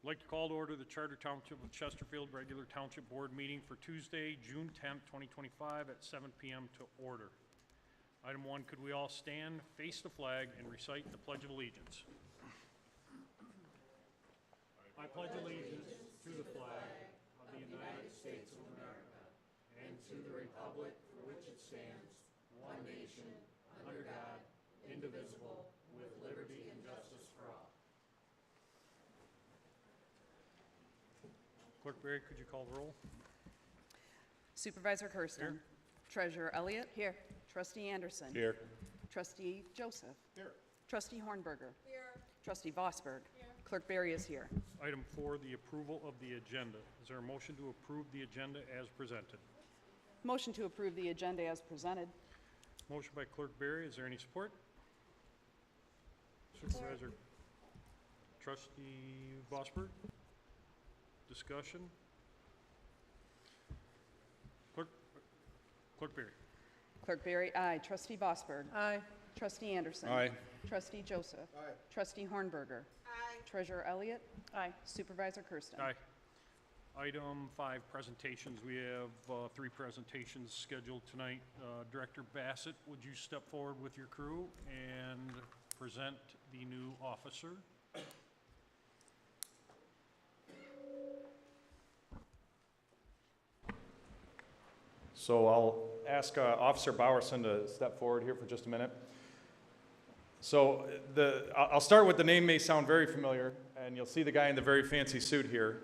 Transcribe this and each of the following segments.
I'd like to call to order the Charter Township of Chesterfield regular Township Board meeting for Tuesday, June 10th, 2025 at 7 p.m. to order. Item 1, could we all stand, face the flag, and recite the Pledge of Allegiance? I pledge allegiance to the flag of the United States of America and to the republic for which it stands, one nation, under God, indivisible, with liberty and justice for all. Clerk Berry, could you call the roll? Supervisor Kersten. Here. Treasurer Elliott. Here. Trustee Anderson. Here. Trustee Joseph. Here. Trustee Hornberger. Here. Trustee Vosberg. Here. Clerk Berry is here. Item 4, the approval of the agenda. Is there a motion to approve the agenda as presented? Motion to approve the agenda as presented. Motion by Clerk Berry. Is there any support? Supervisor. Trustee Vosberg? Discussion? Clerk Berry. Clerk Berry, aye. Trustee Vosberg. Aye. Trustee Anderson. Aye. Trustee Joseph. Aye. Trustee Hornberger. Aye. Treasurer Elliott. Aye. Supervisor Kersten. Aye. Item 5, presentations. We have 3 presentations scheduled tonight. Director Bassett, would you step forward with your crew and present the new officer? So I'll ask Officer Bowerson to step forward here for just a minute. So I'll start with the name may sound very familiar, and you'll see the guy in the very fancy suit here.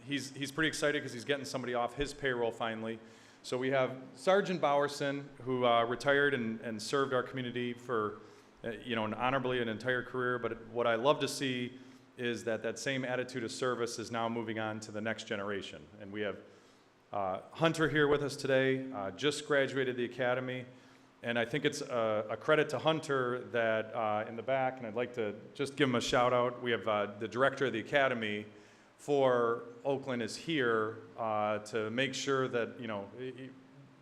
He's pretty excited because he's getting somebody off his payroll finally. So we have Sergeant Bowerson, who retired and served our community for, honorably an entire career. But what I love to see is that same attitude of service is now moving on to the next generation. And we have Hunter here with us today, just graduated the academy, and I think it's a credit to Hunter that in the back, and I'd like to just give him a shout out. We have the director of the academy for Oakland is here to make sure that,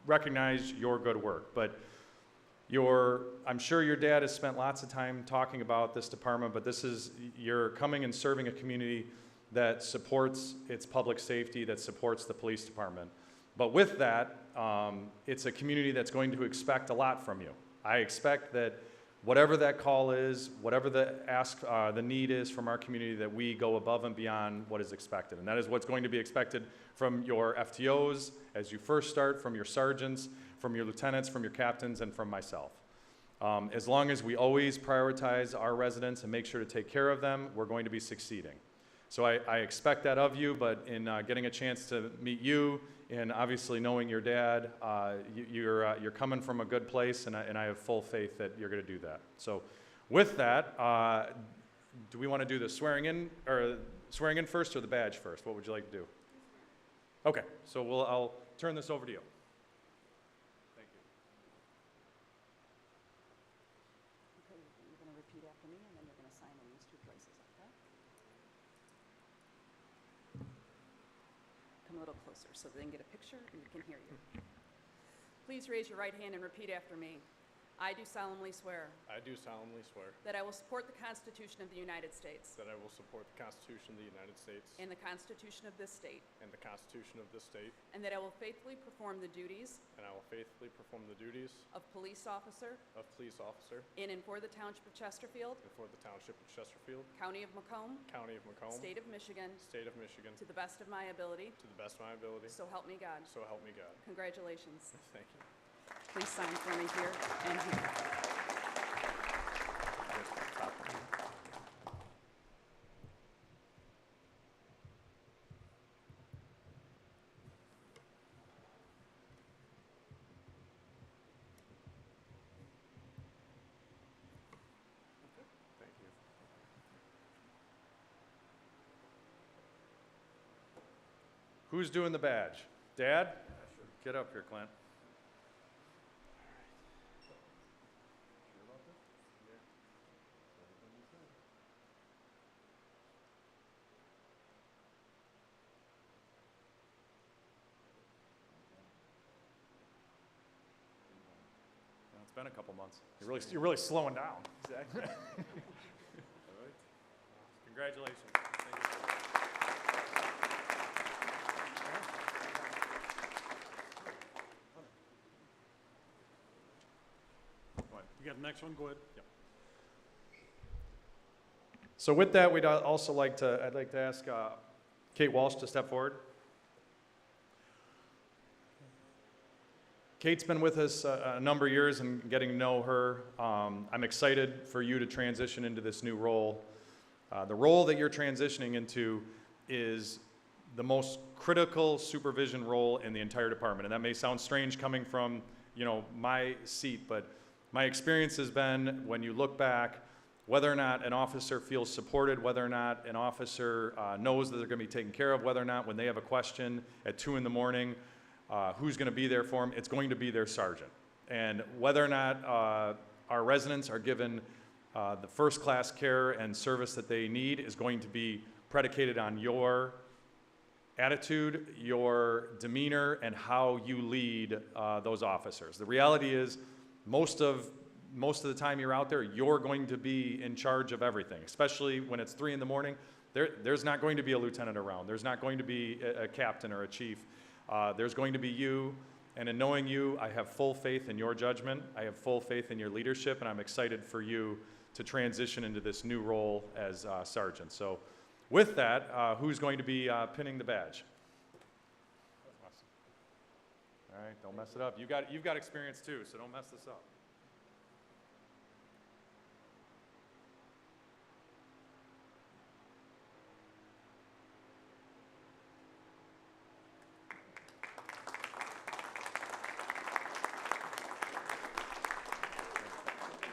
recognize your good work. But I'm sure your dad has spent lots of time talking about this department, but you're coming and serving a community that supports its public safety, that supports the police department. But with that, it's a community that's going to expect a lot from you. I expect that whatever that call is, whatever the need is from our community, that we go above and beyond what is expected. And that is what's going to be expected from your FTOs as you first start, from your sergeants, from your lieutenants, from your captains, and from myself. As long as we always prioritize our residents and make sure to take care of them, we're going to be succeeding. So I expect that of you, but in getting a chance to meet you and obviously knowing your dad, you're coming from a good place, and I have full faith that you're going to do that. So with that, do we want to do the swearing in first or the badge first? What would you like to do? Okay, so I'll turn this over to you. Thank you. Okay, you're going to repeat after me, and then you're going to sign in these 2 places, okay? Come a little closer so they can get a picture and we can hear you. Please raise your right hand and repeat after me. I do solemnly swear I do solemnly swear that I will support the Constitution of the United States that I will support the Constitution of the United States and the Constitution of this state, and the Constitution of this state, and that I will faithfully perform the duties and I will faithfully perform the duties of police officer of police officer in and for the Township of Chesterfield, and for the Township of Chesterfield, County of Macomb, County of Macomb, State of Michigan, State of Michigan, to the best of my ability, to the best of my ability, so help me God. so help me God. Congratulations. Thank you. Please sign for me here and here. Thank you. Who's doing the badge? Dad? Get up here, Clint. It's been a couple months. You're really slowing down. Exactly. All right. Congratulations. Thank you. You got the next one? Go ahead. Yep. So with that, I'd like to ask Kate Walsh to step forward. Kate's been with us a number of years and getting to know her. I'm excited for you to transition into this new role. The role that you're transitioning into is the most critical supervision role in the entire department. And that may sound strange coming from, my seat, but my experience has been, when you look back, whether or not an officer feels supported, whether or not an officer knows that they're going to be taken care of, whether or not when they have a question at 2 in the morning, who's going to be there for them, it's going to be their sergeant. And whether or not our residents are given the first-class care and service that they need is going to be predicated on your attitude, your demeanor, and how you lead those officers. The reality is, most of the time you're out there, you're going to be in charge of everything, especially when it's 3 in the morning. There's not going to be a lieutenant around. There's not going to be a captain or a chief. There's going to be you, and in knowing you, I have full faith in your judgment. I have full faith in your leadership, and I'm excited for you to transition into this new role as sergeant. So with that, who's going to be pinning the badge? All right, don't mess it up. You've got experience too, so don't mess this up.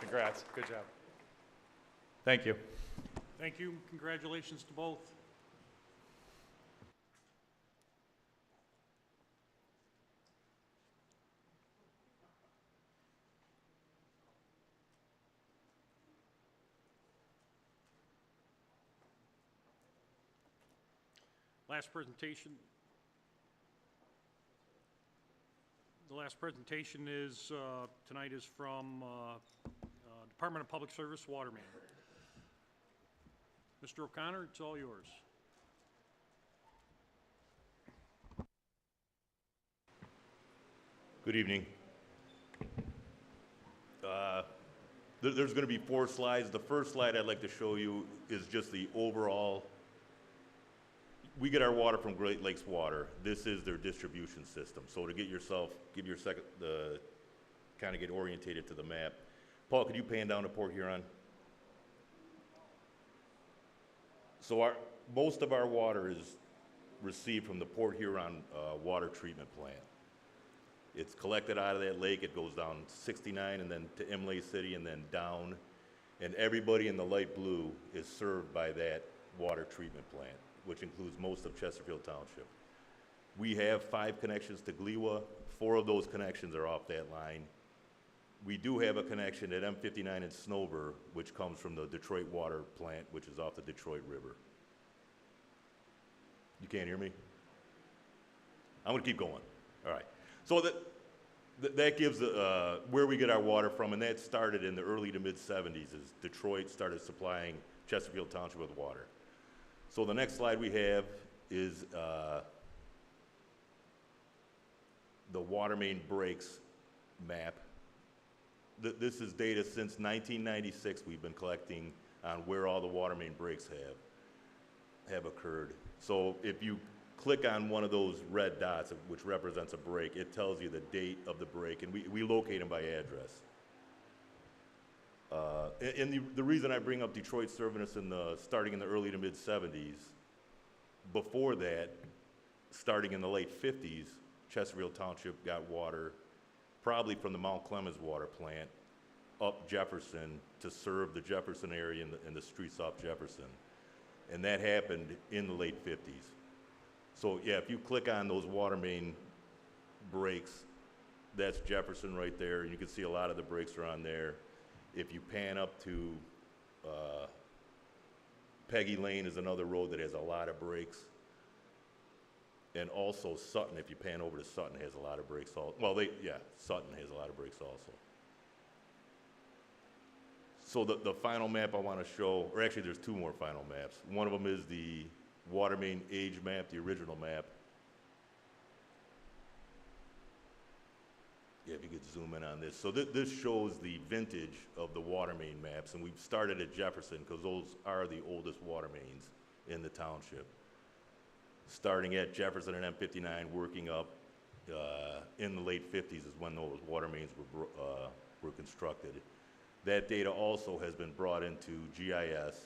Congrats. Good job. Thank you. Thank you. Congratulations to both. Last presentation. The last presentation is tonight is from Department of Public Service Water Main. Mr. O'Connor, it's all yours. Good evening. There's going to be 4 slides. The first slide I'd like to show you is just the overall. We get our water from Great Lakes Water. This is their distribution system. So to give you a second, kind of get orientated to the map. Paul, could you pan down to Port Huron? So most of our water is received from the Port Huron water treatment plant. It's collected out of that lake. It goes down 69 and then to Imlay City and then down. And everybody in the light blue is served by that water treatment plant, which includes most of Chesterfield Township. We have 5 connections to Gliwa. 4 of those connections are off that line. We do have a connection at M59 in Snover, which comes from the Detroit water plant, which is off the Detroit River. You can't hear me? I'm gonna keep going. All right. So that gives where we get our water from, and that started in the early to mid 70s as Detroit started supplying Chesterfield Township with water. So the next slide we have is the water main breaks map. This is data since 1996 we've been collecting on where all the water main breaks have occurred. So if you click on one of those red dots, which represents a break, it tells you the date of the break, and we locate them by address. And the reason I bring up Detroit serving us starting in the early to mid 70s, before that, starting in the late 50s, Chesterfield Township got water probably from the Mount Clemens water plant up Jefferson to serve the Jefferson area and the streets off Jefferson. And that happened in the late 50s. So yeah, if you click on those water main breaks, that's Jefferson right there. You can see a lot of the breaks are on there. If you pan up to Peggy Lane is another road that has a lot of breaks. And also Sutton, if you pan over to Sutton, has a lot of breaks. Sutton has a lot of breaks also. So the final map I want to show, or actually there's 2 more final maps. One of them is the water main age map, the original map. Yeah, if you could zoom in on this. So this shows the vintage of the water main maps, and we've started at Jefferson because those are the oldest water mains in the township. Starting at Jefferson and M59, working up in the late 50s is when those water mains were constructed. That data also has been brought into GIS.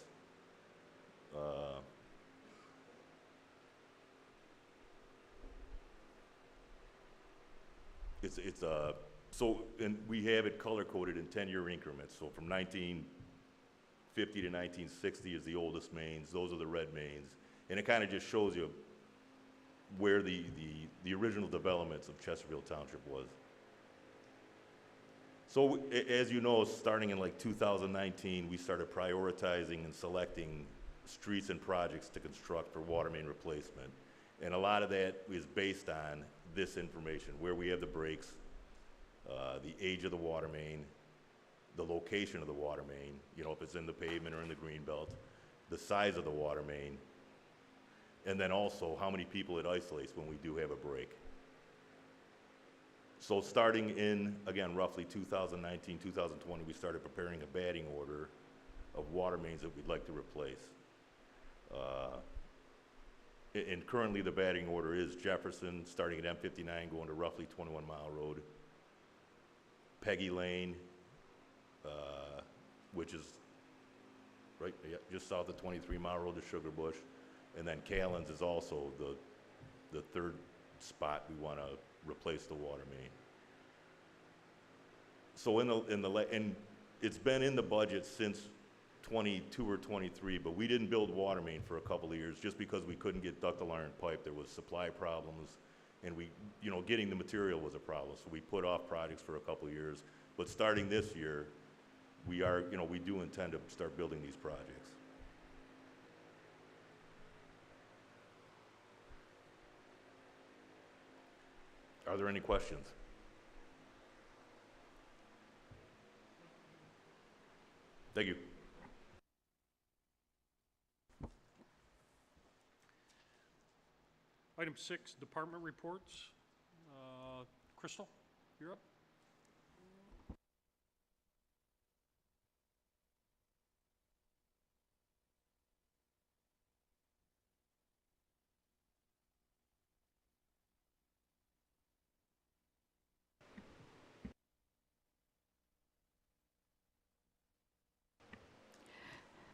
And we have it color-coded in 10-year increments. So from 1950 to 1960 is the oldest mains. Those are the red mains. And it kind of just shows you where the original developments of Chesterfield Township was. So as you know, starting in like 2019, we started prioritizing and selecting streets and projects to construct for water main replacement. And a lot of that is based on this information, where we have the breaks, the age of the water main, the location of the water main, you know, if it's in the pavement or in the green belt, the size of the water main, and then also how many people it isolates when we do have a break. So starting in, again, roughly 2019, 2020, we started preparing a batting order of water mains that we'd like to replace. And currently the batting order is Jefferson, starting at M59, going to roughly 21 Mile Road. Peggy Lane, which is right just south of 23 Mile Road to Sugar Bush. And then Katelyn's is also the third spot we want to replace the water main. So and it's been in the budget since 22 or 23, but we didn't build water main for a couple of years just because we couldn't get ductile iron pipe. There was supply problems, and getting the material was a problem. So we put off projects for a couple of years. But starting this year, we do intend to start building these projects. Are there any questions? Thank you. Item 6, department reports. Crystal, you're up.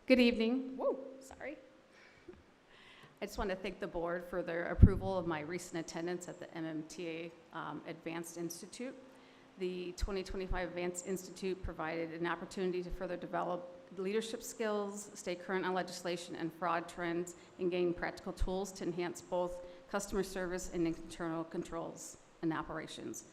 Good evening. Whoa, sorry. I just want to thank the board for their approval of my recent attendance at the MMTA Advanced Institute. The 2025 Advanced Institute provided an opportunity to further develop leadership skills, stay current on legislation and fraud trends, and gain practical tools to enhance both customer service and internal controls and operations.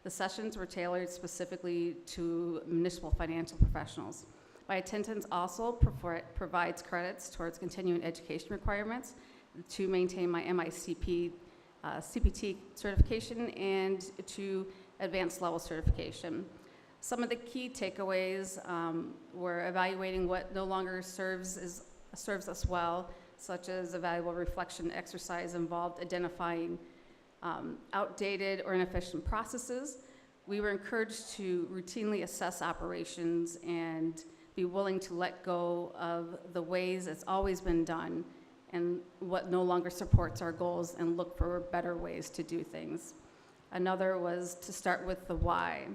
The sessions were tailored specifically to municipal financial professionals. My attendance also provides credits towards continuing education requirements to maintain my MICP CPT certification and to advanced level certification. Some of the key takeaways were evaluating what no longer serves us well, such as a valuable reflection exercise involved identifying outdated or inefficient processes. We were encouraged to routinely assess operations and be willing to let go of the ways it's always been done and what no longer supports our goals and look for better ways to do things. Another was to start with the why.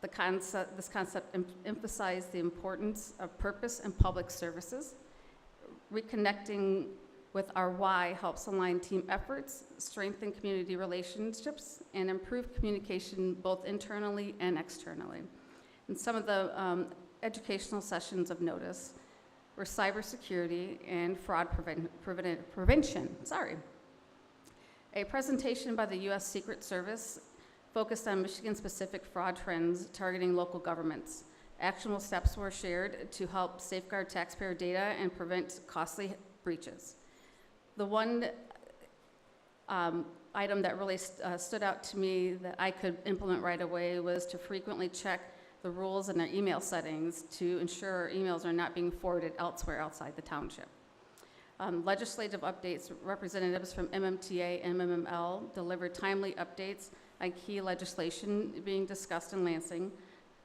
This concept emphasized the importance of purpose and public services. Reconnecting with our why helps align team efforts, strengthen community relationships, and improve communication both internally and externally. And some of the educational sessions of notice were cybersecurity and fraud prevention. A presentation by the U.S. Secret Service focused on Michigan-specific fraud trends targeting local governments. Actionable steps were shared to help safeguard taxpayer data and prevent costly breaches. The one item that really stood out to me that I could implement right away was to frequently check the rules in our email settings to ensure our emails are not being forwarded elsewhere outside the township. Legislative updates, representatives from MMTA and MML delivered timely updates key legislation being discussed in Lansing.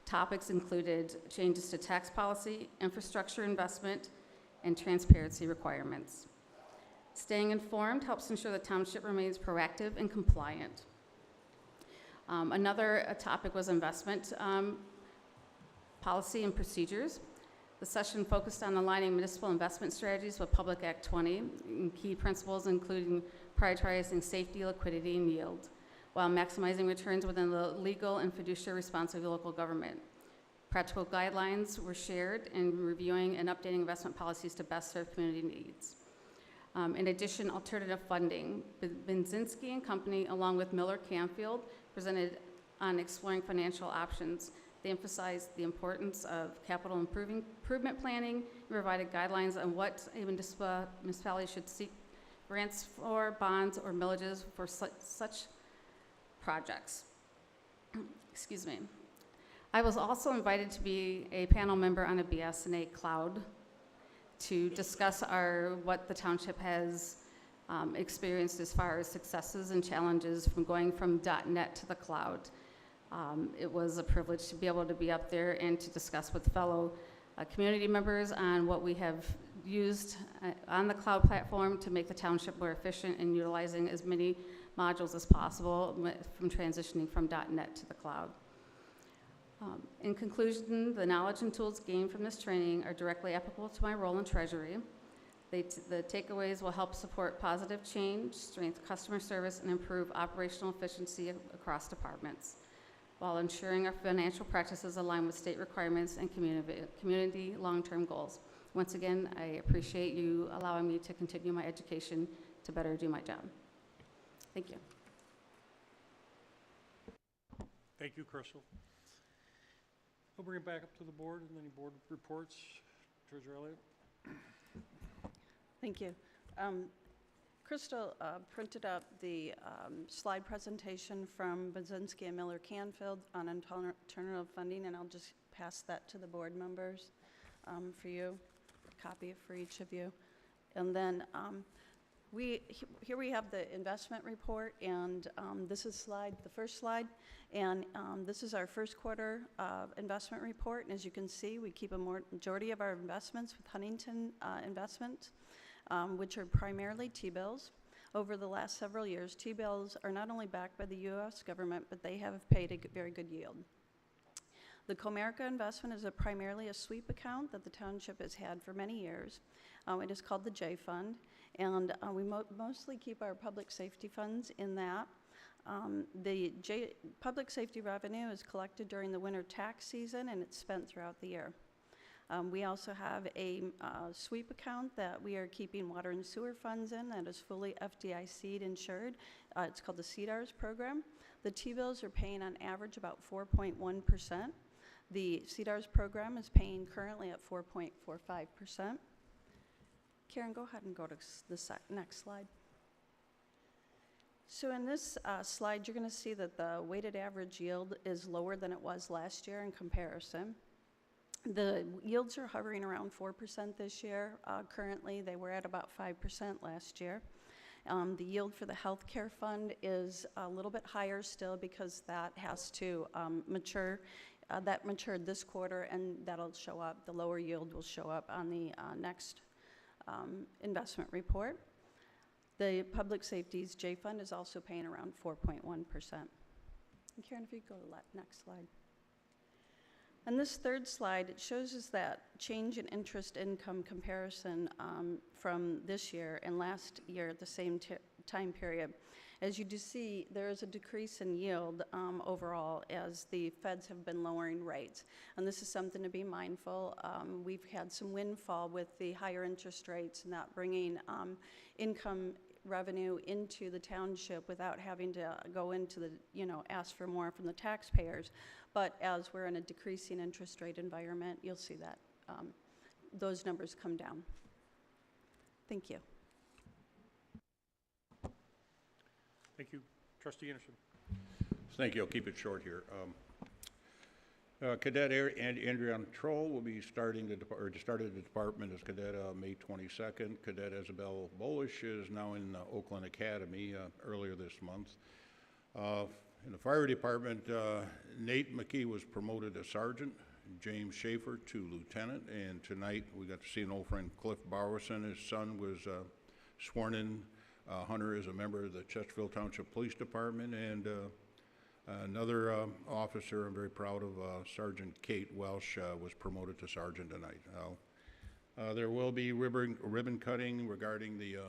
Topics included changes to tax policy, infrastructure investment, and transparency requirements. Staying informed helps ensure the township remains proactive and compliant. Another topic was investment policy and procedures. The session focused on aligning municipal investment strategies with Public Act 20, and key principles including prioritizing safety, liquidity, and yield, while maximizing returns within the legal and fiduciary responsibility of local government. Practical guidelines were shared in reviewing and updating investment policies to best serve community needs. In addition, alternative funding. Benzinski and Company, along with Miller Canfield, presented on exploring financial options. They emphasized the importance of capital improvement planning and provided guidelines on what a municipality should seek grants for, bonds, or millages for such projects. Excuse me. I was also invited to be a panel member on a BSNA cloud to discuss what the township has experienced as far as successes and challenges from going from .NET to the cloud. It was a privilege to be able to be up there and to discuss with fellow community members on what we have used on the cloud platform to make the township more efficient in utilizing as many modules as possible from transitioning from .NET to the cloud. In conclusion, the knowledge and tools gained from this training are directly applicable to my role in Treasury. The takeaways will help support positive change, strengthen customer service, and improve operational efficiency across departments, while ensuring our financial practices align with state requirements and community long-term goals. Once again, I appreciate you allowing me to continue my education to better do my job. Thank you. Thank you, Crystal. We'll bring it back up to the board and any board reports. Treasurer Elliott. Thank you. Crystal printed up the slide presentation from Bazinski and Miller Canfield on alternative funding, and I'll just pass that to the board members for you, a copy for each of you. And then here we have the investment report, and this is the first slide, and this is our first quarter investment report. And as you can see, we keep a majority of our investments with Huntington Investment, which are primarily T-bills. Over the last several years, T-bills are not only backed by the U.S. government, but they have paid a very good yield. The Comerica investment is primarily a sweep account that the township has had for many years. It is called the J Fund, and we mostly keep our public safety funds in that. The public safety revenue is collected during the winter tax season, and it's spent throughout the year. We also have a sweep account that we are keeping water and sewer funds in that is fully FDIC insured. It's called the CDARS program. The T-bills are paying on average about 4.1%. The CDARS program is paying currently at 4.45%. Karen, go ahead and go to the next slide. So in this slide, you're going to see that the weighted average yield is lower than it was last year in comparison. The yields are hovering around 4% this year. Currently, they were at about 5% last year. The yield for the healthcare fund is a little bit higher still because that has to mature. That matured this quarter, and that'll show up. The lower yield will show up on the next investment report. The public safety's J Fund is also paying around 4.1%. And Karen, if you go to the next slide. And this third slide, it shows us that change in interest income comparison from this year and last year at the same time period. As you do see, there is a decrease in yield overall as the feds have been lowering rates. And this is something to be mindful. We've had some windfall with the higher interest rates, not bringing income revenue into the township without having to go into the, ask for more from the taxpayers. But as we're in a decreasing interest rate environment, you'll see that those numbers come down. Thank you. Thank you. Trustee Anderson. Thank you. I'll keep it short here. Cadet Andrea Troll will be started the department as cadet May 22nd. Cadet Isabel Bolish is now in Oakland Academy earlier this month. In the fire department, Nate McKee was promoted to sergeant, James Schaefer to lieutenant, and tonight we got to see an old friend, Cliff Bowerson. His son was sworn in. Hunter is a member of the Chesterfield Township Police Department, and another officer I'm very proud of, Sergeant Kate Walsh, was promoted to sergeant tonight. There will be ribbon cutting regarding the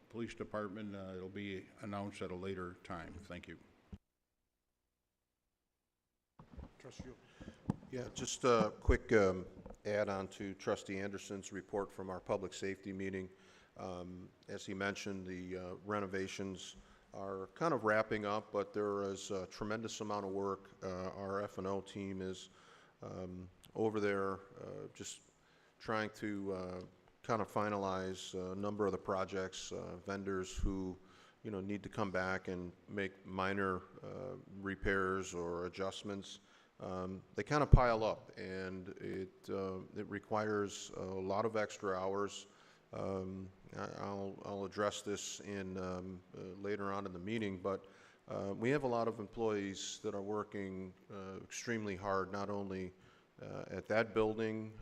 police department. It'll be announced at a later time. Thank you. Trustee Yule. Yeah, just a quick add-on to Trustee Anderson's report from our public safety meeting. As he mentioned, the renovations are kind of wrapping up, but there is a tremendous amount of work. Our F&O team is over there just trying to kind of finalize a number of the projects, vendors who need to come back and make minor repairs or adjustments. They kind of pile up, and it requires a lot of extra hours. I'll address this in later on in the meeting, but we have a lot of employees that are working extremely hard, not only at that building,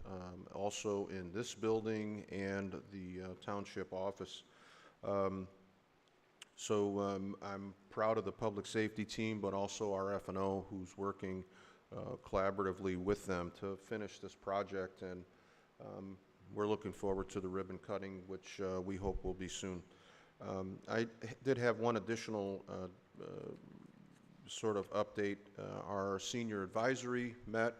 also in this building and the township office. So I'm proud of the public safety team, but also our F&O who's working collaboratively with them to finish this project, and we're looking forward to the ribbon cutting, which we hope will be soon. I did have one additional sort of update. Our senior advisory met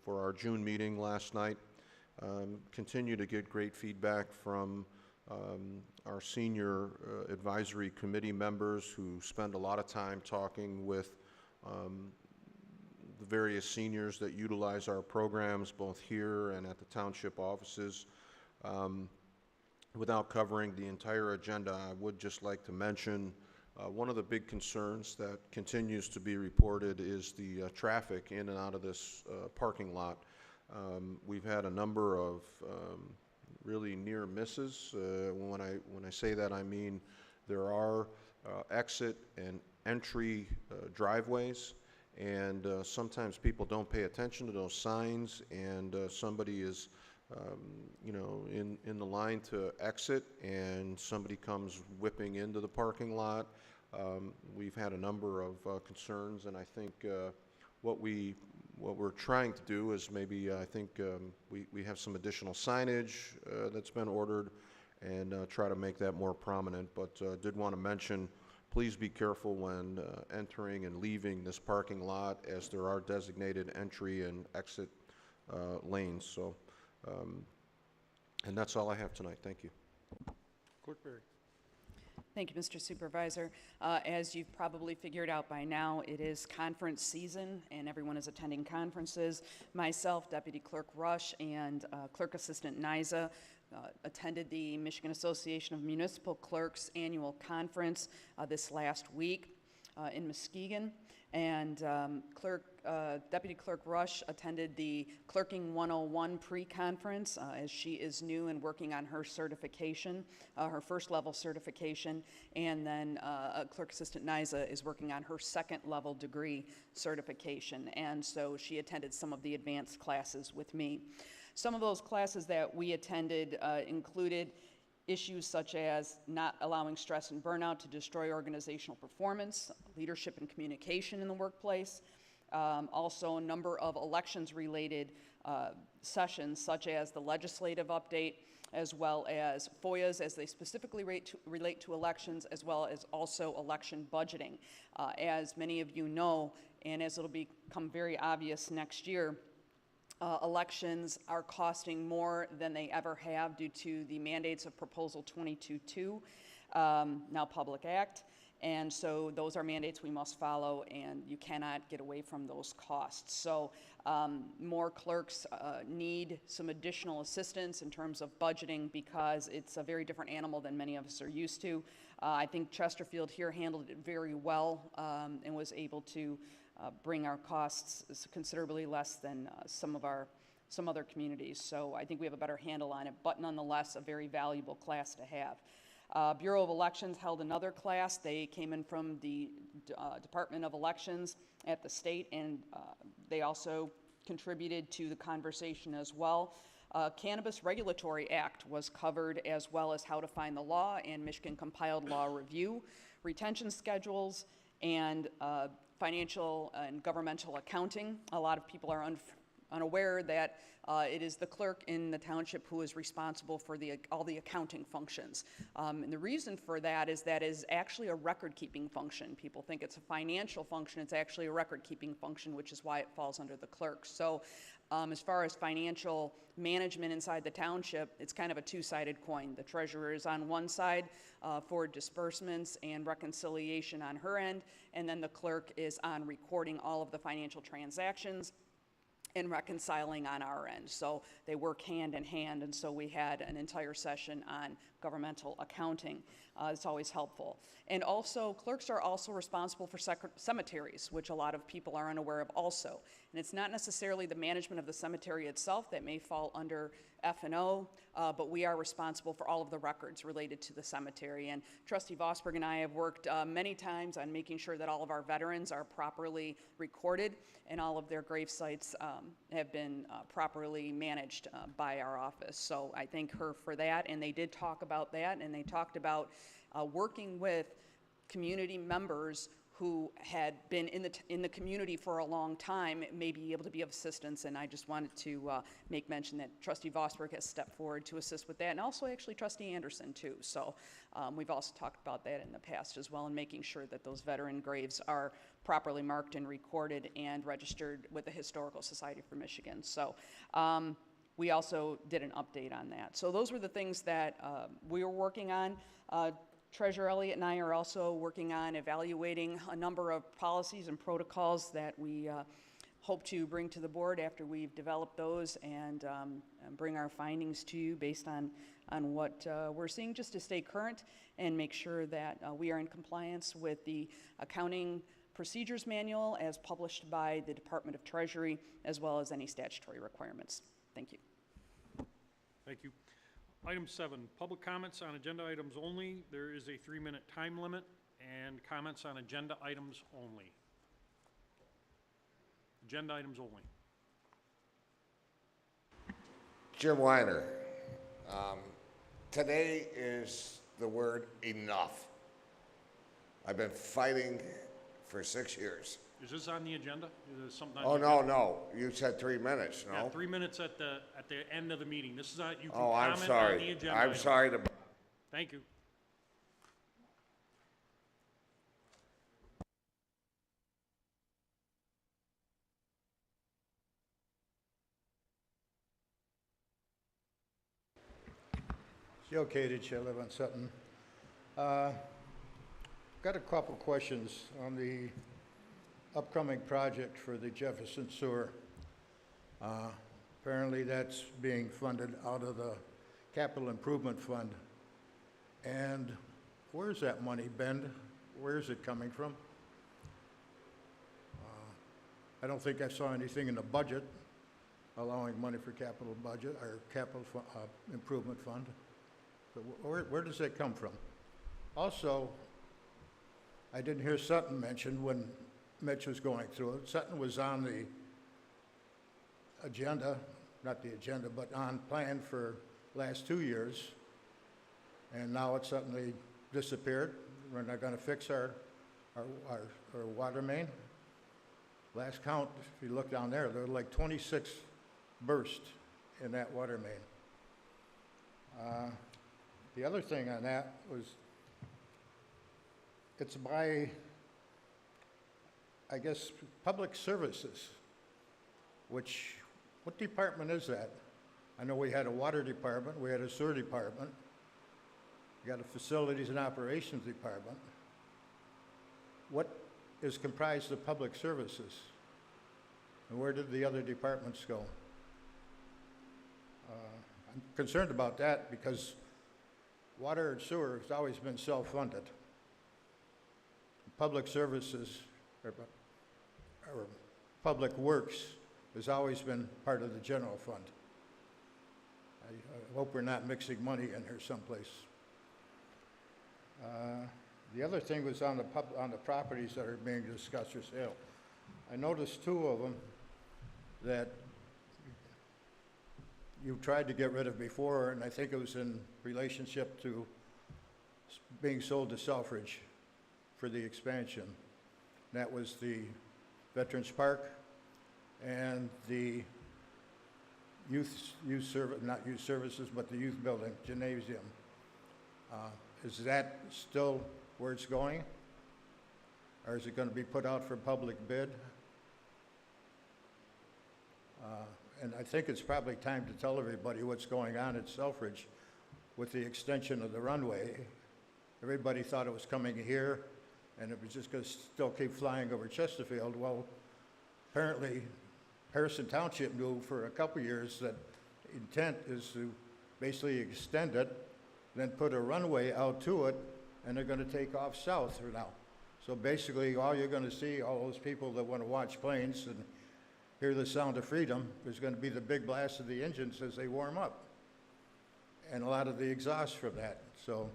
for our June meeting last night. Continue to get great feedback from our senior advisory committee members who spend a lot of time talking with the various seniors that utilize our programs both here and at the township offices. Without covering the entire agenda, I would just like to mention one of the big concerns that continues to be reported is the traffic in and out of this parking lot. We've had a number of really near misses. When I say that, I mean there are exit and entry driveways, and sometimes people don't pay attention to those signs, and somebody is in the line to exit, and somebody comes whipping into the parking lot. We've had a number of concerns, and I think what we're trying to do is maybe we have some additional signage that's been ordered, and try to make that more prominent. But did want to mention, please be careful when entering and leaving this parking lot, as there are designated entry and exit lanes. So, and that's all I have tonight. Thank you. Clerk Berry. Thank you, Mr. Supervisor. As you've probably figured out by now, it is conference season, and everyone is attending conferences. Myself, Deputy Clerk Rush, and Clerk Assistant Niza attended the Michigan Association of Municipal Clerks annual conference this last week in Muskegon. And Deputy Clerk Rush attended the Clerking 101 pre-conference, as she is new and working on her certification, her first level certification, and then Clerk Assistant Niza is working on her second level degree certification, and so she attended some of the advanced classes with me. Some of those classes that we attended included issues such as not allowing stress and burnout to destroy organizational performance, leadership and communication in the workplace, also a number of elections-related sessions such as the legislative update, as well as FOIAs as they specifically relate to elections, as well as also election budgeting. As many of you know, and as it'll become very obvious next year, elections are costing more than they ever have due to the mandates of Proposal 22-2, now Public Act. And so those are mandates we must follow, and you cannot get away from those costs. So more clerks need some additional assistance in terms of budgeting, because it's a very different animal than many of us are used to. I think Chesterfield here handled it very well and was able to bring our costs considerably less than some other communities. So I think we have a better handle on it, but nonetheless, a very valuable class to have. Bureau of Elections held another class. They came in from the Department of Elections at the state, and they also contributed to the conversation as well. Cannabis Regulatory Act was covered, as well as how to find the law and Michigan compiled law review, retention schedules, and financial and governmental accounting. A lot of people are unaware that it is the clerk in the township who is responsible for all the accounting functions. And the reason for that is actually a record-keeping function. People think it's a financial function. It's actually a record-keeping function, which is why it falls under the clerk. So as far as financial management inside the township, it's kind of a two-sided coin. The treasurer is on one side for disbursements and reconciliation on her end, and then the clerk is on recording all of the financial transactions and reconciling on our end. So they work hand in hand, and so we had an entire session on governmental accounting. It's always helpful. And also, clerks are also responsible for cemeteries, which a lot of people are unaware of also. And it's not necessarily the management of the cemetery itself that may fall under F&O, but we are responsible for all of the records related to the cemetery. And Trustee Vosberg and I have worked many times on making sure that all of our veterans are properly recorded and all of their grave sites have been properly managed by our office. So I thank her for that, and they did talk about that, and they talked about working with community members who had been in the community for a long time may be able to be of assistance, and I just wanted to make mention that Trustee Vosberg has stepped forward to assist with that, and also actually Trustee Anderson too. So we've also talked about that in the past as well, and making sure that those veteran graves are properly marked and recorded and registered with the Historical Society for Michigan. So we also did an update on that. So those were the things that we were working on. Treasurer Elliott and I are also working on evaluating a number of policies and protocols that we hope to bring to the board after we've developed those, and bring our findings to you based on what we're seeing, just to stay current and make sure that we are in compliance with the Accounting Procedures Manual as published by the Department of Treasury, as well as any statutory requirements. Thank you. Thank you. Item 7, public comments on agenda items only. There is a 3-minute time limit, and comments on agenda items only. Agenda items only. Jim Weiner. Today is the word enough. I've been fighting for 6 years. Is this on the agenda? Is there something on Oh, the no, agenda? no. You said 3 minutes, no? Yeah, 3 minutes at the end of the meeting. This is not, you can Oh, I'm comment on the sorry. agenda. I'm item. sorry to... Thank you. Joe Kadich, I live on Sutton. Got a couple questions on the upcoming project for the Jefferson Sewer. Apparently that's being funded out of the Capital Improvement Fund. And where's that money, Ben? Where is it coming from? I don't think I saw anything in the budget allowing money for capital budget or capital improvement fund. So where does that come from? Also, I didn't hear Sutton mentioned when Mitch was going through it. Sutton was on the agenda, not the agenda, but on plan for last 2 years, and now it's suddenly disappeared. We're not going to fix our water main. Last count, if you look down there were like 26 burst in that water main. The other thing on that was, it's by, I guess, public services, which, what department is that? I know we had a water department, we had a sewer department, we got a facilities and operations department. What is comprised of public services? And where did the other departments go? I'm concerned about that because water and sewer has always been self-funded. Public services, or public works, has always been part of the general fund. I hope we're not mixing money in here someplace. The other thing was on the properties that are being discussed for sale. I noticed two of them that you tried to get rid of before, and I think it was in relationship to being sold to Selfridge for the expansion. That was the Veterans Park and the not youth services, but the youth building, gymnasium. Is that still where it's going? Or is it going to be put out for public bid? And I think it's probably time to tell everybody what's going on at Selfridge with the extension of the runway. Everybody thought it was coming here, and it was just going to still keep flying over Chesterfield. Well, apparently, Harrison Township knew for a couple years that the intent is to basically extend it, then put a runway out to it, and they're going to take off south for now. So basically, all you're going to see, all those people that want to watch planes and hear the sound of freedom, there's going to be the big blast of the engines as they warm up, and a lot of the exhaust from that. So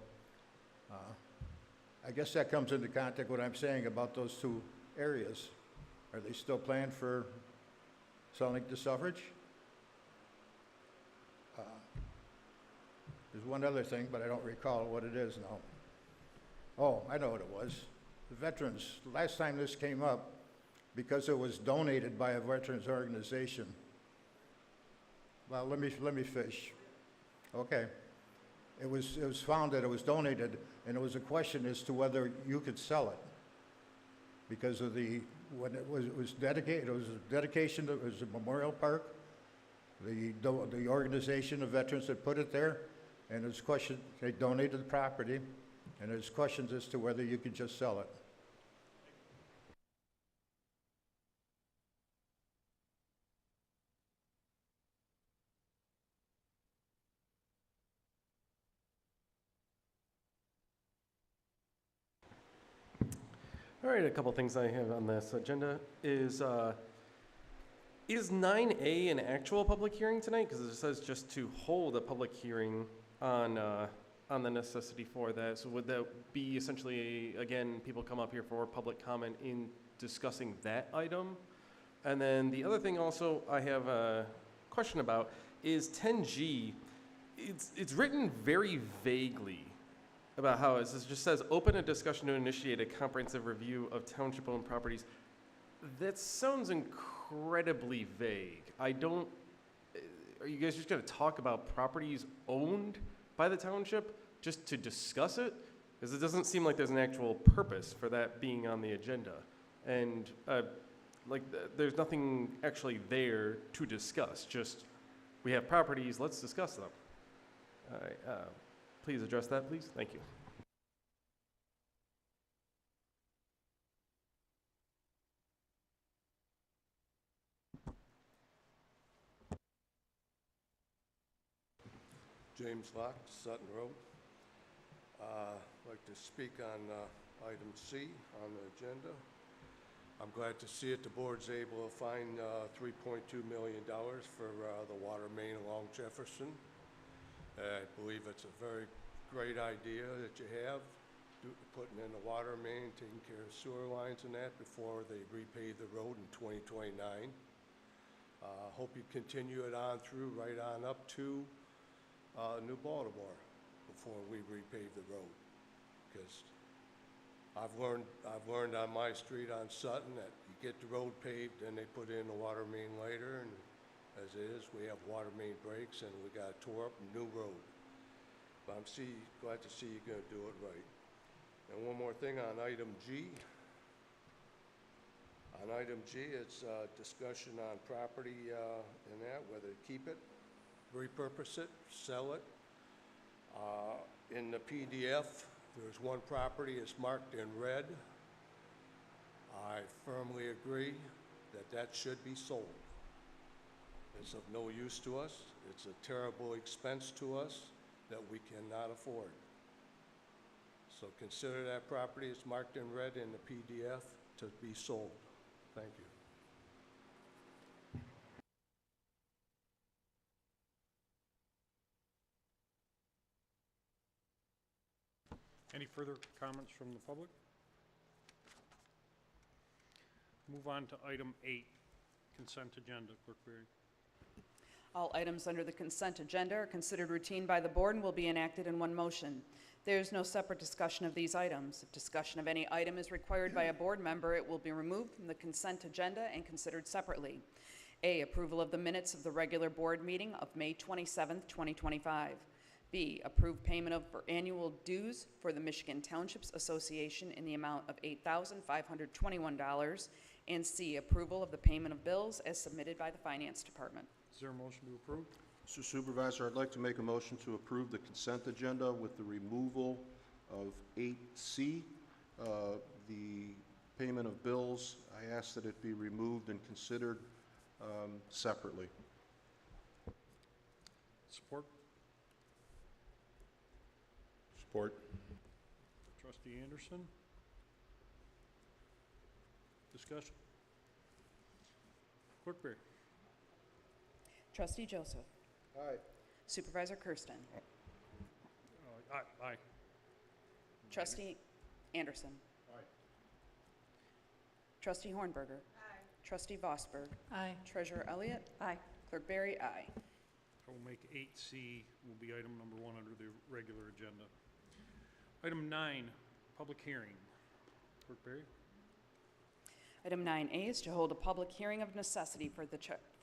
I guess that comes into contact what I'm saying about those two areas. Are they still planned for selling to Suffrage? There's one other thing, but I don't recall what it is now. Oh, I know what it was. The veterans, last time this came up, because it was donated by a veterans organization. Well, let me fish. Okay. It was found that it was donated, and it was a question as to whether you could sell it. Because of when it was dedicated, it was a dedication, it was a memorial park. The organization of veterans that put it there, and there's question, they donated the property, and there's questions as to whether you could just sell it. All right, a couple things I have on this agenda is 9A an actual public hearing tonight? Because it says just to hold a public hearing on the necessity for that. So would that be essentially, again, people come up here for public comment in discussing that item? And then the other thing also I have a question about is 10G. It's written very vaguely about how it just says, open a discussion to initiate a comprehensive review of township-owned properties. That sounds incredibly vague. Are you guys just gonna talk about properties owned by the township just to discuss it? Because it doesn't seem like there's an actual purpose for that being on the agenda. And there's nothing actually there to discuss, just we have properties, let's discuss them. All right, please address that, please. Thank you. James Locke, Sutton Road. I'd like to speak on item C on the agenda. I'm glad to see it. The board's able to find $3.2 million for the water main along Jefferson. I believe it's a very great idea that you have, putting in the water main, taking care of sewer lines and that before they repave the road in 2029. Hope you continue it on through, right on up to New Baltimore before we repave the road. Because I've learned on my street on Sutton that you get the road paved, then they put in the water main later, and as it is, we have water main breaks, and we got a tore up new road. But I'm glad to see you're gonna do it right. And one more thing on item G. On item G, it's discussion on property and that, whether to keep it, repurpose it, sell it. In the PDF, there's one property that's marked in red. I firmly agree that that should be sold. It's of no use to us. It's a terrible expense to us that we cannot afford. So consider that property is marked in red in the PDF to be sold. Thank you. Any further comments from the public? Move on to item 8, consent agenda. Clerk Berry. All items under the consent agenda are considered routine by the board and will be enacted in one motion. There is no separate discussion of these items. If discussion of any item is required by a board member, it will be removed from the consent agenda and considered separately. A, approval of the minutes of the regular board meeting of May 27th, 2025. B, approved payment of annual dues for the Michigan Townships Association in the amount of $8,521. And C, approval of the payment of bills as submitted by the Finance Department. Is there a motion to approve? Mr. Supervisor, I'd like to make a motion to approve the consent agenda with the removal of 8C, the payment of bills. I ask that it be removed and considered separately. Support. Support. Trustee Anderson. Discussion. Clerk Berry. Trustee Joseph. Aye. Supervisor Kersten. Aye. Trustee Anderson. Aye. Trustee Hornberger. Aye. Trustee Vosberg. Aye. Treasurer Elliott. Aye. Clerk Berry, aye. I will make 8C will be item number 1 under the regular agenda. Item 9, public hearing. Clerk Berry. Item 9A is to hold a public hearing of necessity for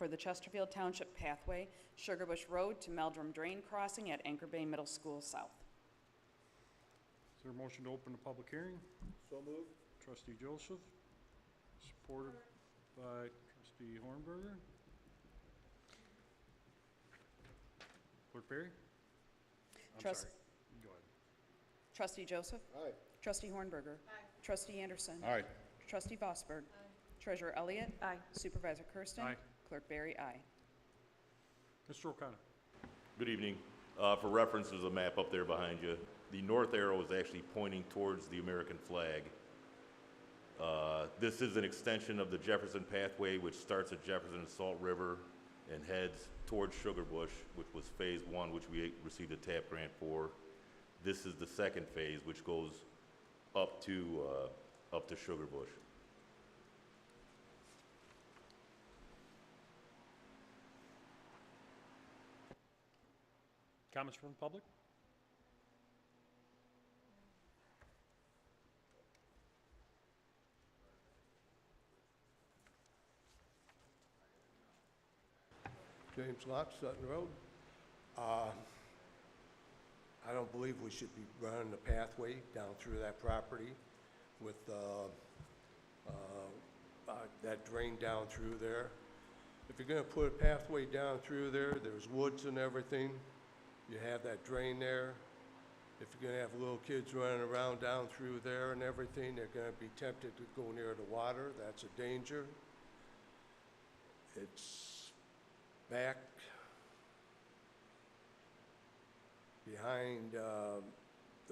the Chesterfield Township pathway, Sugarbush Road to Meldrum Drain Crossing at Anchor Bay Middle School South. Is there a motion to open the public hearing? So moved. Trustee Joseph, supported by Trustee Hornberger. Clerk Berry? I'm Trust- sorry. Go ahead. Trustee Joseph. Aye. Trustee Hornberger. Aye. Trustee Anderson. Aye. Trustee Vosberg. Treasurer Elliott. Aye. Supervisor Kersten. Aye. Clerk Berry, aye. Mr. O'Connor. Good evening. For reference, there's a map up there behind you. The north arrow is actually pointing towards the American flag. This is an extension of the Jefferson pathway, which starts at Jefferson and Salt River and heads towards Sugarbush, which was phase 1, which we received a TAP grant for. This is the second phase, which goes up to Sugarbush. Comments from the public? James Locke, Sutton Road. I don't believe we should be running the pathway down through that property with that drain down through there. If you're gonna put a pathway down through there, there's woods and everything. You have that drain there. If you're gonna have little kids running around down through there and everything, they're gonna be tempted to go near the water. That's a danger. It's back behind the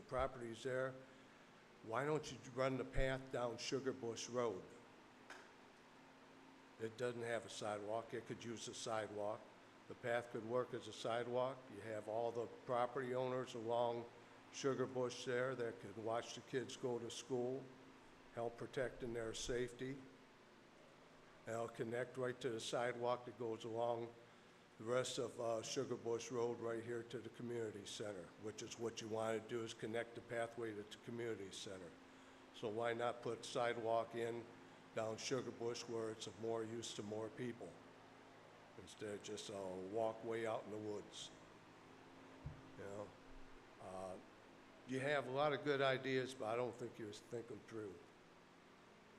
properties there. Why don't you run the path down Sugarbush Road? It doesn't have a sidewalk. It could use a sidewalk. The path could work as a sidewalk. You have all the property owners along Sugarbush there that could watch the kids go to school, help protecting their safety. And it'll connect right to the sidewalk that goes along the rest of Sugarbush Road right here to the community center, which is what you want to do, is connect the pathway to the community center. So why not put sidewalk in down Sugarbush where it's of more use to more people, instead of just a walkway out in the woods? You know, you have a lot of good ideas, but I don't think you think them through.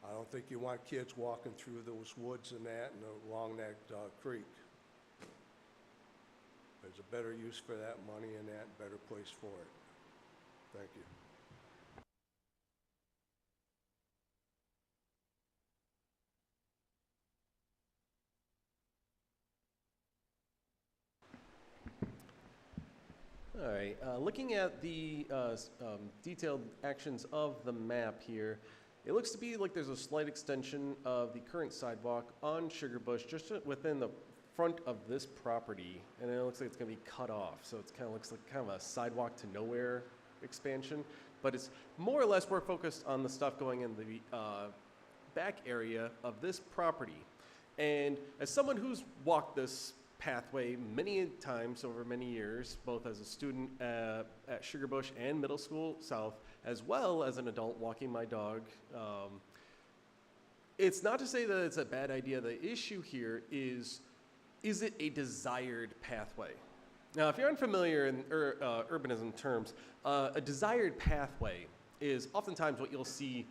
I don't think you want kids walking through those woods and that and along that creek. There's a better use for that money and that, better place for it. Thank you. All right, looking at the detailed actions of the map here, it looks to be like there's a slight extension of the current sidewalk on Sugarbush just within the front of this property, and it looks like it's going to be cut off. So it kind of looks like kind of a sidewalk to nowhere expansion. but it's more or less we're focused on the stuff going in the back area of this property. And as someone who's walked this pathway many times over many years, both as a student at Sugarbush and Middle School South, as well as an adult walking my dog, it's not to say that it's a bad idea. The issue here is it a desired pathway? Now, if you're unfamiliar in urbanism terms, a desired pathway is oftentimes what you'll see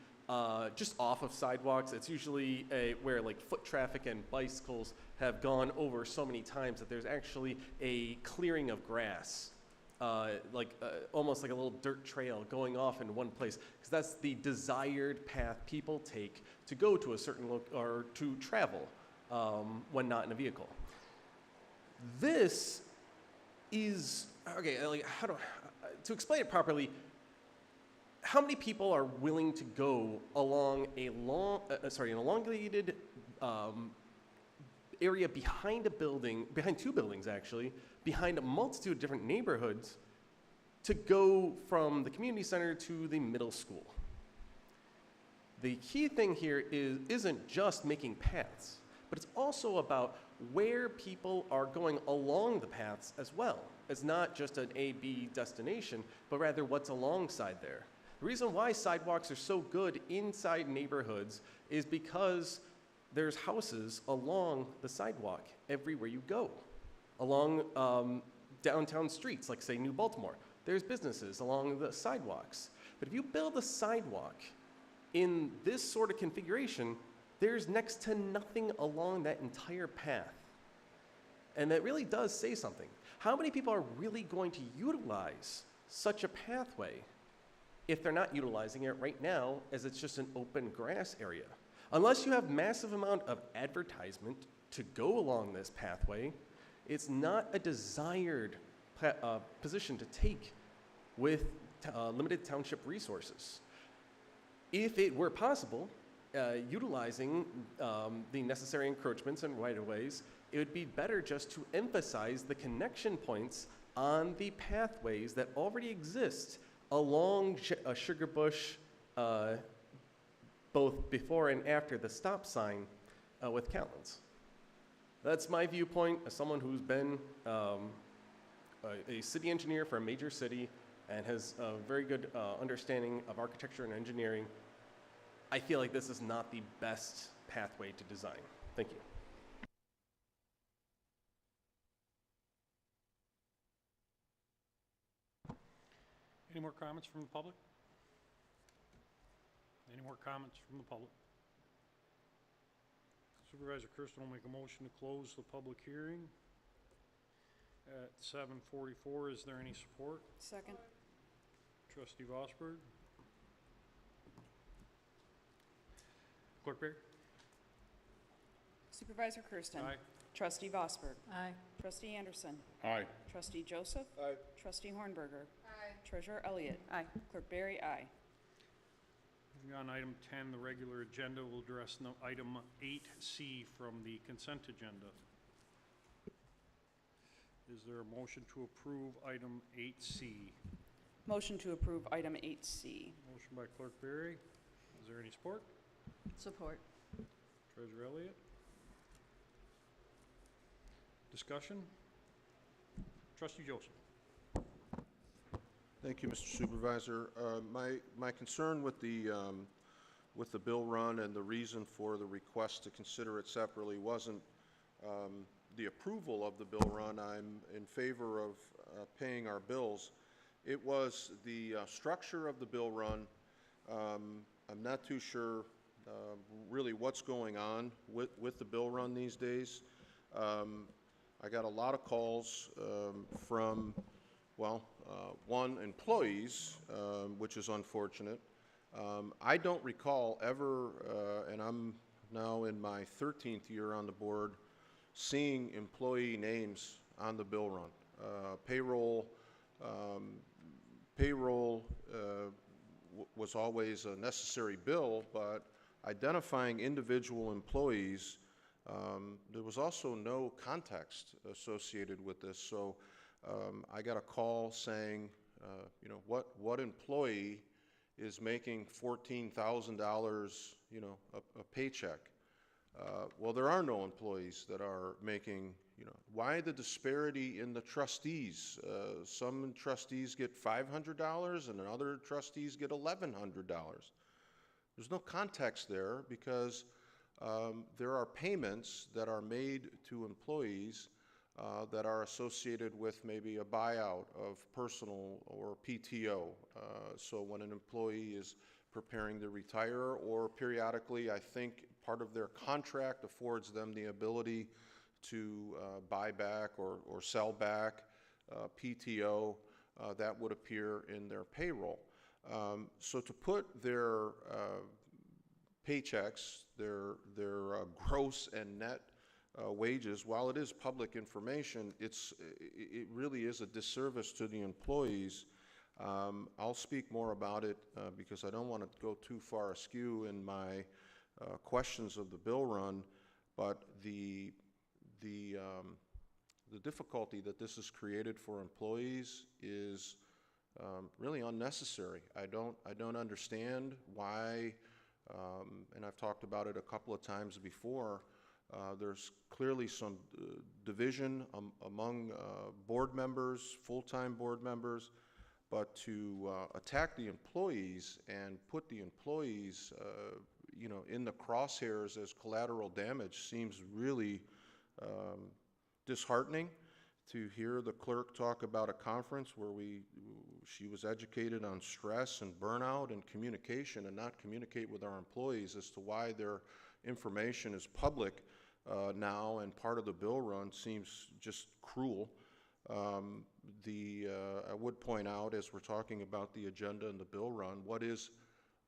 just off of sidewalks. It's usually where like foot traffic and bicycles have gone over so many times that there's actually a clearing of grass, almost like a little dirt trail going off in one place, because that's the desired path people take to go to a certain or to travel when not in a vehicle. This is okay. Like to explain it properly, how many people are willing to go along an elongated area behind a building, behind two buildings actually, behind a multitude of different neighborhoods to go from the community center to the middle school? The key thing here isn't just making paths, but it's also about where people are going along the paths as well. It's not just an A-B destination, but rather what's alongside there. The reason why sidewalks are so good inside neighborhoods is because there's houses along the sidewalk everywhere you go. Along downtown streets, like say New Baltimore, there's businesses along the sidewalks. But if you build a sidewalk in this sort of configuration, there's next to nothing along that entire path. And that really does say something. How many people are really going to utilize such a pathway if they're not utilizing it right now as it's just an open grass area? Unless you have massive amount of advertisement to go along this pathway, it's not a desired position to take with limited township resources. If it were possible, utilizing the necessary encroachments and right-of-ways, it would be better just to emphasize the connection points on the pathways that already exist along Sugarbush, both before and after the stop sign with Katelyn's. That's my viewpoint as someone who's been a city engineer for a major city and has a very good understanding of architecture and engineering. I feel like this is not the best pathway to design. Thank you. Any more comments from the public? Any more comments from the public? Supervisor Kersten will make a motion to close the public hearing at 7:44. Is there any support? Second. Trustee Vosberg. Clerk Bear? Supervisor Kersten. Aye. Trustee Vosberg. Aye. Trustee Anderson. Aye. Trustee Joseph. Aye. Trustee Hornberger. Aye. Treasurer Elliott. Aye. Clerk Barry, aye. Moving on, item 10, the regular agenda will address item 8C from the consent agenda. Is there a motion to approve item 8C? Motion to approve item 8C. Motion by Clerk Berry. Is there any support? Support. Treasurer Elliott. Discussion? Trustee Joseph. Thank you, Mr. Supervisor. My concern with the bill run and the reason for the request to consider it separately wasn't the approval of the bill run. I'm in favor of paying our bills. It was the structure of the bill run. I'm not too sure really what's going on with the bill run these days. I got a lot of calls from, one, employees, which is unfortunate. I don't recall ever, and I'm now in my 13th year on the board, seeing employee names on the bill run. Payroll was always a necessary bill, but identifying individual employees, there was also no context associated with this. So I got a call saying, what employee is making $14,000, you know, a paycheck. Well, there are no employees that are making, you know, why the disparity in the trustees? Some trustees get $500 and other trustees get $1,100. There's no context there because there are payments that are made to employees that are associated with maybe a buyout of personal or PTO. So when an employee is preparing to retire, or periodically, I think part of their contract affords them the ability to buy back or sell back PTO, that would appear in their payroll. So to put their paychecks, their gross and net wages, while it is public information, it really is a disservice to the employees. I'll speak more about it because I don't want to go too far askew in my questions of the bill run, but the difficulty that this has created for employees is really unnecessary. I don't understand why, and I've talked about it a couple of times before. There's clearly some division among board members, full-time board members, but to attack the employees and put the employees, you know, in the crosshairs as collateral damage seems really disheartening. To hear the clerk talk about a conference where she was educated on stress and burnout and communication, and not communicate with our employees as to why their information is public now and part of the bill run seems just cruel. I would point out, as we're talking about the agenda and the bill run, what is,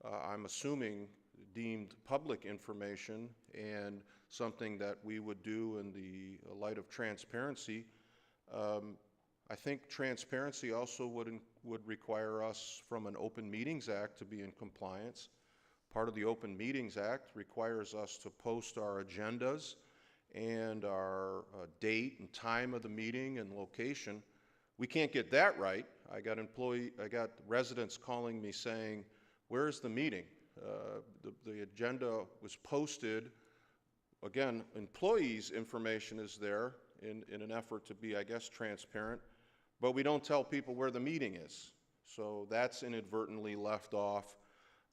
I'm assuming, deemed public information and something that we would do in the light of transparency. I think transparency also would require us from an Open Meetings Act to be in compliance. Part of the Open Meetings Act requires us to post our agendas and our date and time of the meeting and location. We can't get that right. I got residents calling me saying, "Where's the meeting?" The agenda was posted. Again, employees' information is there in an effort to be, I guess, transparent, but we don't tell people where the meeting is. So that's inadvertently left off.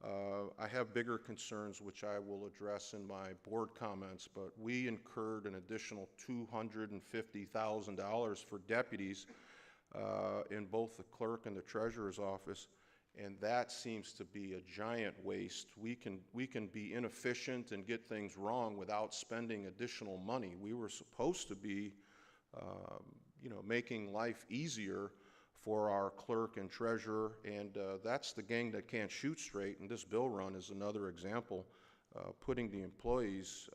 I have bigger concerns, which I will address in my board comments, but we incurred an additional $250,000 for deputies in both the clerk and the treasurer's office, and that seems to be a giant waste. We can be inefficient and get things wrong without spending additional money. We were supposed to be, you know, making life easier for our clerk and treasurer, and that's the gang that can't shoot straight, and this bill run is another example. Putting the employees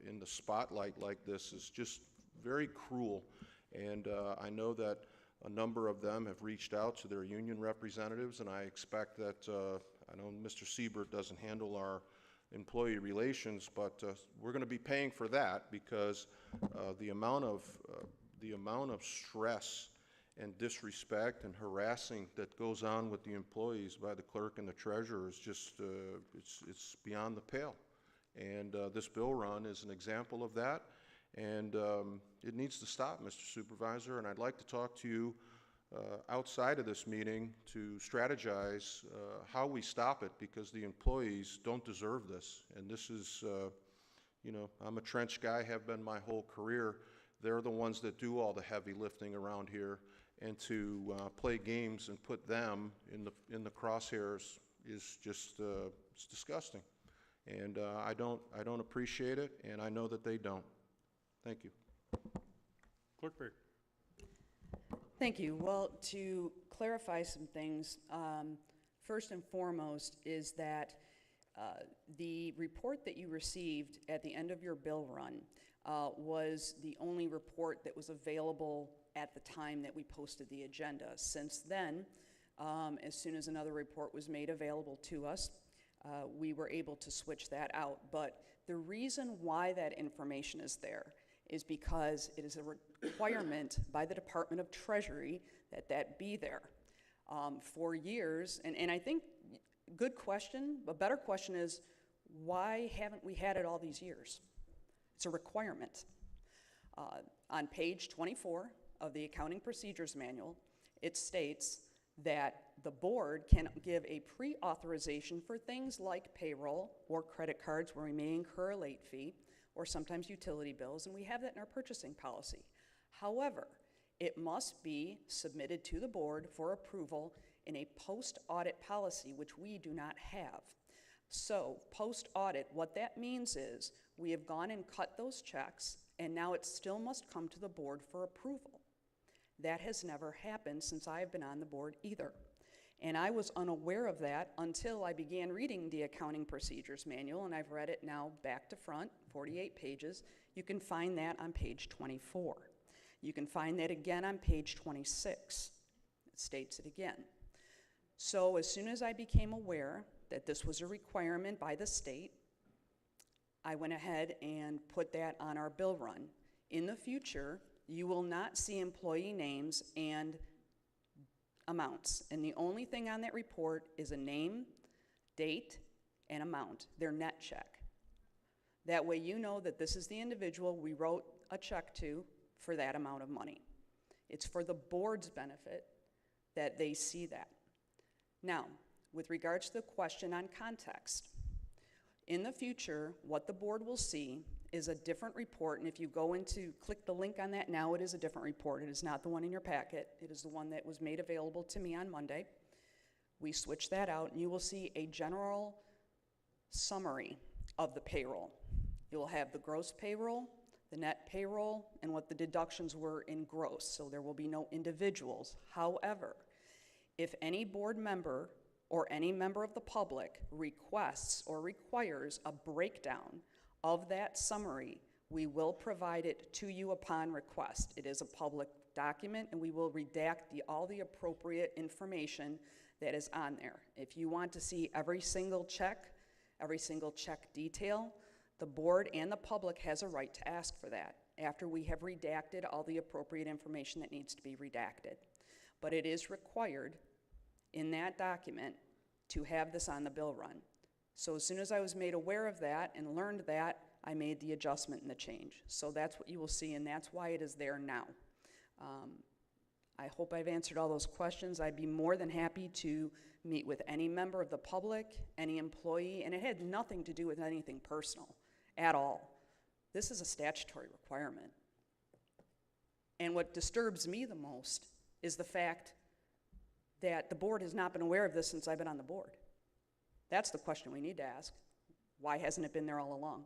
in the spotlight like this is just very cruel, and I know that a number of them have reached out to their union representatives, and I expect that, I know Mr. Siebert doesn't handle our employee relations, but we're going to be paying for that because the amount of stress and disrespect and harassing that goes on with the employees by the clerk and the treasurer is just, it's beyond the pale. And this bill run is an example of that, and it needs to stop, Mr. Supervisor, and I'd like to talk to you outside of this meeting to strategize how we stop it, because the employees don't deserve this. And this is, you know, I'm a trench guy, have been my whole career. They're the ones that do all the heavy lifting around here, and to play games and put them in the crosshairs is just it's disgusting. And I don't appreciate it, and I know that they don't. Thank you. Clerk Perry. Thank you. Well, to clarify some things, first and foremost is that the report that you received at the end of your bill run was the only report that was available at the time that we posted the agenda. Since then, as soon as another report was made available to us, we were able to switch that out. But the reason why that information is there is because it is a requirement by the Department of Treasury that that be there. For years, and I think Good question. A better question is, why haven't we had it all these years? It's a requirement. On page 24 of the Accounting Procedures Manual, it states that the board can give a pre-authorization for things like payroll or credit cards where we may incur a late fee, or sometimes utility bills, and we have that in our purchasing policy. However, it must be submitted to the board for approval in a post-audit policy, which we do not have. So, post-audit, what that means is we have gone and cut those checks, and now it still must come to the board for approval. That has never happened since I've been on the board either. And I was unaware of that until I began reading the Accounting Procedures Manual, and I've read it now back to front, 48 pages. You can find that on page 24. You can find that again on page 26. It states it again. So as soon as I became aware that this was a requirement by the state, I went ahead and put that on our bill run. In the future, you will not see employee names and amounts. And the only thing on that report is a name, date, and amount, their net check. That way you know that this is the individual we wrote a check to for that amount of money. It's for the board's benefit that they see that. Now, with regards to the question on context, in the future, what the board will see is a different report, and if you go into, click the link on that now, it is a different report. It is not the one in your packet. It is the one that was made available to me on Monday. We switched that out, and you will see a general summary of the payroll. You will have the gross payroll, the net payroll, and what the deductions were in gross, so there will be no individuals. However, if any board member or any member of the public requests or requires a breakdown of that summary, we will provide it to you upon request. It is a public document, and we will redact all the appropriate information that is on there. If you want to see every single check detail, the board and the public has a right to ask for that after we have redacted all the appropriate information that needs to be redacted. But it is required in that document to have this on the bill run. So as soon as I was made aware of that and learned that, I made the adjustment and the change. So that's what you will see, and that's why it is there now. I hope I've answered all those questions. I'd be more than happy to meet with any member of the public, any employee, and it had nothing to do with anything personal at all. This is a statutory requirement. And what disturbs me the most is the fact that the board has not been aware of this since I've been on the board. That's the question we need to ask. Why hasn't it been there all along?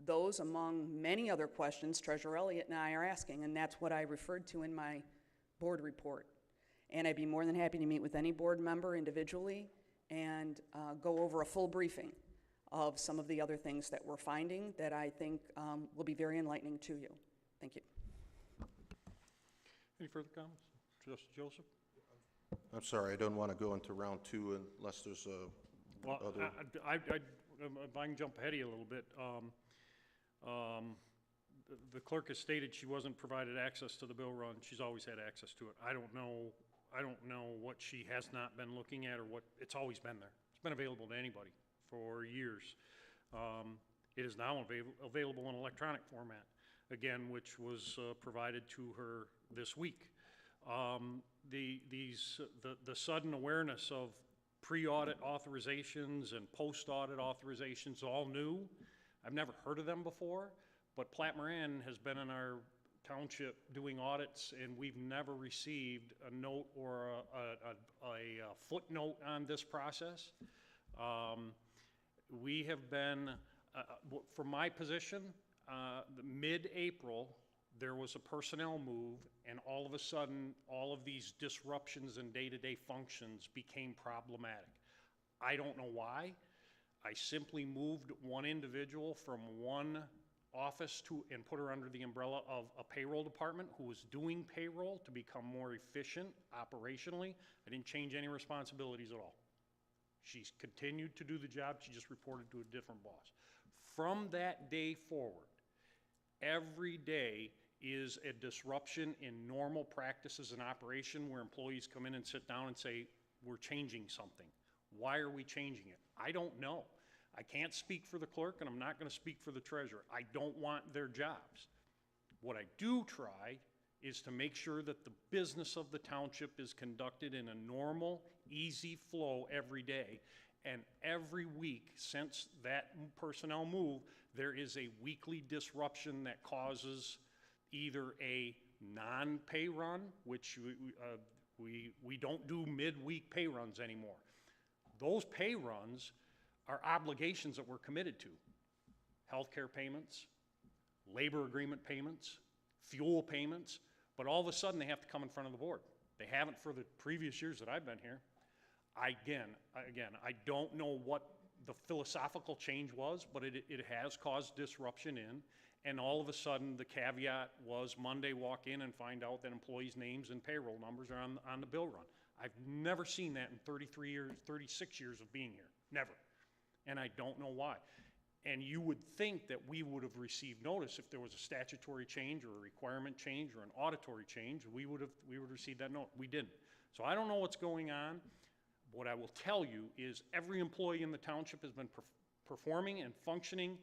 Those, among many other questions, Treasurer Elliott and I are asking, and that's what I referred to in my board report. And I'd be more than happy to meet with any board member individually and go over a full briefing of some of the other things that we're finding that I think will be very enlightening to you. Thank you. Any further comments? Trustee Joseph? I'm sorry, I don't want to go into round two unless there's Well, other... if I can jump ahead of you a little bit. The clerk has stated she wasn't provided access to the bill run. She's always had access to it. I don't know what she has not been looking at or what, it's always been there. It's been available to anybody for years. It is now available in electronic format, again, which was provided to her this week. The sudden awareness of pre-audit authorizations and post-audit authorizations, all new. I've never heard of them before, but Platte Moran has been in our township doing audits, and we've never received a note or a footnote on this process. We have been, from my position, mid-April, there was a personnel move, and all of a sudden, all of these disruptions in day-to-day functions became problematic. I don't know why. I simply moved one individual from one office and put her under the umbrella of a payroll department who was doing payroll to become more efficient operationally. I didn't change any responsibilities at all. She's continued to do the job, she just reported to a different boss. From that day forward, every day is a disruption in normal practices and operation where employees come in and sit down and say, we're changing something. Why are we changing it? I don't know. I can't speak for the clerk, and I'm not going to speak for the treasurer. I don't want their jobs. What I do try is to make sure that the business of the township is conducted in a normal, easy flow every day. And every week since that personnel move, there is a weekly disruption that causes either a non-pay run, which we don't do midweek pay runs anymore. Those pay runs are obligations that we're committed to. Healthcare payments, labor agreement payments, fuel payments, but all of a sudden they have to come in front of the board. They haven't for the previous years that I've been here. Again, I don't know what the philosophical change was, but it has caused disruption in, and all of a sudden the caveat was Monday walk in and find out that employees' names and payroll numbers are on the bill run. I've never seen that in 33 years, 36 years of being here, never. And I don't know why. And you would think that we would have received notice if there was a statutory change or a requirement change or an auditory change, we would have received that note. We didn't. So I don't know what's going on. What I will tell you is every employee in the township has been performing and functioning,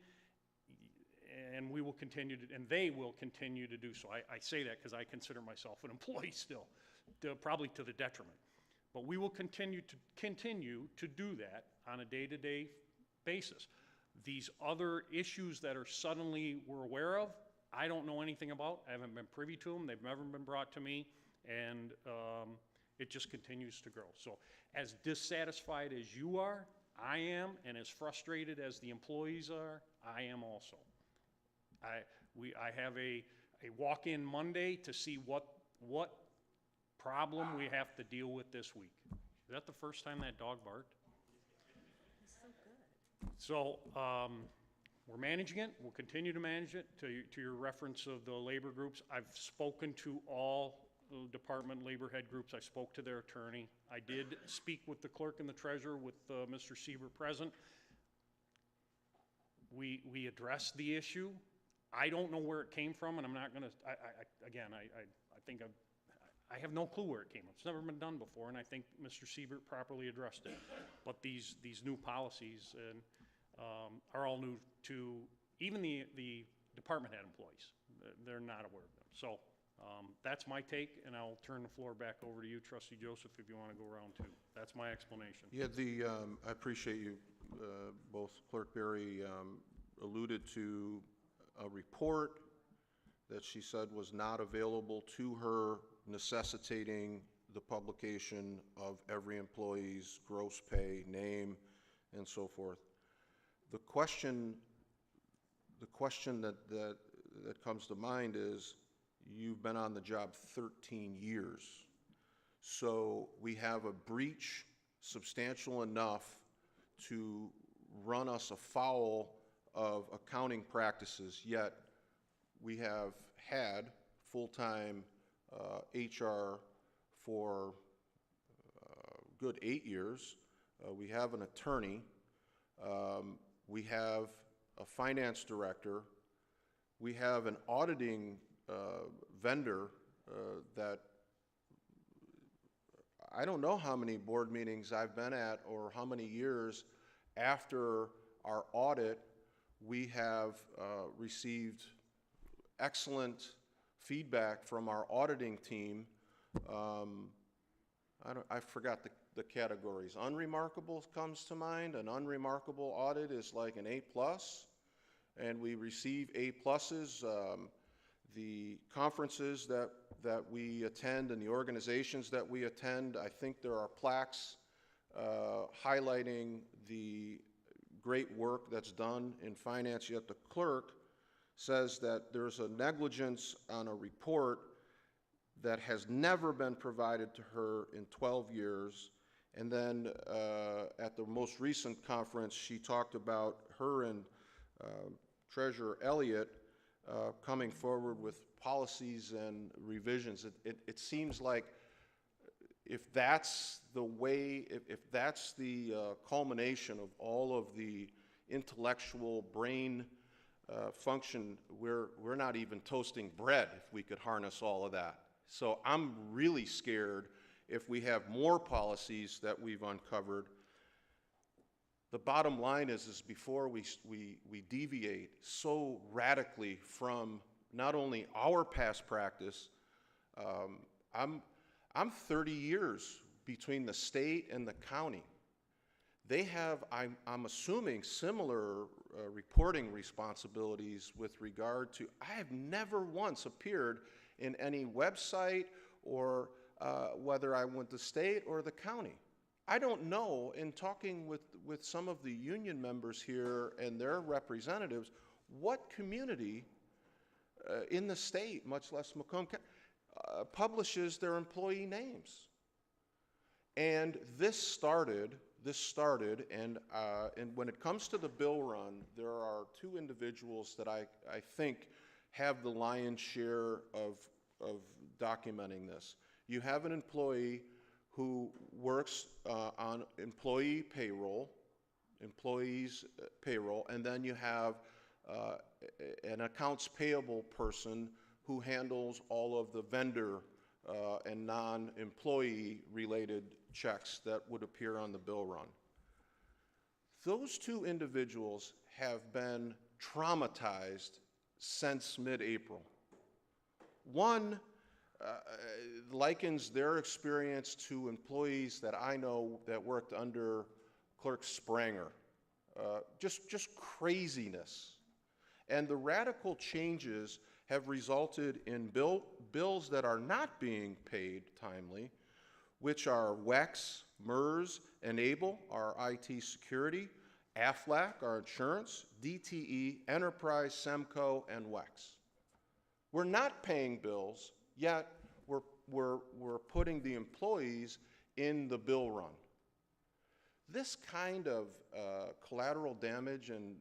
and we will continue to, and they will continue to do so. I say that because I consider myself an employee still, probably to the detriment. But we will continue to do that on a day-to-day basis. These other issues that are suddenly we're aware of, I don't know anything about. I haven't been privy to them. They've never been brought to me, and it just continues to grow. So as dissatisfied as you are, I am, and as frustrated as the employees are, I am also. I have a walk-in Monday to see what problem we have to deal with this week. Is that the first time that dog barked? So we're managing it. We'll continue to manage it. To your reference of the labor groups, I've spoken to all department labor head groups. I spoke to their attorney. I did speak with the clerk and the treasurer with Mr. Sieber present. We addressed the issue. I don't know where it came from, and I'm not going to, I think I have no clue where it came from. It's never been done before, and I think Mr. Siebert properly addressed it. But these new policies are all new to even the department head employees. They're not aware of them. So that's my take, and I'll turn the floor back over to you, Trustee Joseph, if you want to go around too. That's my explanation. Yeah, I appreciate you, both Clerk Berry alluded to a report that she said was not available to her, necessitating the publication of every employee's gross pay, name, and so forth. The question that comes to mind is, you've been on the job 13 years. So we have a breach substantial enough to run us afoul of accounting practices, yet we have had full-time HR for a good 8 years. We have an attorney. We have a finance director. We have an auditing vendor that I don't know how many board meetings I've been at or how many years after our audit we have received excellent feedback from our auditing team. I forgot the categories. Unremarkable comes to mind. An unremarkable audit is like an A+, and we receive A+. The conferences that we attend and the organizations that we attend, I think there are plaques highlighting the great work that's done in finance, yet the clerk says that there's a negligence on a report that has never been provided to her in 12 years. And then at the most recent conference, she talked about her and Treasurer Elliott coming forward with policies and revisions. It seems like if that's the way, if that's the culmination of all of the intellectual brain function, we're not even toasting bread if we could harness all of that. So I'm really scared if we have more policies that we've uncovered the bottom line is before we deviate so radically from not only our past practice, I'm 30 years between the state and the county. They have, I'm assuming, similar reporting responsibilities with regard to, I have never once appeared in any website or whether I went to state or the county. I don't know, in talking with some of the union members here and their representatives, what community in the state, much less Macomb County, publishes their employee names. And this started, and when it comes to the bill run, there are two individuals that I think have the lion's share of documenting this. You have an employee who works on employees' payroll, and then you have an accounts payable person who handles all of the vendor and non-employee related checks that would appear on the bill run. Those two individuals have been traumatized since mid-April. One likens their experience to employees that I know that worked under Clerk Spranger. Just craziness. And the radical changes have resulted in bills that are not being paid timely, which are WEX, MERS, Enable, our IT security, AFLAC, our insurance, DTE, Enterprise, SEMCO, and WEX. We're not paying bills, yet we're putting the employees in the bill run. This kind of collateral damage and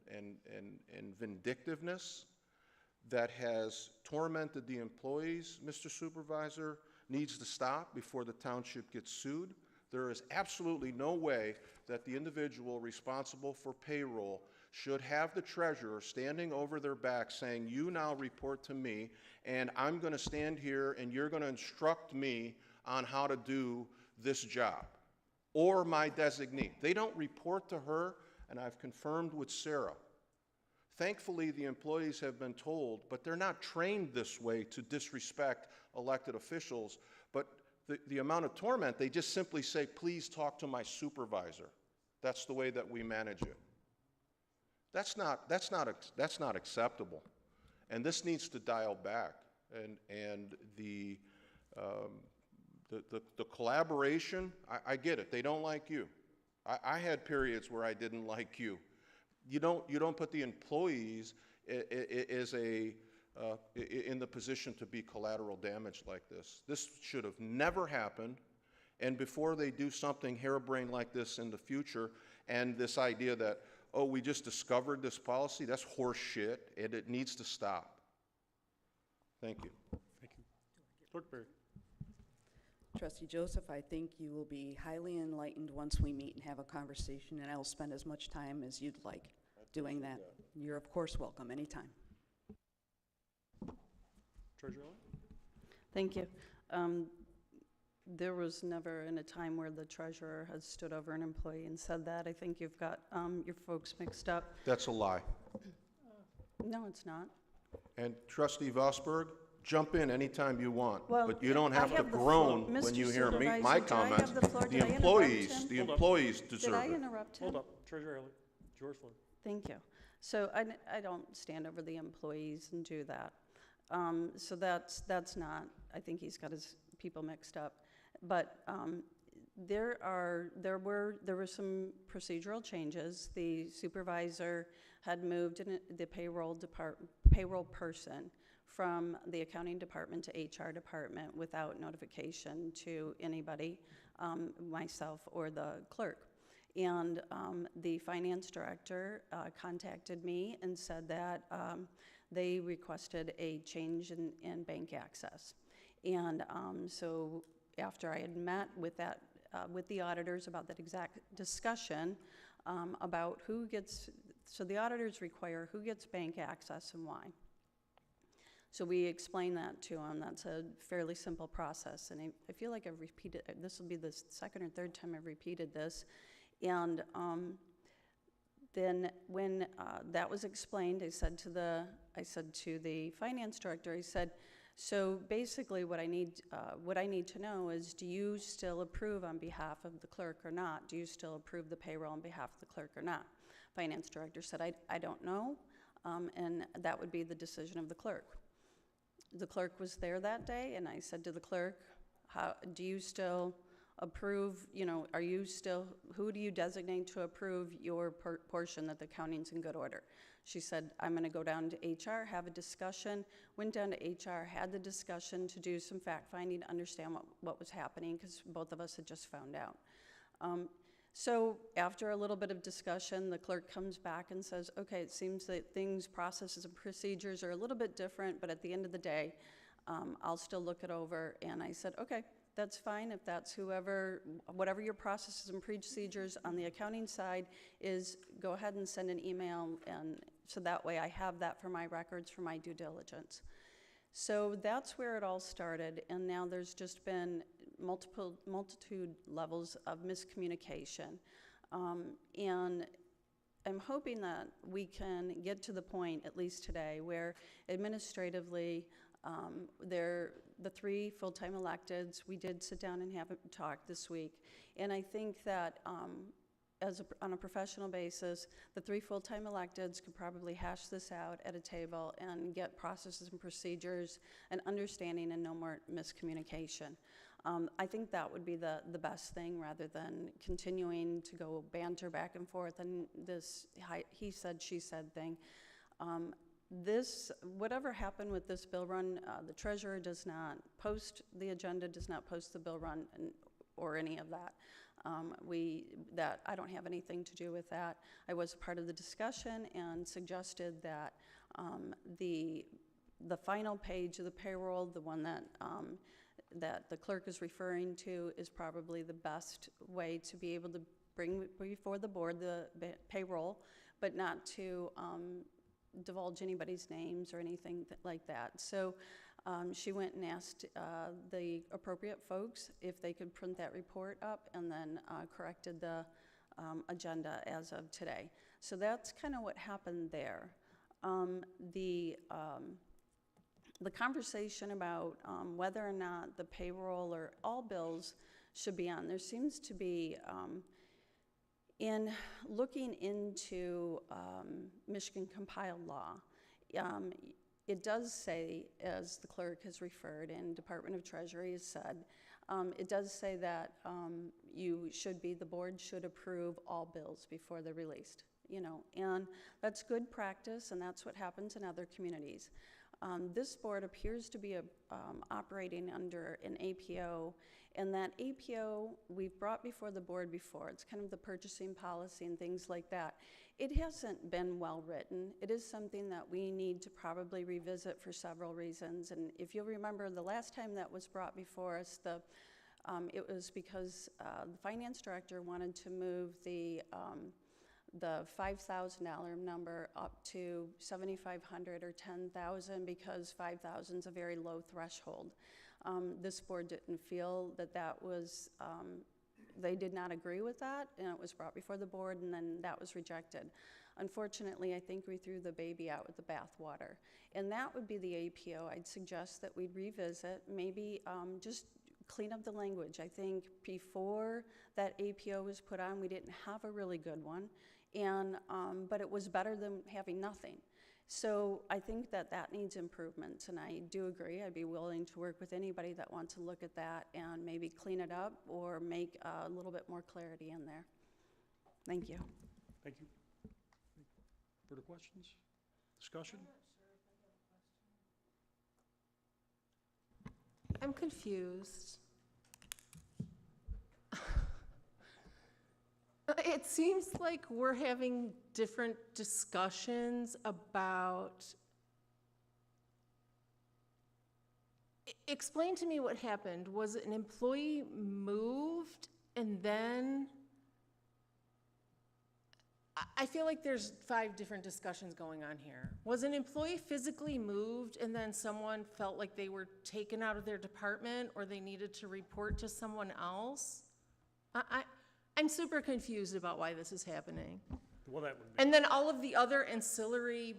vindictiveness that has tormented the employees, Mr. Supervisor, needs to stop before the township gets sued. There is absolutely no way that the individual responsible for payroll should have the treasurer standing over their back saying, you now report to me, and I'm going to stand here and you're going to instruct me on how to do this job, or my designee. They don't report to her, and I've confirmed with Sarah. Thankfully, the employees have been told, but they're not trained this way to disrespect elected officials. But the amount of torment, they just simply say, please talk to my supervisor. That's the way that we manage it. That's not acceptable. And this needs to dial back. And the collaboration, I get it. They don't like you. I had periods where I didn't like you. You don't put the employees in the position to be collateral damage like this. This should have never happened. And before they do something harebrained like this in the future, and this idea that, oh, we just discovered this policy, that's horse shit, and it needs to stop. Thank you. Thank you. Clerk Berry. Trustee Joseph, I think you will be highly enlightened once we meet and have a conversation, and I will spend as much time as you'd like doing that. You're, of course, welcome anytime. Treasurer Elliott? Thank you. There was never in a time where the treasurer has stood over an employee and said that. I think you've got your folks mixed up. That's a lie. No, it's not. And Trustee Vosberg, jump in anytime you want, Well, but you don't I have to have the groan floor. when Mr. you hear me, Supervisor, my do I have comments. the floor? The Did I interrupt employees, him? the Hold up. employees Did deserve I it. interrupt him? Hold up. Treasurer Elliott, it's yours floor. Thank you. So I don't stand over the employees and do that. So that's not, I think he's got his people mixed up. But there were some procedural changes. The supervisor had moved the payroll person from the accounting department to HR department without notification to anybody, myself or the clerk. And the finance director contacted me and said that they requested a change in bank access. And so after I had met with the auditors about that exact discussion about who gets, so the auditors require who gets bank access and why. So we explained that to them. That's a fairly simple process. And I feel like I've repeated, this will be the second or third time I've repeated this. And Then when that was explained, I said to the finance director, I said, so basically what I need to know is, do you still approve on behalf of the clerk or not? Do you still approve the payroll on behalf of the clerk or not? Finance director said, I don't know, and that would be the decision of the clerk. The clerk was there that day, and I said to the clerk, do you still approve, who do you designate to approve your portion that the accounting's in good order? She said, I'm going to go down to HR, have a discussion. Went down to HR, had the discussion to do some fact-finding, to understand what was happening, because both of us had just found out. So after a little bit of discussion, the clerk comes back and says, okay, it seems that things, processes, and procedures are a little bit different, but at the end of the day, I'll still look it over. And I said, okay, that's fine. If that's whatever your processes and procedures on the accounting side is, go ahead and send an email, and so that way I have that for my records, for my due diligence. So that's where it all started, and now there's just been multitude levels of miscommunication. And I'm hoping that we can get to the point, at least today, where administratively, the 3 full-time electeds, we did sit down and have a talk this week, and I think that on a professional basis, the 3 full-time electeds could probably hash this out at a table and get processes and procedures and understanding and no more miscommunication. I think that would be the best thing, rather than continuing to go banter back and forth and this he said, she said thing. Whatever happened with this bill run, the treasurer does not post the agenda, does not post the bill run, or any of that. I don't have anything to do with that. I was a part of the discussion and suggested that the final page of the payroll, the one that the clerk is referring to, is probably the best way to be able to bring before the board the payroll, but not to divulge anybody's names or anything like that. So she went and asked the appropriate folks if they could print that report up, and then corrected the agenda as of today. So that's kind of what happened there. The conversation about whether or not the payroll or all bills should be on, there seems to be, in looking into Michigan compiled law, it does say, as the clerk has referred and Department of Treasury has said, it does say that the board should approve all bills before they're released, and that's good practice, and that's what happens in other communities. This board appears to be operating under an APO, and that APO we've brought before the board before. It's kind of the purchasing policy and things like that. It hasn't been well written. It is something that we need to probably revisit for several reasons. And if you'll remember, the last time that was brought before us, it was because the finance director wanted to move the $5,000 number up to $7,500 or $10,000, because $5,000 is a very low threshold. This board didn't feel that was, they did not agree with that, and it was brought before the board, and then that was rejected. Unfortunately, I think we threw the baby out with the bathwater, and that would be the APO. I'd suggest that we'd revisit, maybe just clean up the language. I think before that APO was put on, we didn't have a really good one, and but it was better than having nothing. So I think that needs improvements, and I do agree. I'd be willing to work with anybody that wants to look at that and maybe clean it up or make a little bit more clarity in there. Thank you. Thank you. Further questions? Discussion? I'm confused. It seems like we're having different discussions about. Explain to me what happened. Was an employee moved and then? I feel like there's 5 different discussions going on here. Was an employee physically moved and then someone felt like they were taken out of their department or they needed to report to someone else? I'm super confused about why this is happening. Well, that would be, And then all of the other ancillary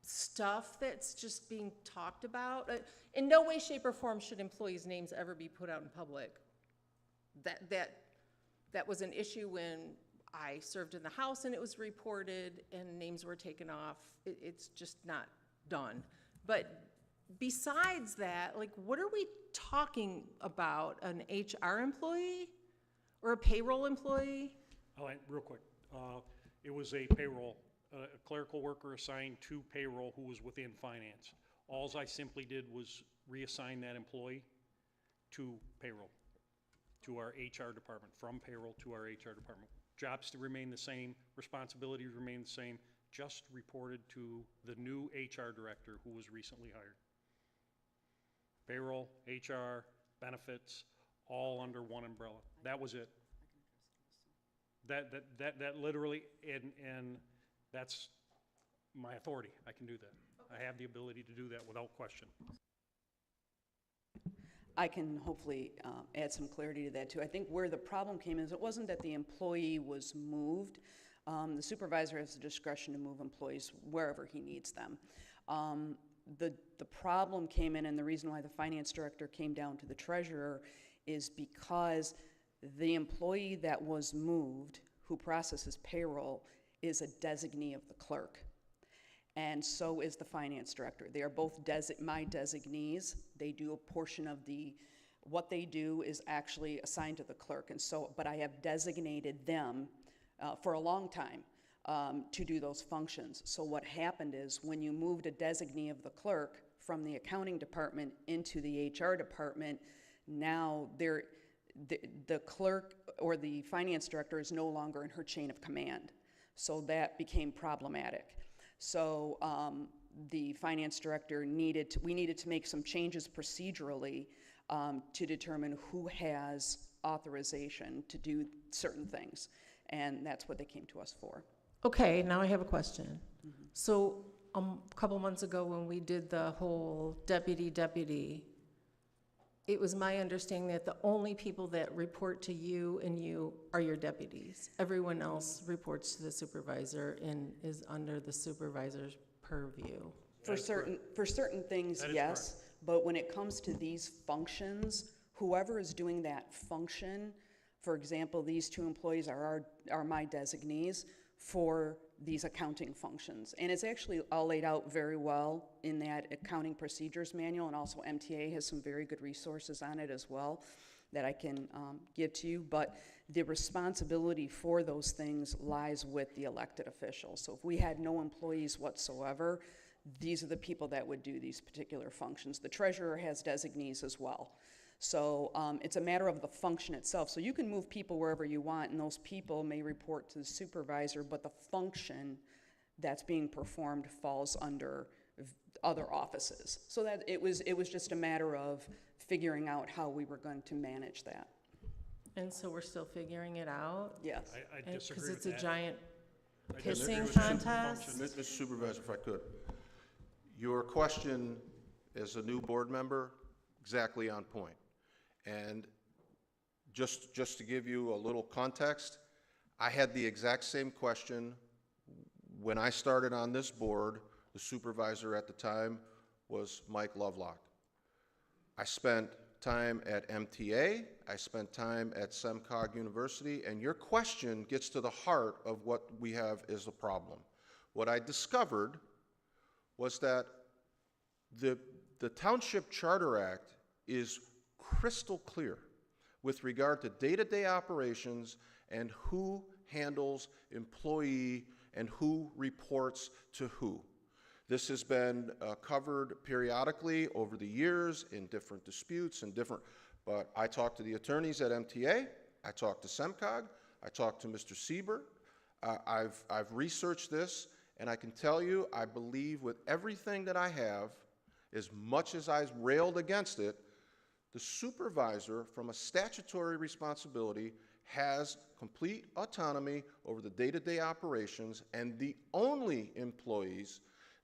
stuff that's just being talked about. In no way, shape, or form should employees' names ever be put out in public. That was an issue when I served in the House and it was reported and names were taken off. It's just not done. But besides that, like, what are we talking about? An HR employee or a payroll employee? Oh, and real quick, it was a payroll, a clerical worker assigned to payroll who was within finance. Alls I simply did was reassign that employee to payroll, to our HR department, from payroll to our HR department. Jobs to remain the same, responsibilities remain the same, just reported to the new HR director who was recently hired. Payroll, HR, benefits, all under one umbrella. That was it. That literally, and that's my authority. I can do that. I have the ability to do that without question. I can hopefully add some clarity to that too. I think where the problem came is it wasn't that the employee was moved. The supervisor has the discretion to move employees wherever he needs them. The problem came in, and the reason why the finance director came down to the treasurer is because the employee that was moved, who processes payroll, is a designee of the clerk. And so is the finance director. They are both my designees. They do a portion of what they do is actually assigned to the clerk. And so, but I have designated them for a long time to do those functions. So what happened is when you moved a designee of the clerk from the accounting department into the HR department, now the clerk or the finance director is no longer in her chain of command. So that became problematic. So the finance director we needed to make some changes procedurally to determine who has authorization to do certain things. And that's what they came to us for. Okay, now I have a question. So a couple months ago when we did the whole deputy, it was my understanding that the only people that report to you and you are your deputies. Everyone else reports to the supervisor and is under the supervisor's purview. For certain things, yes, but when it comes to these functions, whoever is doing that function, for example, these two employees are my designees for these accounting functions. And it's actually all laid out very well in that accounting procedures manual, and also MTA has some very good resources on it as well that I can give to you. But the responsibility for those things lies with the elected officials. So if we had no employees whatsoever, these are the people that would do these particular functions. The treasurer has designees as well. So it's a matter of the function itself. So you can move people wherever you want, and those people may report to the supervisor, but the function that's being performed falls under other offices. So that it was just a matter of figuring out how we were going to manage that. And so we're still figuring it out? Yes. I disagree Because with it's a that. giant I disagree pissing with that contest? function. Mr. Supervisor, if I could, your question as a new board member, exactly on point. And just to give you a little context, I had the exact same question when I started on this board. The supervisor at the time was Mike Lovelock. I spent time at MTA, I spent time at SEMCOG University, and your question gets to the heart of what we have as a problem. What I discovered was that the Township Charter Act is crystal clear with regard to day-to-day operations and who handles employee and who reports to who. This has been covered periodically over the years in different disputes and but I talked to the attorneys at MTA, I talked to SEMCOG, I talked to Mr. Siebert, I've researched this, and I can tell you, I believe with everything that I have, as much as I've railed against it, the supervisor, from a statutory responsibility, has complete autonomy over the day-to-day operations, and the only employees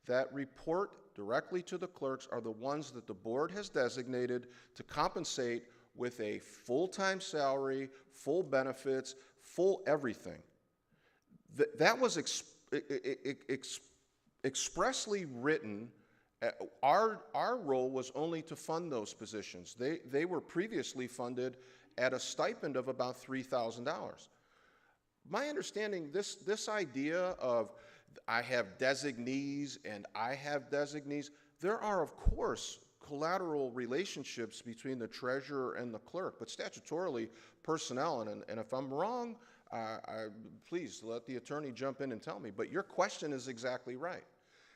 that report directly to the clerks are the ones that the board has designated to compensate with a full-time salary, full benefits, full everything. That was expressly written. Our role was only to fund those positions. They were previously funded at a stipend of about $3,000. My understanding, this idea of I have designees and I have designees, there are, of course, collateral relationships between the treasurer and the clerk, but statutorily, personnel, and if I'm wrong, please let the attorney jump in and tell me, but your question is exactly right.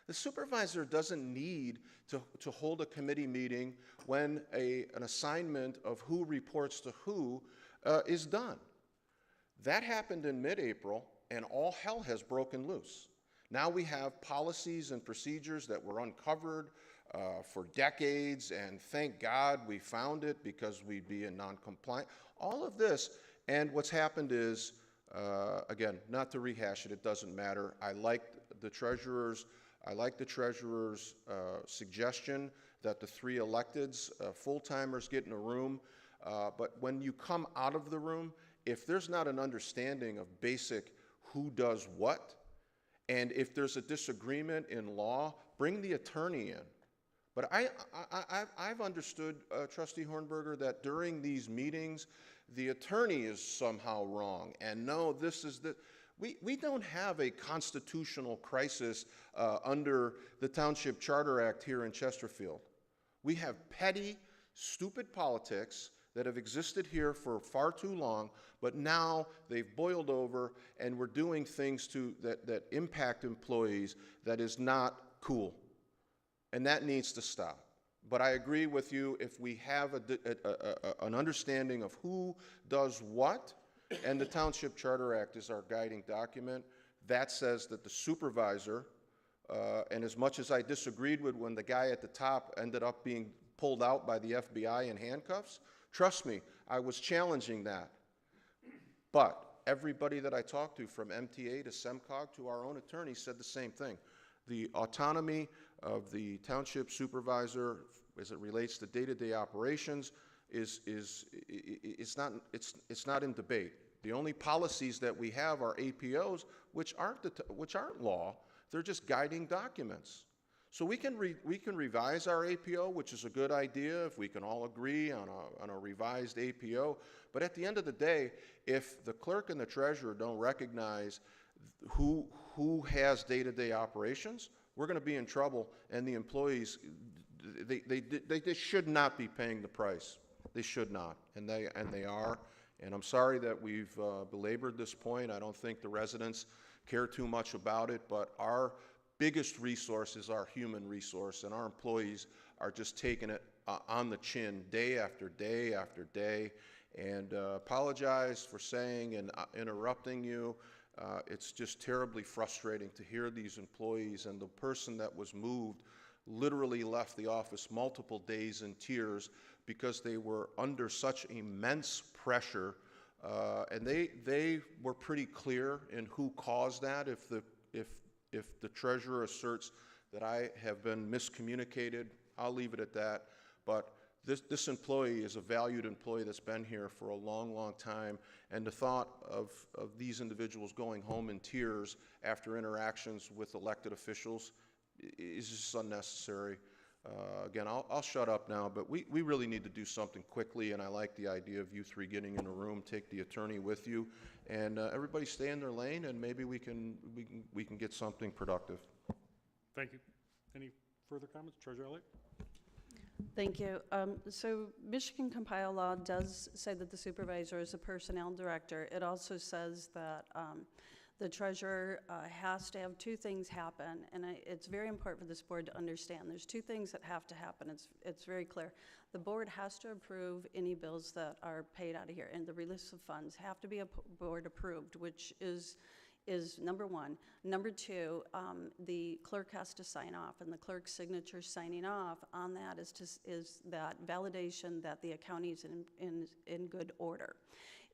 The supervisor doesn't need to hold a committee meeting when an assignment of who reports to who is done. That happened in mid-April, and all hell has broken loose. Now we have policies and procedures that were uncovered for decades, and thank God we found it because we'd be in non-compliant. All of this, and what's happened is, again, not to rehash it, it doesn't matter. I like the treasurer's suggestion that the 3 electeds, full-timers get in a room, but when you come out of the room, if there's not an understanding of basic who does what, and if there's a disagreement in law, bring the attorney in. But I've understood, Trustee Hornberger, that during these meetings, the attorney is somehow wrong, and no, this is the... We don't have a constitutional crisis under the Township Charter Act here in Chesterfield. We have petty, stupid politics that have existed here for far too long, but now they've boiled over and we're doing things that impact employees that is not cool. And that needs to stop. But I agree with you, if we have an understanding of who does what, and the Township Charter Act is our guiding document, that says that the supervisor, and as much as I disagreed with when the guy at the top ended up being pulled out by the FBI in handcuffs, trust me, I was challenging that. But everybody that I talked to, from MTA to SEMCOG to our own attorney, said the same thing. The autonomy of the township supervisor as it relates to day-to-day operations it's not in debate. The only policies that we have are APOs, which aren't law. They're just guiding documents. So we can revise our APO, which is a good idea if we can all agree on a revised APO. But at the end of the day, if the clerk and the treasurer don't recognize who has day-to-day operations, we're going to be in trouble. And the employees, they should not be paying the price. They should not, and they are. And I'm sorry that we've belabored this point. I don't think the residents care too much about it, but our biggest resource is our human resource, and our employees are just taking it on the chin day after day after day. And apologize for saying and interrupting you. It's just terribly frustrating to hear these employees, and the person that was moved literally left the office multiple days in tears because they were under such immense pressure, and they were pretty clear in who caused that. If the treasurer asserts that I have been miscommunicated, I'll leave it at that. But this employee is a valued employee that's been here for a long, long time, and the thought of these individuals going home in tears after interactions with elected officials is just unnecessary. Again, I'll shut up now, but we really need to do something quickly, and I like the idea of you 3 getting in a room, take the attorney with you, and everybody stay in their lane, and maybe we can get something productive. Thank you. Any further comments? Treasurer Elliott? Thank you. So Michigan compile law does say that the supervisor is a personnel director. It also says that the treasurer has to have 2 things happen, and it's very important for this board to understand. There's 2 things that have to happen. It's very clear. The board has to approve any bills that are paid out of here, and the release of funds have to be board approved, which is number 1. Number 2, the clerk has to sign off, and the clerk's signature signing off on that is that validation that the accounting is in good order.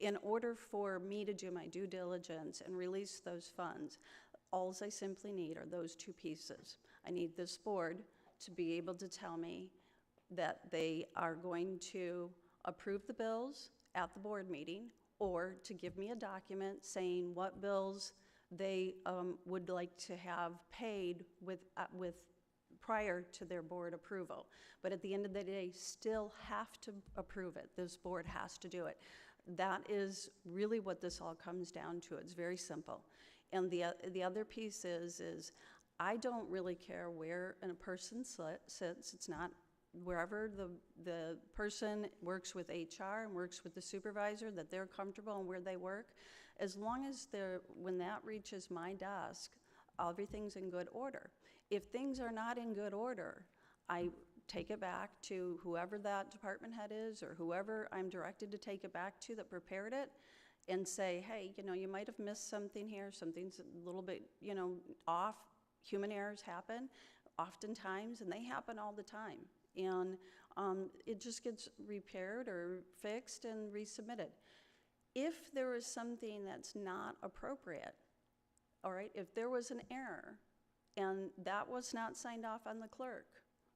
In order for me to do my due diligence and release those funds, all I simply need are those 2 pieces. I need this board to be able to tell me that they are going to approve the bills at the board meeting, or to give me a document saying what bills they would like to have paid with prior to their board approval. But at the end of the day, still have to approve it. This board has to do it. That is really what this all comes down to. It's very simple. And the other piece is I don't really care where a person sits. It's not wherever the person works with HR and works with the supervisor, that they're comfortable and where they work. As long as when that reaches my desk, everything's in good order. If things are not in good order, I take it back to whoever that department head is or whoever I'm directed to take it back to that prepared it and say, hey, you might have missed something here, something's a little bit, off. Human errors happen oftentimes, and they happen all the time. And it just gets repaired or fixed and resubmitted. If there is something that's not appropriate, all right, if there was an error and that was not signed off on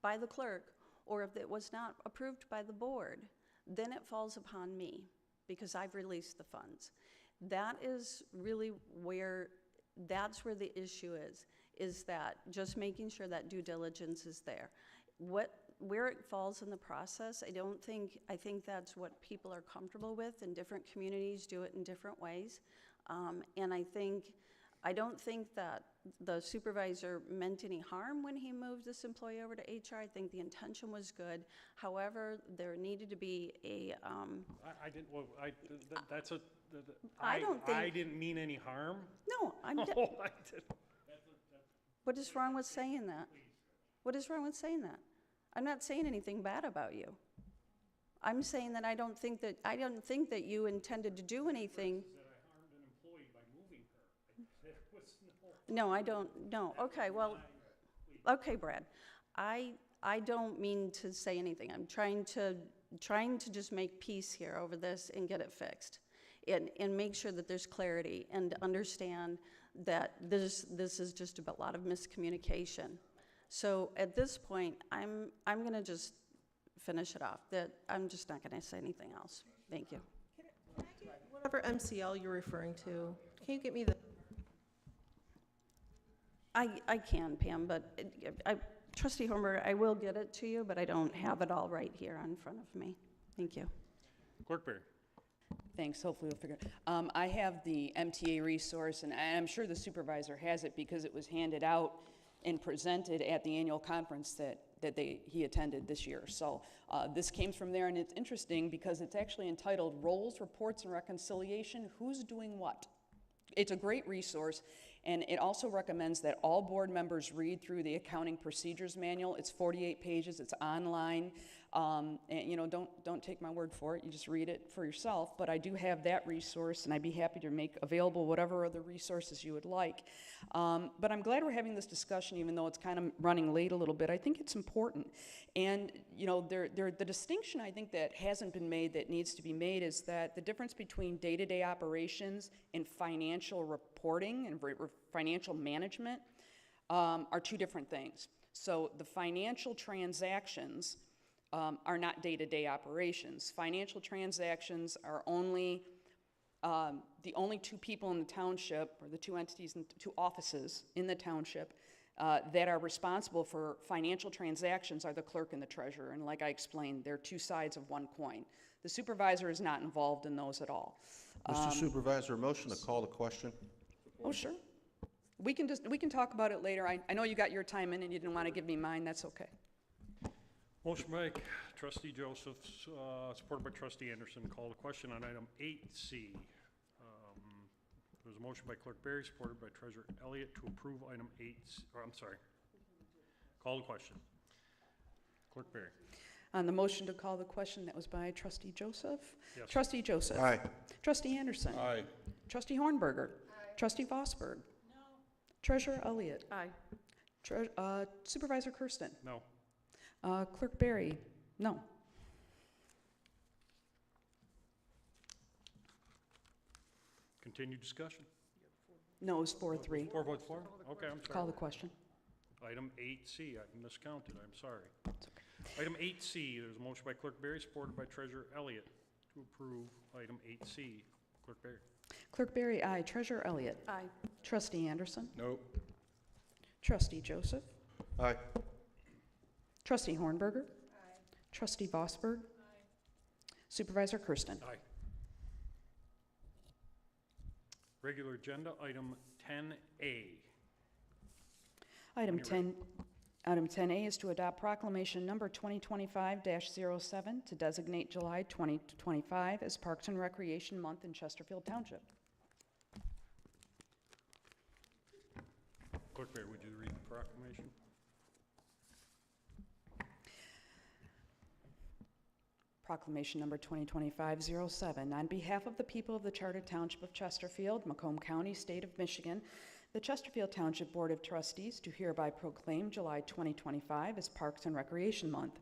by the clerk, or if it was not approved by the board, then it falls upon me because I've released the funds. That is really that's where the issue is that just making sure that due diligence is there. Where it falls in the process, I think that's what people are comfortable with, and different communities do it in different ways. And I don't think that the supervisor meant any harm when he moved this employee over to HR. I think the intention was good. However, there needed to be a. I didn't. Well, that's a. I don't think. I didn't mean any harm. No, I'm. No, I didn't. What is wrong with saying that? What is wrong with saying that? I'm not saying anything bad about you. I'm saying that I don't think that you intended to do anything. That I harmed an employee by moving her. There was No, I don't. No. Okay. Well. Okay, Brad. I don't mean to say anything. I'm trying to just make peace here over this and get it fixed, and make sure that there's clarity and understand that this is just a lot of miscommunication. So at this point, I'm going to just finish it off. That I'm just not going to say anything else. Thank you. Whatever MCL you're referring to, can you get me the? I can, Pam, but Trustee Hornberger, I will get it to you, but I don't have it all right here in front of me. Thank you. Clerk Berry. Thanks, hopefully we'll figure it. I have the MTA resource, and I'm sure the supervisor has it because it was handed out and presented at the annual conference that he attended this year. So this came from there, and it's interesting because it's actually entitled Roles, Reports, and Reconciliation, Who's Doing What? It's a great resource, and it also recommends that all board members read through the accounting procedures manual. It's 48 pages, it's online, and don't take my word for it, you just read it for yourself, but I do have that resource, and I'd be happy to make available whatever other resources you would like. But I'm glad we're having this discussion, even though it's kind of running late a little bit. I think it's important, and the distinction I think that hasn't been made that needs to be made is that the difference between day-to-day operations and financial reporting and financial management are two different things. So the financial transactions are not day-to-day operations. Financial transactions are only the only two people in the township, or the two entities and two offices in the township that are responsible for financial transactions are the clerk and the treasurer. And like I explained, they're two sides of one coin. The supervisor is not involved in those at all. Mr. Supervisor, a motion to call the question? Oh, sure. We can talk about it later. I know you got your time in and you didn't want to give me mine. That's okay. Motion by Trustee Joseph, supported by Trustee Anderson, call the question on item 8C. There's a motion by Clerk Berry, supported by Treasurer Elliott, to approve item 8C, call the question. Clerk Berry. On the motion to call the question, that was by Trustee Joseph. Yes. Trustee Joseph. Aye. Trustee Anderson. Aye. Trustee Hornberger. Aye. Trustee Vosberg. No. Treasurer Elliott. Aye. Supervisor Kersten. No. Clerk Berry. No. Continued discussion? No, it was 4-3. 4 votes for? Okay, I'm sorry. Call the question. Item 8C, I miscounted, I'm sorry. Item 8C, there's a motion by Clerk Berry, supported by Treasurer Elliott, to approve item 8C. Clerk Berry. Clerk Barry, aye. Treasurer Elliott. Aye. Trustee Anderson. Nope. Trustee Joseph. Aye. Trustee Hornberger. Trustee Vosberg. Supervisor Kersten. Aye. Regular agenda, item 10A. Item When you're ready. 10, item 10A is to adopt proclamation number 2025-07 to designate July 2025 as Parks and Recreation Month in Chesterfield Township. Clerk Barry, would you read the proclamation? Proclamation number 2025-07. On behalf of the people of the Chartered Township of Chesterfield, Macomb County, State of Michigan, the Chesterfield Township Board of Trustees do hereby proclaim July 2025 as Parks and Recreation Month.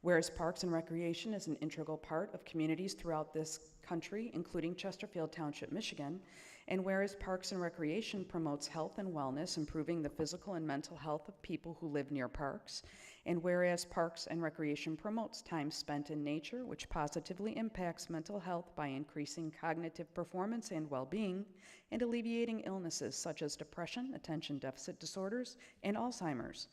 Whereas Parks and Recreation is an integral part of communities throughout this country, including Chesterfield Township, Michigan, and whereas Parks and Recreation promotes health and wellness, improving the physical and mental health of people who live near parks, and whereas Parks and Recreation promotes time spent in nature, which positively impacts mental health by increasing cognitive performance and well-being, and alleviating illnesses such as depression, attention deficit disorders, and Alzheimer's.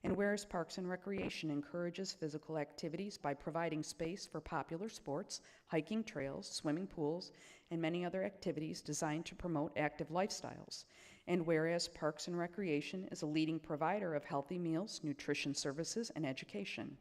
And whereas Parks and Recreation encourages physical activities by providing space for popular sports, hiking trails, swimming pools, and many other activities designed to promote active lifestyles. And whereas Parks and Recreation is a leading provider of healthy meals, nutrition services, and education.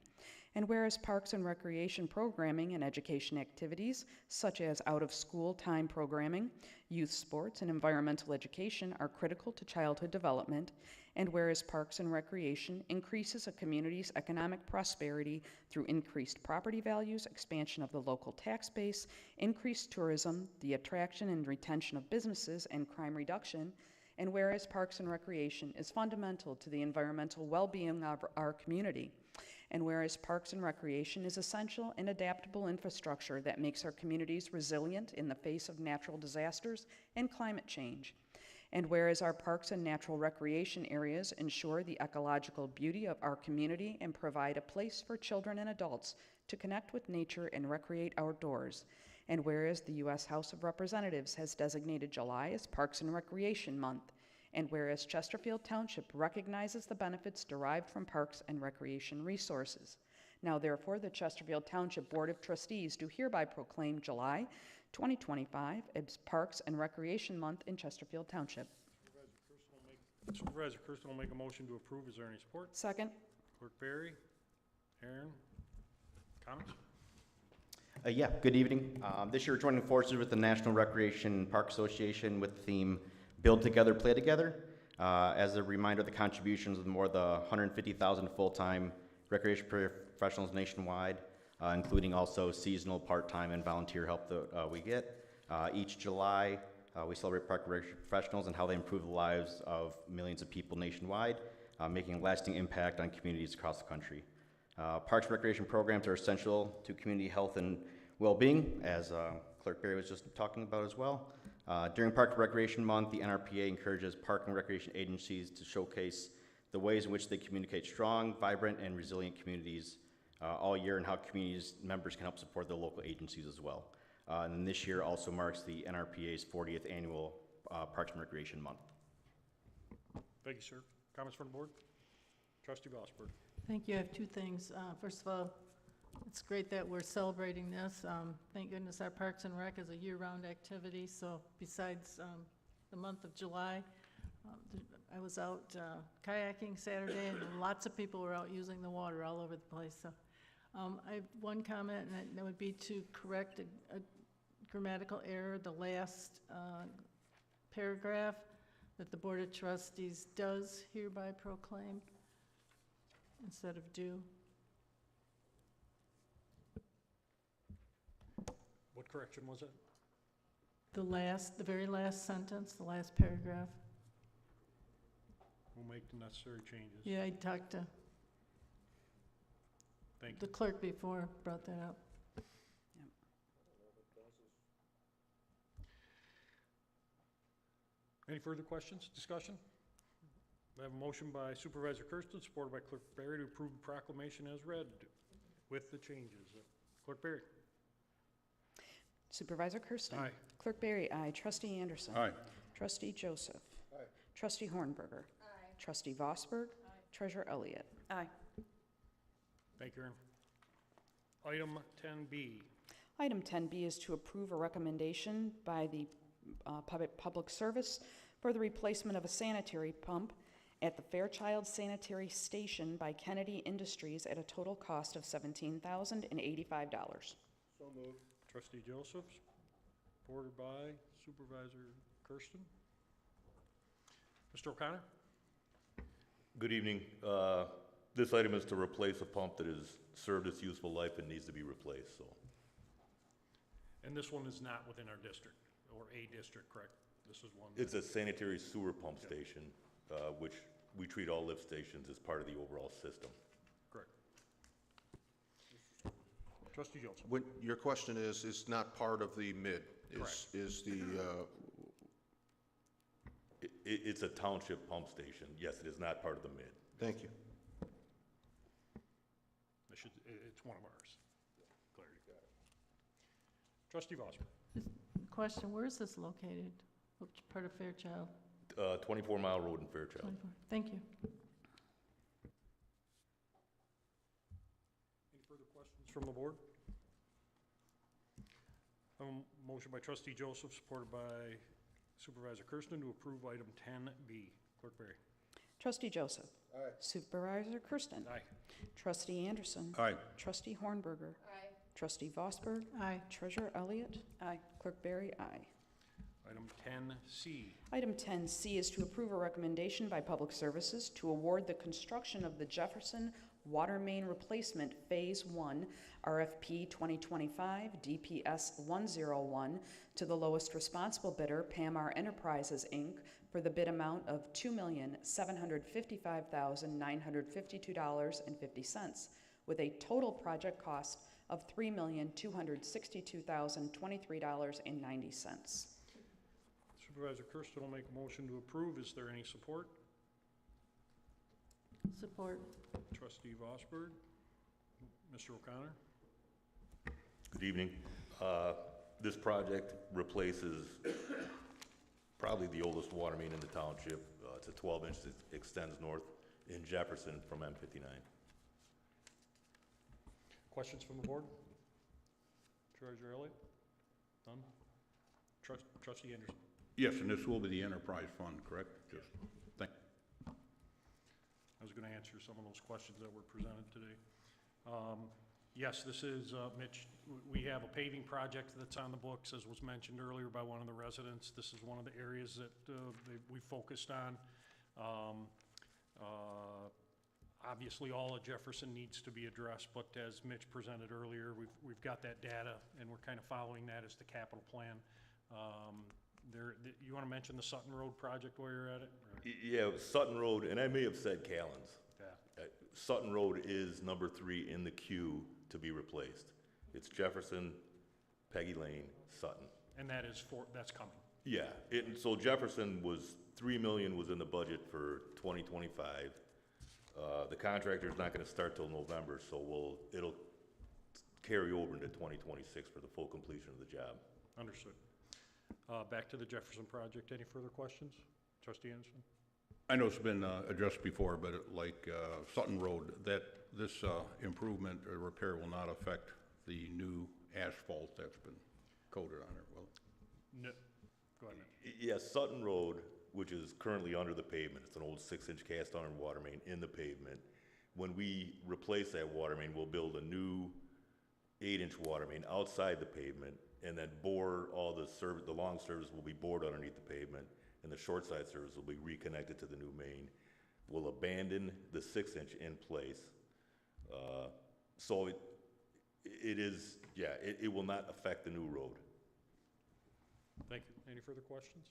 And whereas Parks and Recreation programming and education activities, such as out-of-school time programming, youth sports, and environmental education are critical to childhood development. And whereas Parks and Recreation increases a community's economic prosperity through increased property values, expansion of the local tax base, increased tourism, the attraction and retention of businesses, and crime reduction. And whereas Parks and Recreation is fundamental to the environmental well-being of our community. And whereas Parks and Recreation is essential and adaptable infrastructure that makes our communities resilient in the face of natural disasters and climate change. And whereas our parks and natural recreation areas ensure the ecological beauty of our community and provide a place for children and adults to connect with nature and recreate outdoors. And whereas the U.S. House of Representatives has designated July as Parks and Recreation Month. And whereas Chesterfield Township recognizes the benefits derived from parks and recreation resources. Now therefore, the Chesterfield Township Board of Trustees do hereby proclaim July 2025 as Parks and Recreation Month in Chesterfield Township. Supervisor Kersten will make a motion to approve. Is there any support? Second. Clerk Barry, Aaron, comments? Yeah, good evening. This year, we're joining forces with the National Recreation Park Association with the theme Build Together, Play Together. As a reminder, the contributions of more than 150,000 full-time recreation professionals nationwide, including also seasonal, part-time, and volunteer help that we get. Each July, we celebrate park recreation professionals and how they improve the lives of millions of people nationwide, making a lasting impact on communities across the country. Parks and recreation programs are essential to community health and well-being, as Clerk Barry was just talking about as well. During Park and Recreation Month, the NRPA encourages park and recreation agencies to showcase the ways in which they communicate strong, vibrant, and resilient communities all year, and how communities members can help support their local agencies as well. And this year also marks the NRPA's 40th annual Parks and Recreation Month. Thank you, sir. Comments from the board? Trustee Vosberg. Thank you. I have two things. First of all, it's great that we're celebrating this. Thank goodness our Parks and Rec is a year-round activity, so besides the month of July, I was out kayaking Saturday, and lots of people were out using the water all over the place. So I have one comment, and that would be to correct a grammatical error, the last paragraph, that the Board of Trustees does hereby proclaim instead of do. What correction was it? The very last sentence, the last paragraph. We'll make the necessary changes. Yeah, I talked to Thank the you. clerk before, brought that up. Any further questions, discussion? We have a motion by Supervisor Kersten, supported by Clerk Barry, to approve the proclamation as read with the changes. Clerk Barry. Supervisor Kersten. Aye. Clerk Barry, aye. Trustee Anderson. Aye. Trustee Joseph. Aye. Trustee Hornberger. Trustee Vosberg. Treasurer Elliott. Aye. Thank you, Aaron. Item 10B. Item 10B is to approve a recommendation by the Public Service for the replacement of a sanitary pump at the Fairchild Sanitary Station by Kennedy Industries at a total cost of $17,085. So moved. Trustee Joseph, supported by Supervisor Kersten. Mr. O'Connor? Good evening. This item is to replace a pump that has served its useful life and needs to be replaced, so. And this one is not within our district, or a district, correct? This is one. It's a sanitary sewer pump station, which we treat all lift stations as part of the overall system. Correct. Trustee Joseph. When, your question is, it's not part of the MID? Correct. Is the, It's a township pump station. Yes, it is not part of the MID. thank you. It's one of ours. Clarity. Trustee Vosper. Question, where is this located? Which part of Fairchild? 24-mile road in Fairchild. 24. Thank you. Any further questions from the board? Motion by Trustee Joseph, supported by Supervisor Kersten, to approve item 10B. Clerk Barry. Trustee Joseph. Aye. Supervisor Kersten. Aye. Trustee Anderson. Aye. Trustee Hornberger. Trustee Vosberg. Aye. Treasurer Elliott. Aye. Clerk Barry, aye. Item 10C. Item 10C is to approve a recommendation by Public Services to award the construction of the Jefferson Water Main Replacement Phase 1 RFP 2025 DPS 101 to the lowest responsible bidder, Pamar Enterprises, Inc., for the bid amount of $2,755,952.50, with a total project cost of $3,262,023.90. Supervisor Kersten will make a motion to approve. Is there any support? Support. Trustee Vosberg. Mr. O'Connor? Good evening. This project replaces probably the oldest water main in the township. It's a 12 inch that extends north in Jefferson from M59. Questions from the board? Treasurer Elliott? None? Trustee Anderson? Yes, and this will be the enterprise fund, correct? Just, thank. I was going to answer some of those questions that were presented today. Yes, this is, Mitch, we have a paving project that's on the books, as was mentioned earlier by one of the residents. This is one of the areas that we focused on. Obviously, all of Jefferson needs to be addressed, but as Mitch presented earlier, we've got that data, and we're kind of following that as the capital plan. You want to mention the Sutton Road project while you're at it? Or? Yeah, Sutton Road, and I may have said Callens. Yeah. Sutton Road is number 3 in the queue to be replaced. It's Jefferson, Peggy Lane, Sutton. And that's coming. Yeah, so Jefferson was, $3 million was in the budget for 2025. The contractor's not gonna start till November, so it'll carry over into 2026 for the full completion of the job. Understood. Back to the Jefferson project. Any further questions? Trustee Anderson? I know it's been addressed before, but like Sutton Road, that this improvement or repair will not affect the new asphalt that's been coated on it, will it? No. Go ahead. Yes, Sutton Road, which is currently under the pavement, it's an old 6-inch cast iron water main in the pavement. When we replace that water main, we'll build a new 8-inch water main outside the pavement, and then bore all the long service will be bored underneath the pavement, and the short side service will be reconnected to the new main. We'll abandon the 6-inch in place. So it will not affect the new road. Thank you. Any further questions?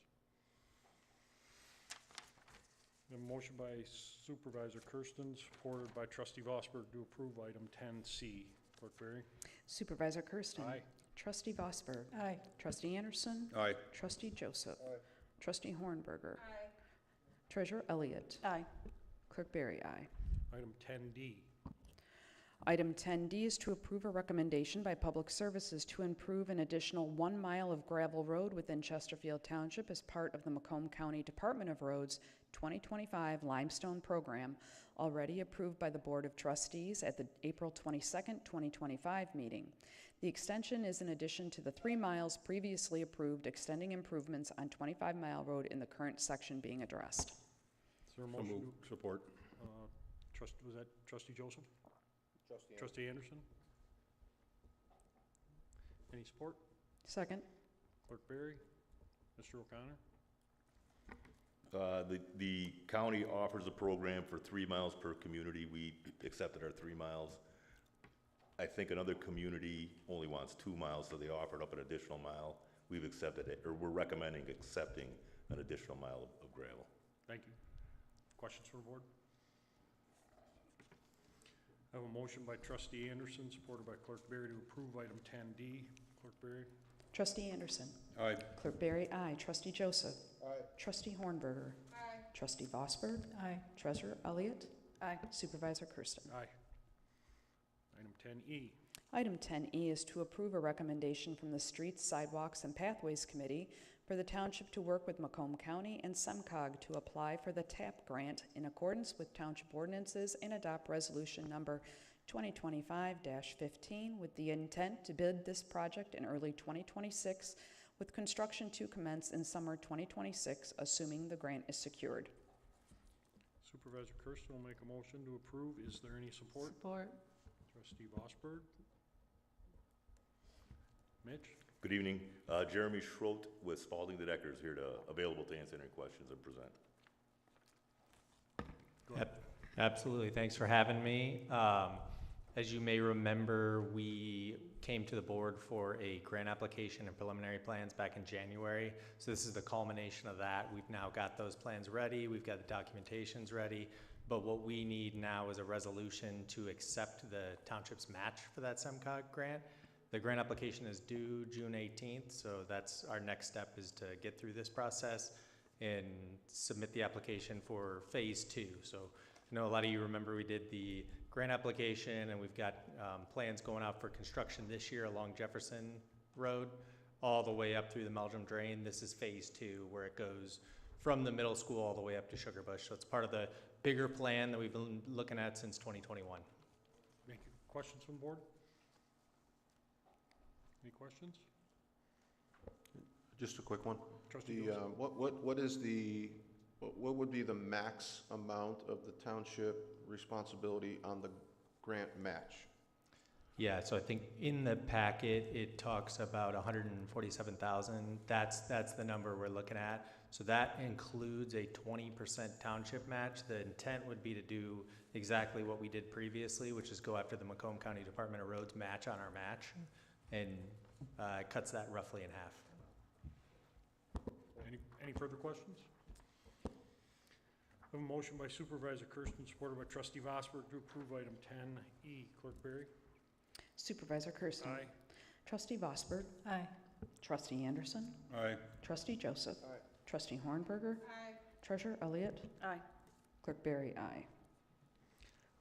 A motion by Supervisor Kersten, supported by Trustee Vosberg, to approve item 10C. Clerk Barry? Supervisor Kersten. Aye. Trustee Vosberg. Aye. Trustee Anderson. Aye. Trustee Joseph. Aye. Trustee Hornberger. Treasurer Elliott. Aye. Clerk Barry, aye. Item 10D. Item 10D is to approve a recommendation by Public Services to improve an additional 1 mile of gravel road within Chesterfield Township as part of the Macomb County Department of Roads 2025 Limestone Program, already approved by the Board of Trustees at the April 22nd, 2025 meeting. The extension is in addition to the 3 miles previously approved, extending improvements on 25 Mile Road in the current section being addressed. Is there a So motion? moved. Support. Was that Trustee Joseph? Trustee Anderson? Any support? Second. Clerk Berry? Mr. O'Connor? The county offers a program for 3 miles per community. We accepted our 3 miles. I think another community only wants 2 miles, so they offered up an additional mile. We've accepted it, or we're recommending accepting an additional mile of gravel. Thank you. Questions from the board? I have a motion by Trustee Anderson, supported by Clerk Berry, to approve item 10D. Clerk Berry? Trustee Anderson. Aye. Clerk Berry, aye. Trustee Joseph. Aye. Trustee Hornberger. Aye. Trustee Vosberg. Aye. Treasurer Elliott. Aye. Supervisor Kersten. Aye. Item 10E. Item 10E is to approve a recommendation from the Streets, Sidewalks, and Pathways Committee for the Township to work with Macomb County and SEMCOG to apply for the TAP grant in accordance with Township ordinances and adopt resolution number 2025-15 with the intent to bid this project in early 2026 with construction to commence in summer 2026, assuming the grant is secured. Supervisor Kersten will make a motion to approve. Is there any support? Support. Trustee Vosberg? Mitch? Good evening. Jeremy Schroet with Spalding Detectors here available to answer any questions and present. Go ahead. Absolutely. Thanks for having me. As you may remember, we came to the board for a grant application and preliminary plans back in January. So this is the culmination of that. We've now got those plans ready. We've got the documentations ready. But what we need now is a resolution to accept the township's match for that SEMCOG grant. The grant application is due June 18th, so that's our next step, is to get through this process and submit the application for phase 2. So I know a lot of you remember we did the grant application, and we've got plans going out for construction this year along Jefferson Road all the way up through the Meldrum Drain. This is phase 2, where it goes from the middle school all the way up to Sugar Bush. So it's part of the bigger plan that we've been looking at since 2021. Thank you. Questions from the board? Any questions? Just a quick one. Trustee The, Joseph. what would be the max amount of the township responsibility on the grant match? Yeah, so I think in the packet, it talks about 147,000. That's the number we're looking at. So that includes a 20% township match. The intent would be to do exactly what we did previously, which is go after the Macomb County Department of Roads match on our match, and it cuts that roughly in half. Any further questions? I have a motion by Supervisor Kersten, supported by Trustee Vosberg, to approve item 10E. Clerk Berry? Supervisor Kersten. Aye. Trustee Vosberg. Aye. Trustee Anderson. Aye. Trustee Joseph. Aye. Trustee Hornberger. Aye. Treasurer Elliott. Aye. Clerk Berry, aye.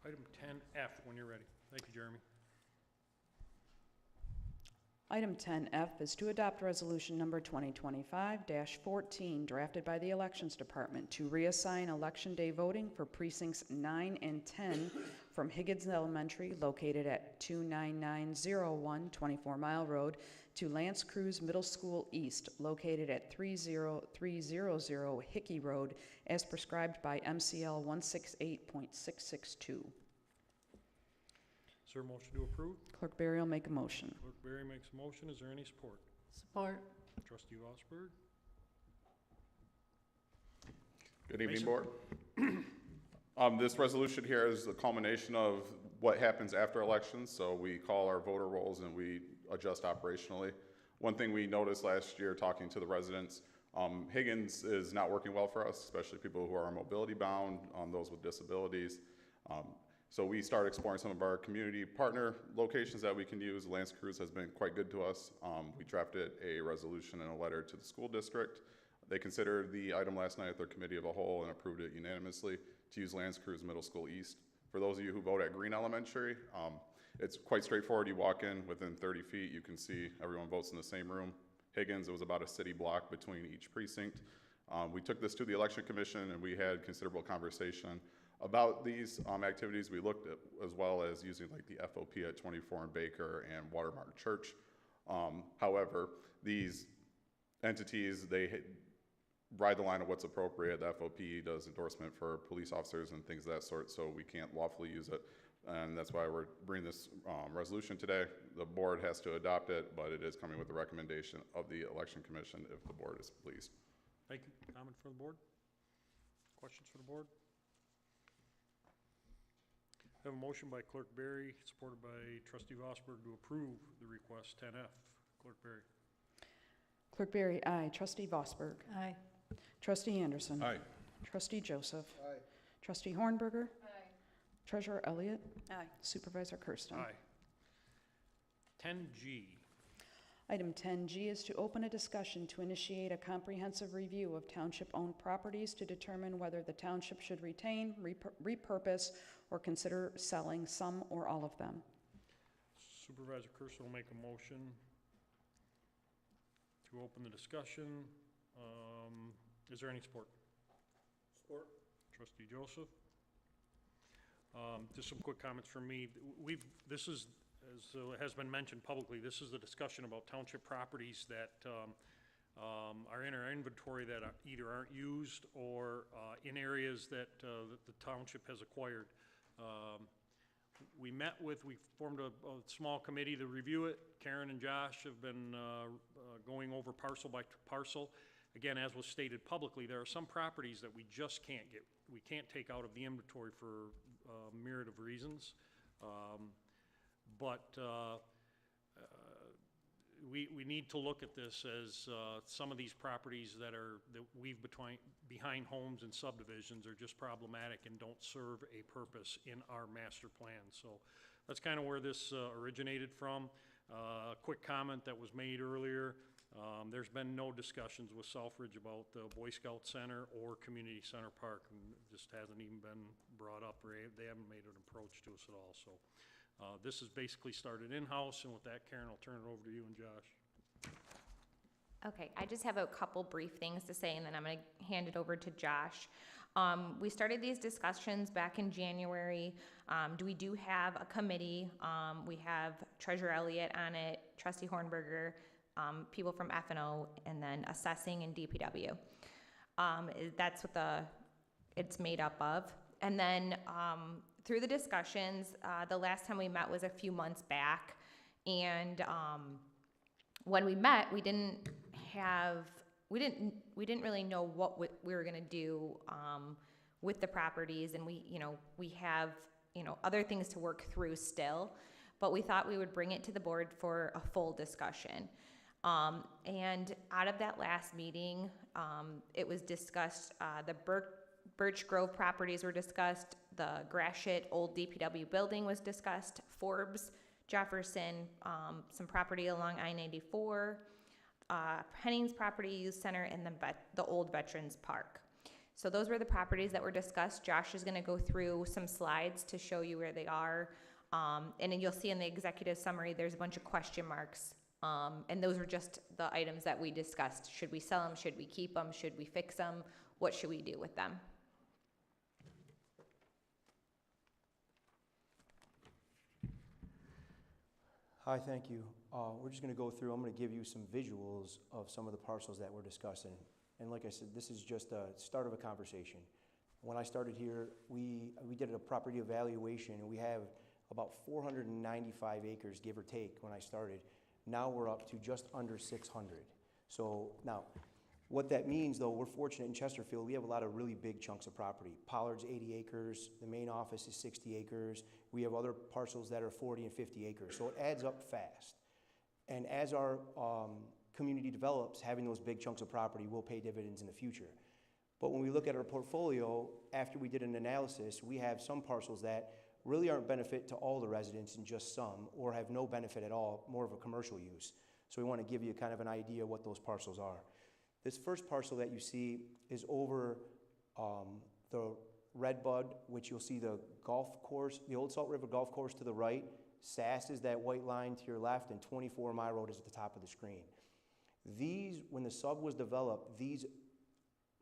Item 10F, when you're ready. Thank you, Jeremy. Item 10F is to adopt resolution number 2025-14, drafted by the Elections Department, to reassign Election Day voting for precincts 9 and 10 from Higgins Elementary, located at 29901 24 Mile Road, to Lance Cruz Middle School East, located at 30300 Hickey Road, as prescribed by MCL 168.662. Is there a motion to approve? Clerk Berry will make a motion. Clerk Berry makes a motion. Is there any support? Support. Trustee Vosberg? Good evening, Mason. Board. This resolution here is the culmination of what happens after elections. So we call our voter rolls and we adjust operationally. One thing we noticed last year talking to the residents, Higgins is not working well for us, especially people who are mobility bound, those with disabilities. So we started exploring some of our community partner locations that we can use. Lance Cruz has been quite good to us. We drafted a resolution and a letter to the school district. They considered the item last night at their committee of a whole and approved it unanimously to use Lance Cruz Middle School East. For those of you who vote at Green Elementary, It's quite straightforward. You walk in, within 30 feet, you can see everyone votes in the same room. Higgins, it was about a city block between each precinct. We took this to the Election Commission, and we had considerable conversation about these activities. We looked at as well as using like the FOP at 24 and Baker and Watermark Church. However, these entities, they ride the line of what's appropriate. The FOP does endorsement for police officers and things of that sort, so we can't lawfully use it. And that's why we're bringing this resolution today. The board has to adopt it, but it is coming with the recommendation of the Election Commission if the board is pleased. Thank you. Comment from the board? Questions for the board? I have a motion by Clerk Berry, supported by Trustee Vosberg, to approve the request 10F. Clerk Berry. Clerk Berry, aye. Trustee Vosberg. Aye. Trustee Anderson. Aye. Trustee Joseph. Aye. Trustee Hornberger. Treasurer Elliott. Aye. Supervisor Kersten. Aye. 10G. Item 10G is to open a discussion to initiate a comprehensive review of township-owned properties to determine whether the township should retain, repurpose, or consider selling some or all of them. Supervisor Kersten will make a motion to open the discussion. Is there any support? Support. Trustee Joseph. Just some quick comments from me. This is, as has been mentioned publicly, this is the discussion about township properties that are in our inventory that either aren't used or in areas that the township has acquired. We formed a small committee to review it. Karen and Josh have been going over parcel by parcel. Again, as was stated publicly, there are some properties that we just can't take out of the inventory for a myriad of reasons. But we need to look at this as some of these properties that we've behind homes and subdivisions are just problematic and don't serve a purpose in our master plan. So that's kind of where this originated from. A quick comment that was made earlier. There's been no discussions with Selfridge about the Boy Scout Center or Community Center Park, and it just hasn't even been brought up, or they haven't made an approach to us at all. So this is basically started in-house, and with that, Karen, I'll turn it over to you and Josh. Okay, I just have a couple brief things to say, and then I'm going to hand it over to Josh. We started these discussions back in January. We do have a committee. We have Treasurer Elliott on it, Trustee Hornberger, people from F&O, and then assessing and DPW. That's what it's made up of. And then through the discussions, the last time we met was a few months back, and when we met, we didn't really know what we were going to do with the properties, and we have other things to work through still, but we thought we would bring it to the board for a full discussion. And out of that last meeting, it was discussed, the Birch Grove properties were discussed, the Gratiot old DPW building was discussed, Forbes, Jefferson, some property along I-94, Penning's Property Youth Center, and the old Veterans Park. So those were the properties that were discussed. Josh is going to go through some slides to show you where they are. And then you'll see in the executive summary, there's a bunch of question marks. And those are just the items that we discussed. Should we sell them? Should we keep them? Should we fix them? What should we do with them? Hi, thank you. We're just going to go through, I'm going to give you some visuals of some of the parcels that we're discussing. And like I said, this is just a start of a conversation. When I started here, we did a property evaluation, and we have about 495 acres, give or take, when I started. Now we're up to just under 600. So now, what that means, though, we're fortunate in Chesterfield, we have a lot of really big chunks of property. Pollard's 80 acres, the main office is 60 acres. We have other parcels that are 40 and 50 acres, so it adds up fast. And as our community develops, having those big chunks of property will pay dividends in the future. But when we look at our portfolio, after we did an analysis, we have some parcels that really aren't benefit to all the residents and just some, or have no benefit at all, more of a commercial use. So we want to give you kind of an idea what those parcels are. This first parcel that you see is over the Redbud, which you'll see the golf course, the Old Salt River Golf Course to the right, SAS is that white line to your left, and 24 My Road is at the top of the screen. These, when the sub was developed, these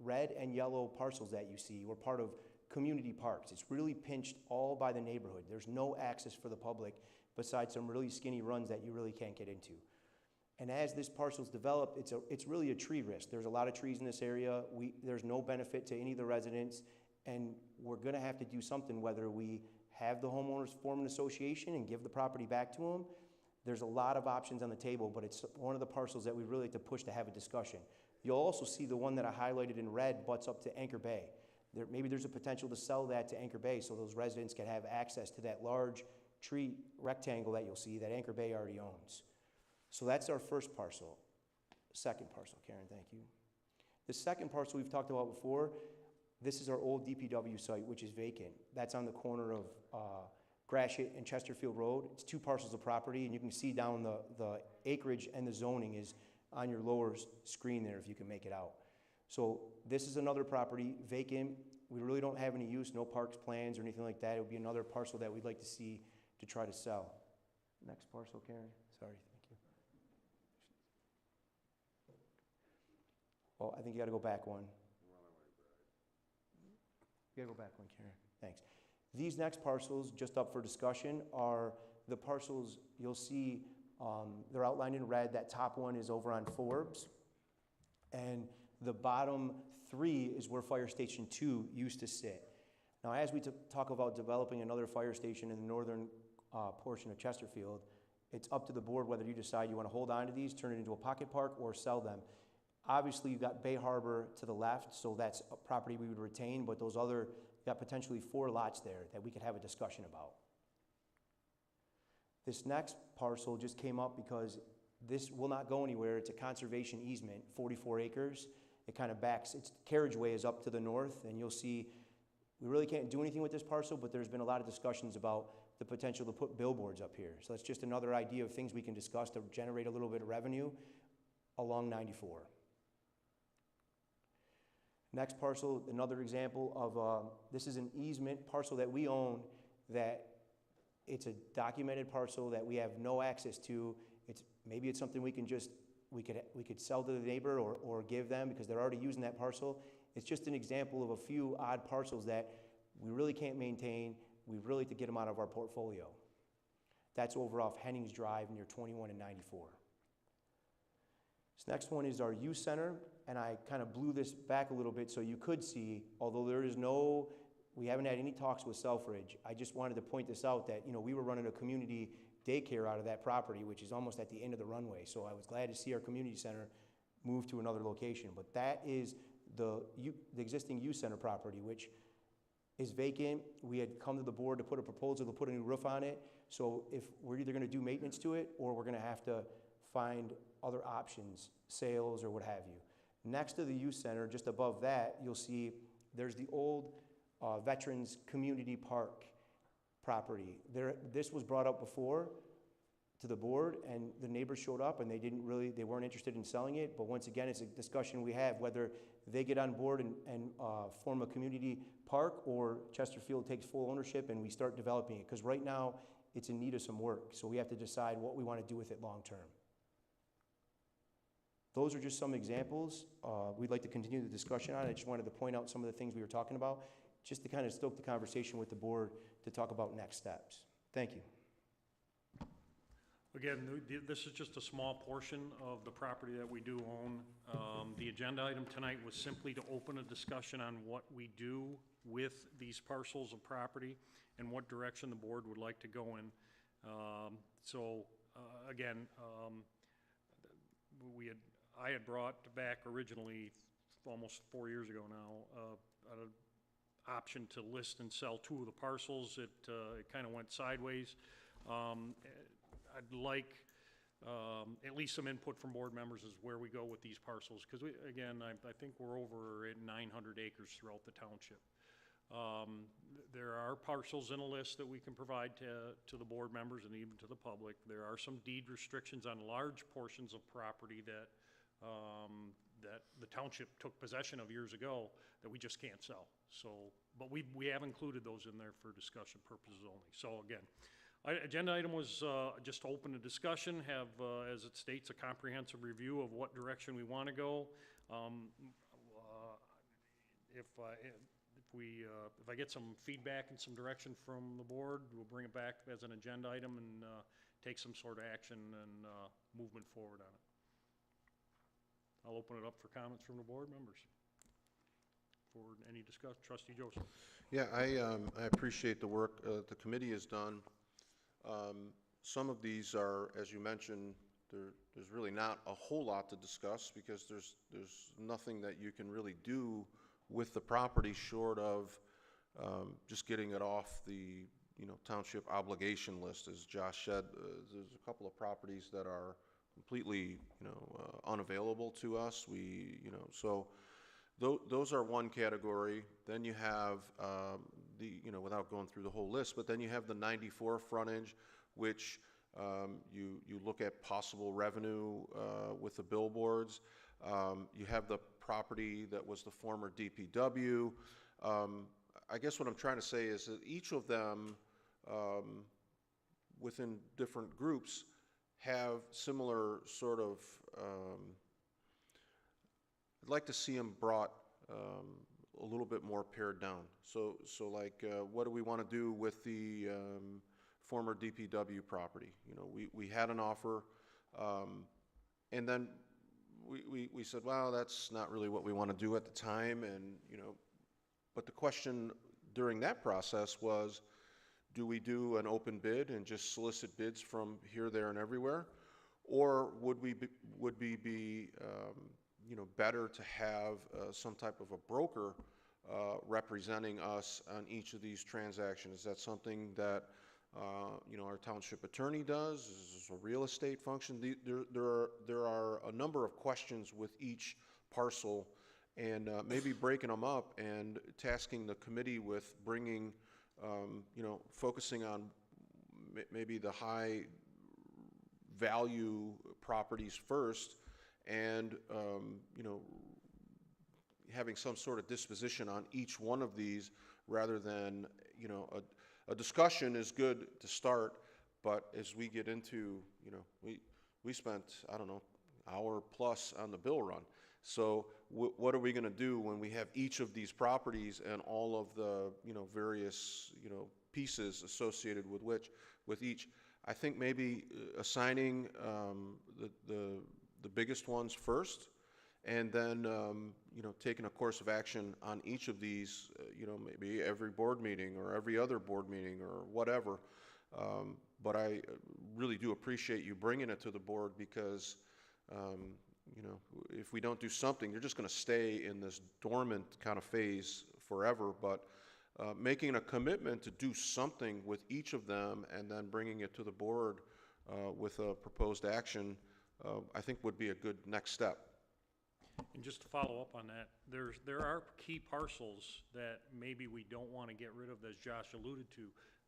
red and yellow parcels that you see were part of community parks. It's really pinched all by the neighborhood. There's no access for the public besides some really skinny runs that you really can't get into. And as this parcel's developed, it's really a tree risk. There's a lot of trees in this area. There's no benefit to any of the residents, and we're gonna have to do something, whether we have the homeowners form an association and give the property back to them. There's a lot of options on the table, but it's one of the parcels that we really like to push to have a discussion. You'll also see the one that I highlighted in red butts up to Anchor Bay. Maybe there's a potential to sell that to Anchor Bay so those residents can have access to that large tree rectangle that you'll see that Anchor Bay already owns. So that's our first parcel. Second parcel, Karen, thank you. The second parcel we've talked about before, this is our old DPW site, which is vacant. That's on the corner of Gratiot and Chesterfield Road. It's 2 parcels of property, and you can see down the acreage and the zoning is on your lower screen there if you can make it out. So this is another property, vacant. We really don't have any use, no parks plans or anything like that. It would be another parcel that we'd like to see to try to sell. Next parcel, Karen. Sorry, thank you. Oh, I think you gotta go back one. You gotta go back one, Karen. Thanks. These next parcels, just up for discussion, are the parcels you'll see, they're outlined in red. That top one is over on Forbes. And the bottom 3 is where Fire Station 2 used to sit. Now, as we talk about developing another fire station in the northern portion of Chesterfield, it's up to the board whether you decide you want to hold on to these, turn it into a pocket park, or sell them. Obviously, you've got Bay Harbor to the left, so that's a property we would retain, but those other, you've got potentially 4 lots there that we could have a discussion about. This next parcel just came up because this will not go anywhere. It's a conservation easement, 44 acres. It kind of backs, its carriageway is up to the north, and you'll see we really can't do anything with this parcel, but there's been a lot of discussions about the potential to put billboards up here. So that's just another idea of things we can discuss to generate a little bit of revenue along 94. Next parcel, another example of, this is an easement parcel that we own, that it's a documented parcel that we have no access to. Maybe it's something we can just, we could sell to the neighbor or give them because they're already using that parcel. It's just an example of a few odd parcels that we really can't maintain. We really have to get them out of our portfolio. That's over off Hennings Drive near 21 and 94. This next one is our youth center, and I kind of blew this back a little bit so you could see, although there is no, we haven't had any talks with Selfridge. I just wanted to point this out that, we were running a community daycare out of that property, which is almost at the end of the runway. So I was glad to see our community center move to another location. But that is the existing youth center property, which is vacant. We had come to the board to put a proposal to put a new roof on it. So if we're either gonna do maintenance to it or we're gonna have to find other options, sales or what have you. Next to the youth center, just above that, you'll see there's the old Veterans Community Park property. This was brought up before to the board, and the neighbors showed up and they weren't interested in selling it. But once again, it's a discussion we have whether they get on board and form a community park, or Chesterfield takes full ownership and we start developing it. Because right now, it's in need of some work. So we have to decide what we want to do with it long term. Those are just some examples. We'd like to continue the discussion on it. I just wanted to point out some of the things we were talking about, just to kind of stoke the conversation with the board to talk about next steps. Thank you. Again, this is just a small portion of the property that we do own. The agenda item tonight was simply to open a discussion on what we do with these parcels of property and what direction the board would like to go in. Again, I had brought back originally, almost 4 years ago now, an option to list and sell 2 of the parcels. It kind of went sideways. I'd like at least some input from board members as where we go with these parcels, because again, I think we're over at 900 acres throughout the township. There are parcels in a list that we can provide to the board members and even to the public. There are some deed restrictions on large portions of property that the township took possession of years ago that we just can't sell. So, but we have included those in there for discussion purposes only. So again, Agenda item was just to open a discussion, have, as it states, a comprehensive review of what direction we want to go. If I get some feedback and some direction from the board, we'll bring it back as an agenda item and take some sort of action and movement forward on it. I'll open it up for comments from the board members. For any discussion, Trustee Joseph. Yeah, I appreciate the work the committee has done. Some of these are, as you mentioned, there's really not a whole lot to discuss because there's nothing that you can really do with the property short of just getting it off the township obligation list. As Josh said, there's a couple of properties that are completely unavailable to us. So those are one category. Then you have without going through the whole list, but then you have the 94 frontage, which you look at possible revenue with the billboards. You have the property that was the former DPW. I guess what I'm trying to say is that each of them within different groups have similar sort of, I'd like to see them brought a little bit more pared down. So like, what do we want to do with the former DPW property? We had an offer, and then we said, well, that's not really what we want to do at the time, and but the question during that process was, do we do an open bid and just solicit bids from here, there, and everywhere, or would we be better to have some type of a broker representing us on each of these transactions? Is that something that our township attorney does? Is this a real estate function? There are a number of questions with each parcel, and maybe breaking them up and tasking the committee with bringing, focusing on maybe the high value properties first, and having some sort of disposition on each one of these, rather than a discussion is good to start, but as we get into, we spent, I don't know, hour plus on the bill run. So what are we going to do when we have each of these properties and all of the various pieces associated with each? I think maybe assigning the biggest ones first, and then taking a course of action on each of these, maybe every board meeting or every other board meeting or whatever. But I really do appreciate you bringing it to the board, because if we don't do something, they're just going to stay in this dormant kind of phase forever. But making a commitment to do something with each of them and then bringing it to the board with a proposed action, I think would be a good next step. And just to follow up on that, there are key parcels that maybe we don't want to get rid of, as Josh alluded to.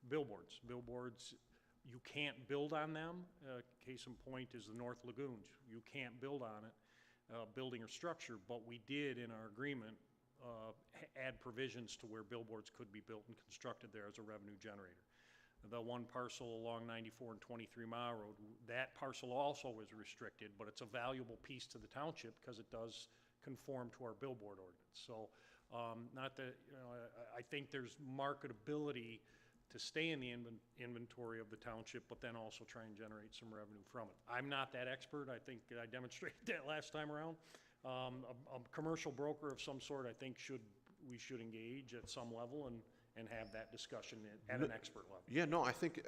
Billboards. Billboards, you can't build on them. Case in point is the North Lagoons. You can't build on it, building or structure, but we did in our agreement add provisions to where billboards could be built and constructed there as a revenue generator. The one parcel along 94 and 23 Mile Road, that parcel also is restricted, but it's a valuable piece to the township because it does conform to our billboard ordinance. So not that, I think there's marketability to stay in the inventory of the township, but then also try and generate some revenue from it. I'm not that expert. I think I demonstrated that last time around. A commercial broker of some sort, I think we should engage at some level and have that discussion at an expert level. Yeah, no, I think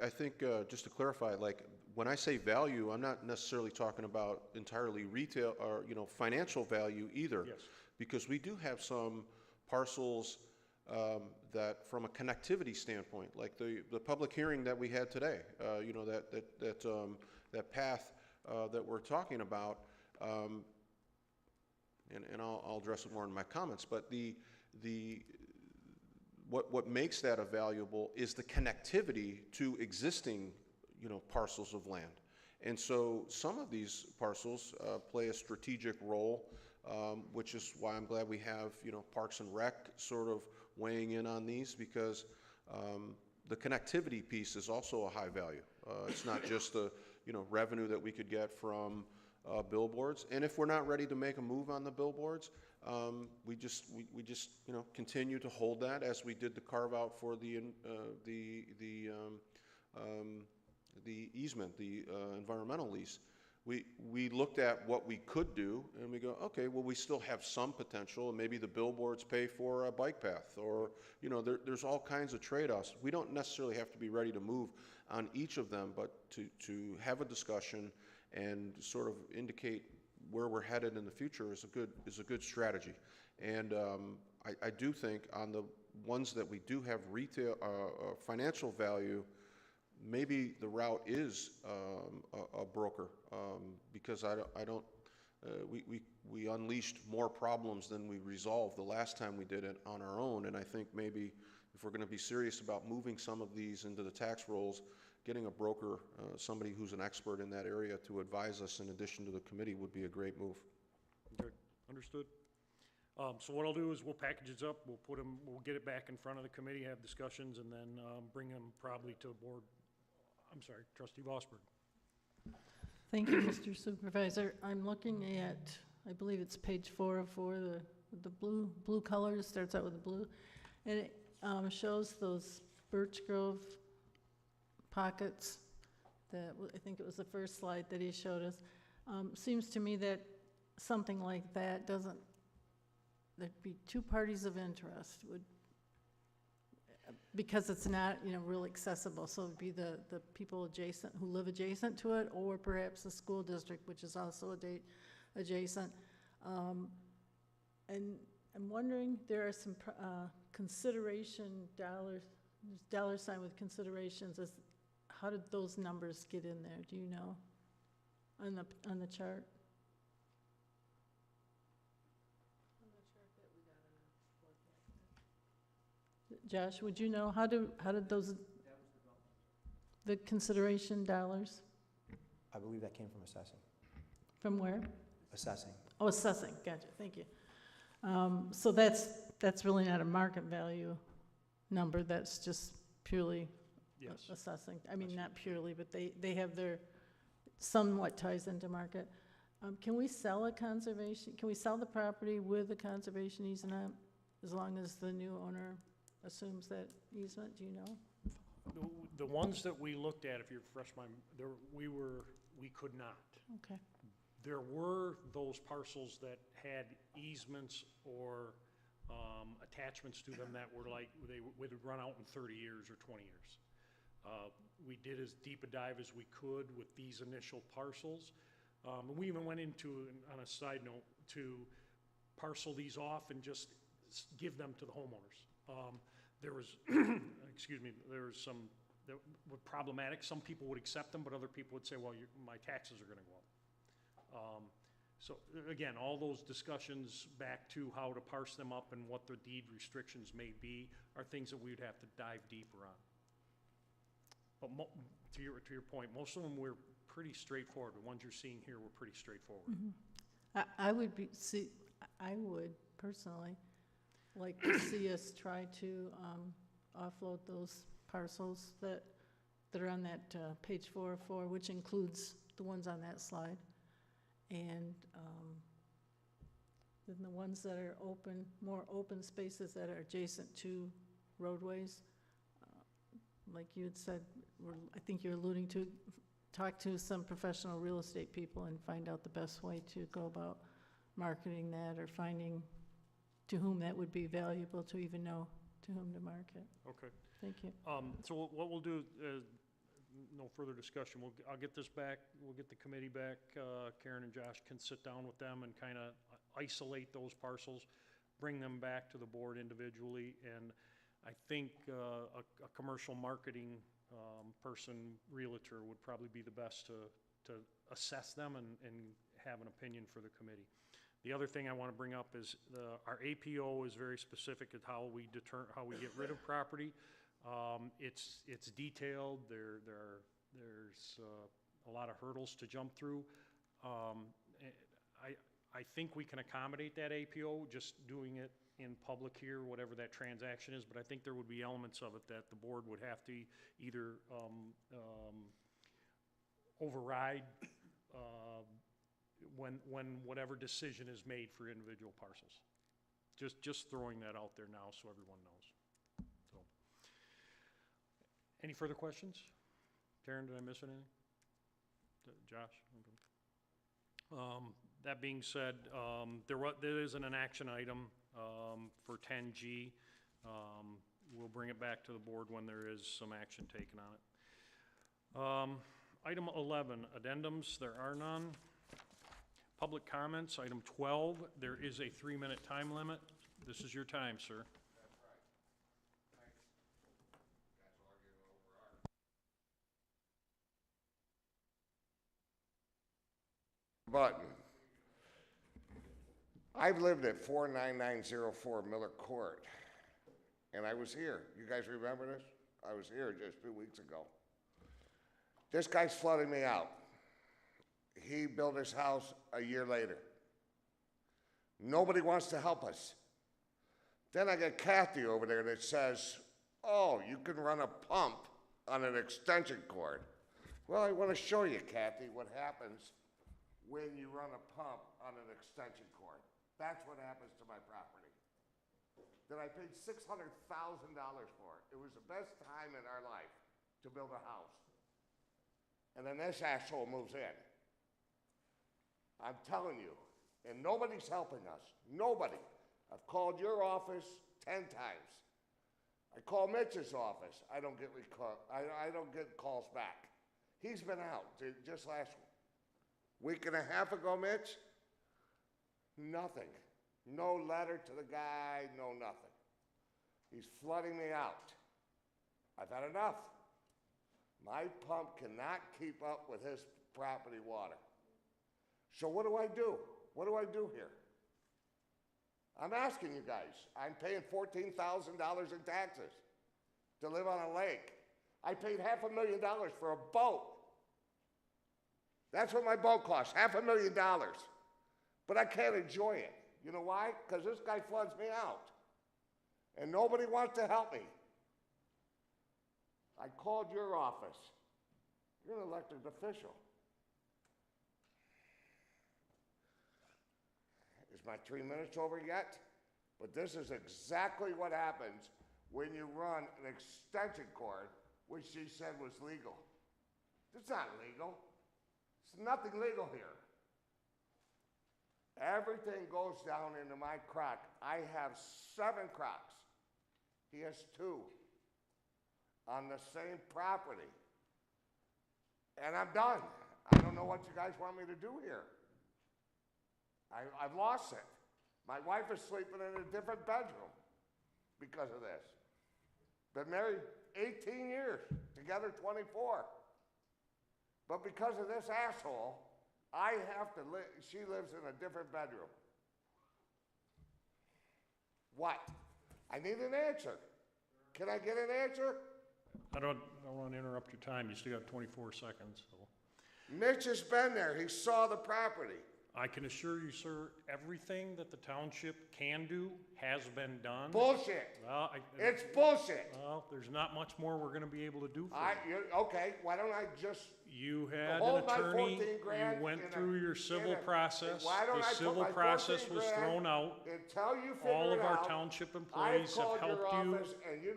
just to clarify, like when I say value, I'm not necessarily talking about entirely retail or financial value either. Yes. Because we do have some parcels that, from a connectivity standpoint, like the public hearing that we had today, that path that we're talking about, and I'll address it more in my comments, but what makes that a valuable is the connectivity to existing, parcels of land. And so some of these parcels play a strategic role, which is why I'm glad we have, Parks and Rec sort of weighing in on these, because, the connectivity piece is also a high value. It's not just the, revenue that we could get from billboards. And if we're not ready to make a move on the billboards, we just continue to hold that as we did the carve out for the easement, the environmental lease. We looked at what we could do, and we go, okay, well, we still have some potential, and maybe the billboards pay for a bike path, or, there's all kinds of trade-offs. We don't necessarily have to be ready to move on each of them, but to have a discussion and sort of indicate where we're headed in the future is a good strategy. And I do think on the ones that we do have retail, financial value, maybe the route is a broker, because we unleashed more problems than we resolved the last time we did it on our own. And I think maybe if we're going to be serious about moving some of these into the tax rolls, getting a broker, somebody who's an expert in that area to advise us in addition to the committee would be a great move. Okay, understood. So what I'll do is we'll package it up, we'll get it back in front of the committee, have discussions, and then bring them probably to board. I'm sorry, Trustee Vosberg. Thank you, Mr. Supervisor. I'm looking at, I believe it's page 4 of 4, the blue color, starts out with the blue, and it shows those Birch Grove pockets. I think it was the first slide that he showed us. Seems to me that something like that there'd be two parties of interest, because it's not, real accessible. So it'd be the people who live adjacent to it, or perhaps the school district, which is also adjacent. And I'm wondering, there are some consideration dollar sign with considerations. How did those numbers get in there? Do you know on the chart? Josh, would you know, how did those, the consideration dollars? I believe that came from assessing. From where? Assessing. Oh, assessing, gotcha, thank you. So that's really not a market value number, that's just purely assessing. I mean, not purely, but they have their, somewhat ties into market. Can we sell the property with a conservation easement, as long as the new owner assumes that easement? Do you know? The ones that we looked at, if you refresh my, we could not. Okay. There were those parcels that had easements or attachments to them that were like, they would run out in 30 years or 20 years. We did as deep a dive as we could with these initial parcels. And we even went into, on a side note, to parcel these off and just give them to the homeowners. There was, excuse me, there was some that were problematic. Some people would accept them, but other people would say, well, my taxes are gonna go up. So again, all those discussions back to how to parse them up and what the deed restrictions may be are things that we would have to dive deeper on. But to your point, most of them were pretty straightforward. The ones you're seeing here were pretty straightforward. Mm-hmm. I would personally like to see us try to offload those parcels that are on that page 4 of 4, which includes the ones on that slide. And then the ones that are open, more open spaces that are adjacent to roadways, like you had said, I think you're alluding to, talk to some professional real estate people and find out the best way to go about marketing that, or finding to whom that would be valuable to even know to whom to market. Okay. Thank you. So what we'll do, no further discussion. I'll get this back. We'll get the committee back. Karen and Josh can sit down with them and kind of isolate those parcels, bring them back to the board individually, and I think a commercial marketing person, realtor, would probably be the best to assess them and have an opinion for the committee. The other thing I want to bring up is our APO is very specific at how we get rid of property. It's detailed. There's a lot of hurdles to jump through. I think we can accommodate that APO, just doing it in public here, whatever that transaction is, but I think there would be elements of it that the board would have to either override when whatever decision is made for individual parcels. Just throwing that out there now so everyone knows. So, any further questions? Karen, did I miss anything? Josh? Okay. That being said, there isn't an action item for 10G. We'll bring it back to the board when there is some action taken on it. Item 11, addendums, there are none. Public comments, item 12, there is a 3-minute time limit. This is your time, sir. Button. I've lived at 49904 Miller Court, and I was here. You guys remember this? I was here just 2 weeks ago. This guy's flooding me out. He built his house a year later. Nobody wants to help us. Then I get Kathy over there that says, oh, you can run a pump on an extension cord. Well, I want to show you, Kathy, what happens when you run a pump on an extension cord. That's what happens to my property. That I paid $600,000 for. It was the best time in our life to build a house. And then this asshole moves in. I'm telling you, and nobody's helping us. Nobody. I've called your office 10 times. I call Mitch's office. I don't get calls back. He's been out just last week and a half ago, Mitch. Nothing. No letter to the guy, no nothing. He's flooding me out. I've had enough. My pump cannot keep up with his property water. So what do I do? What do I do here? I'm asking you guys. I'm paying $14,000 in taxes to live on a lake. I paid $500,000 for a boat. That's what my boat costs, $500,000. But I can't enjoy it. You know why? Because this guy floods me out. And nobody wants to help me. I called your office. You're an elected official. Is my 3 minutes over yet? But this is exactly what happens when you run an extension cord, which she said was legal. It's not legal. There's nothing legal here. Everything goes down into my crock. I have 7 crocks. He has 2 on the same property. And I'm done. I don't know what you guys want me to do here. I've lost it. My wife is sleeping in a different bedroom because of this. Been married 18 years, together 24. But because of this asshole, I have to live, she lives in a different bedroom. What? I need an answer. Can I get an answer? I don't want to interrupt your time. You still got 24 seconds. So. Mitch has been there. He saw the property. I can assure you, sir, everything that the township can do has been done. Bullshit. Well, it's bullshit. Well, there's not much more we're going to be able to do for you. Okay, why don't I just... You had an attorney, you went through your civil process. The civil process was thrown out. Until you figure all of it our out, township employees have helped you.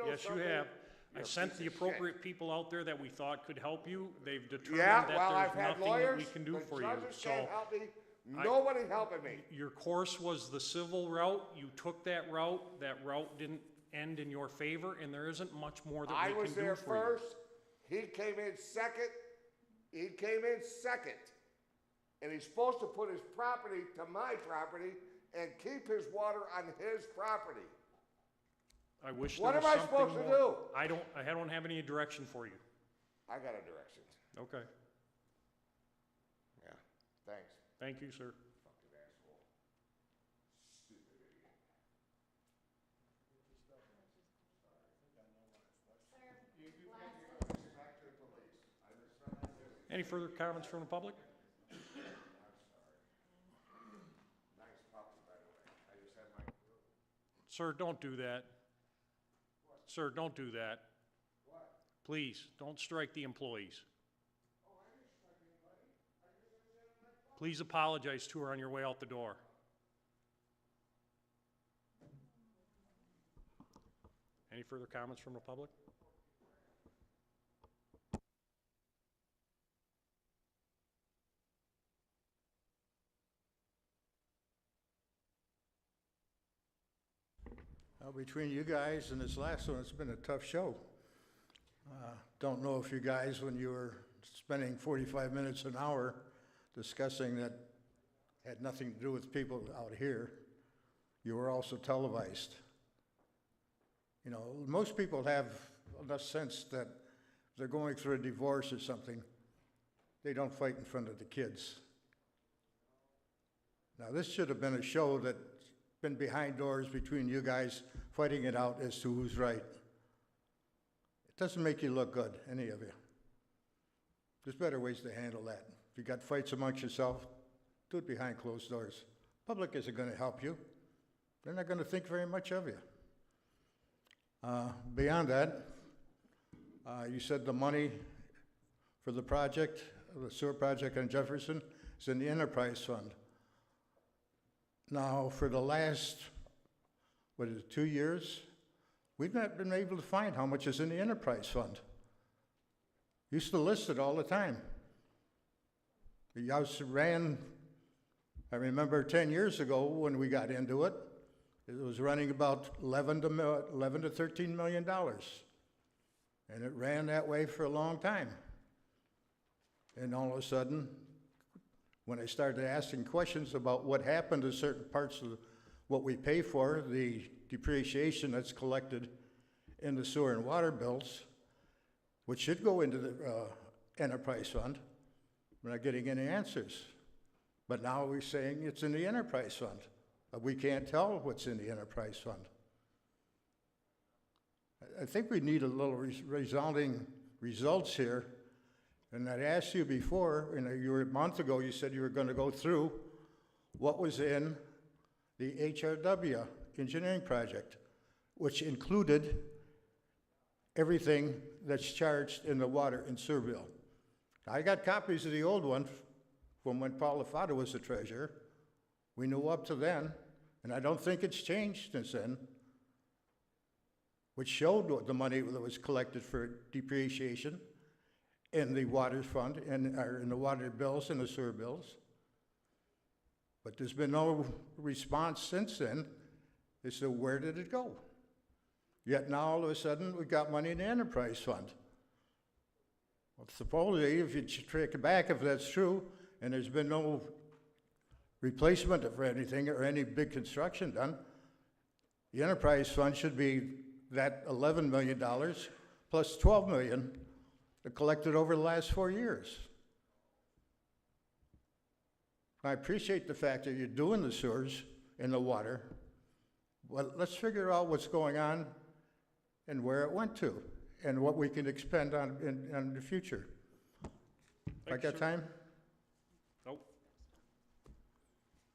Yes, you have. I You're a sent piece the of appropriate shit. people out there that we thought could help you. They've determined Yeah, that well, I've there's had nothing lawyers. that we can do The for you. judges So can't help me. Nobody helping me. your course was the civil route. You took that route. That route didn't end in your favor, and there isn't much more that I we can was do there for you. first. He came in second. He came in second. And he's supposed to put his property to my property and keep his water on his property. I wish What there was am I something supposed to more. do? I don't have any direction for you. I got a direction. Okay. Yeah, thanks. Thank you, sir. Fucking asshole. Stupid idiot. Any further comments from the public? I'm sorry. Nice puppy, by the way. I just had my... Sir, don't do that. Sir, don't do that. Please, don't strike the employees. Please apologize to her on your way out the door. Any further comments from the public? Well, between you guys and this last one, it's been a tough show. Don't know if you guys, when you were spending 45 minutes an hour discussing that had nothing to do with people out here, you were also televised. You know, most people have enough sense that if they're going through a divorce or something, they don't fight in front of the kids. Now, this should have been a show that's been behind doors between you guys fighting it out as to who's right. It doesn't make you look good, any of you. There's better ways to handle that. If you got fights amongst yourself, do it behind closed doors. Public isn't going to help you. They're not going to think very much of you. Beyond that, you said the money for the project, the sewer project on Jefferson, is in the enterprise fund. Now, for the last, 2 years, we've not been able to find how much is in the enterprise fund. Used to list it all the time. The house ran, I remember 10 years ago when we got into it, it was running about $11 to $13 million. And it ran that way for a long time. And all of a sudden, when I started asking questions about what happened to certain parts of what we pay for, the depreciation that's collected in the sewer and water bills, which should go into the enterprise fund, we're not getting any answers. But now we're saying it's in the enterprise fund. We can't tell what's in the enterprise fund. I think we need a little resounding results here. And I'd asked you before, you were a month ago, you said you were going to go through what was in the HRW engineering project, which included everything that's charged in the water and sewer bill. I got copies of the old one from when Paul LaFata was the treasurer. We knew up to then, and I don't think it's changed since then, which showed what the money that was collected for depreciation in the water fund, or in the water bills and the sewer bills. But there's been no response since then as to where did it go. Yet now all of a sudden we've got money in the enterprise fund. Well, supposedly, if you track it back, if that's true, and there's been no replacement of anything or any big construction done, the enterprise fund should be that $11 million plus $12 million collected over the last 4 years. I appreciate the fact that you're doing the sewers and the water, but let's figure out what's going on and where it went to and what we can expend on in the future. Thank I got you, sir. time? Nope.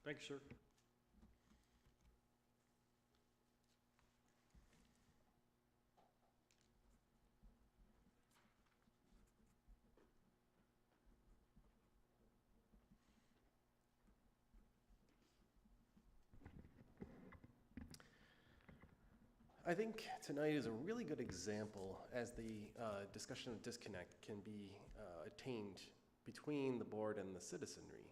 Thank you, sir. I think tonight is a really good example as the discussion of disconnect can be attained between the board and the citizenry.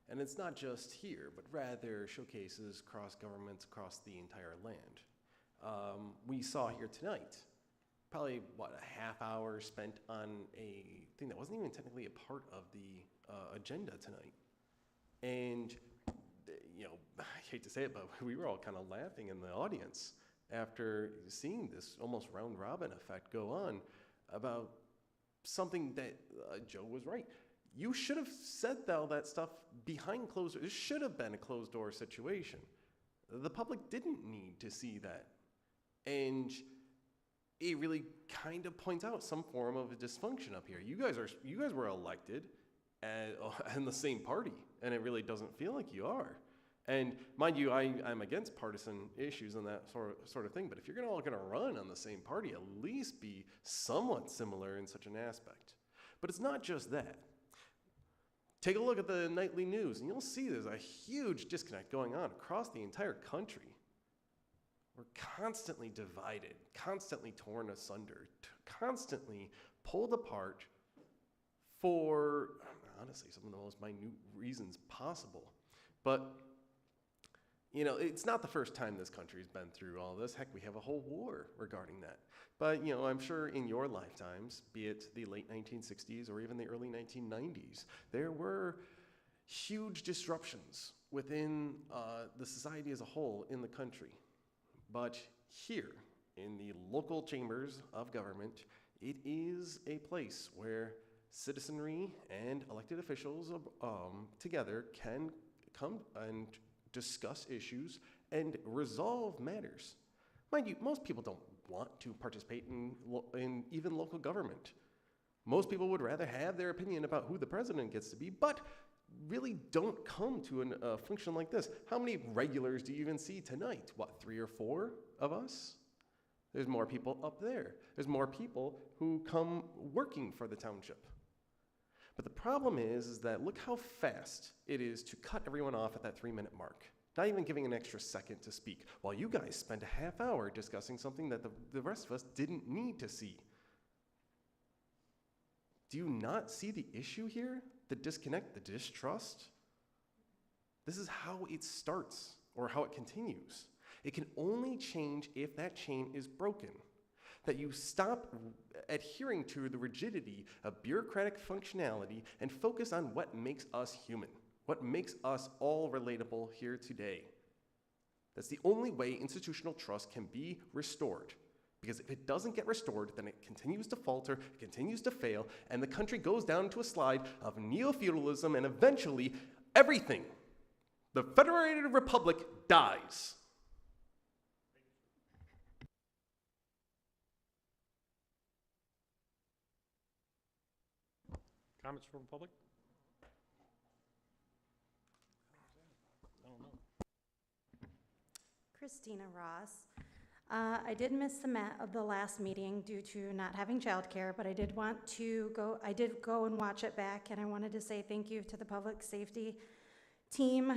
And it's not just here, but rather showcases cross governments across the entire land. We saw here tonight, probably, a half hour spent on a thing that wasn't even technically a part of the agenda tonight. And, I hate to say it, but we were all kind of laughing in the audience after seeing this almost round robin effect go on about something that Joe was right. You should have said all that stuff behind closed doors. This should have been a closed door situation. The public didn't need to see that. And it really kind of points out some form of a dysfunction up here. You guys were elected in the same party, and it really doesn't feel like you are. And mind you, I'm against partisan issues and that sort of thing, but if you're all going to run on the same party, at least be somewhat similar in such an aspect. But it's not just that. Take a look at the nightly news, and you'll see there's a huge disconnect going on across the entire country. We're constantly divided, constantly torn asunder, constantly pulled apart for, honestly, some of the most minute reasons possible. But, you know, it's not the first time this country's been through all this. Heck, we have a whole war regarding that. But, you know, I'm sure in your lifetimes, be it the late 1960s or even the early 1990s, there were huge disruptions within the society as a whole in the country. But here, in the local chambers of government, it is a place where citizenry and elected officials together can come and discuss issues and resolve matters. Mind you, most people don't want to participate in even local government. Most people would rather have their opinion about who the president gets to be, but really don't come to a function like this. How many regulars do you even see tonight? What, 3 or 4 of us? There's more people up there. There's more people who come working for the township. But the problem is that look how fast it is to cut everyone off at that 3-minute mark. Not even giving an extra second to speak, while you guys spend a half hour discussing something that the rest of us didn't need to see. Do you not see the issue here? The disconnect, the distrust? This is how it starts, or how it continues. It can only change if that chain is broken. That you stop adhering to the rigidity of bureaucratic functionality and focus on what makes us human, what makes us all relatable here today. That's the only way institutional trust can be restored. Because if it doesn't get restored, then it continues to falter, it continues to fail, and the country goes down to a slide of neo-feudalism, and eventually, everything, the Federated Republic, dies. Comments from the public? I don't know. Christina Ross. I did miss the last meeting due to not having childcare, but I did go and watch it back, and I wanted to say thank you to the public safety team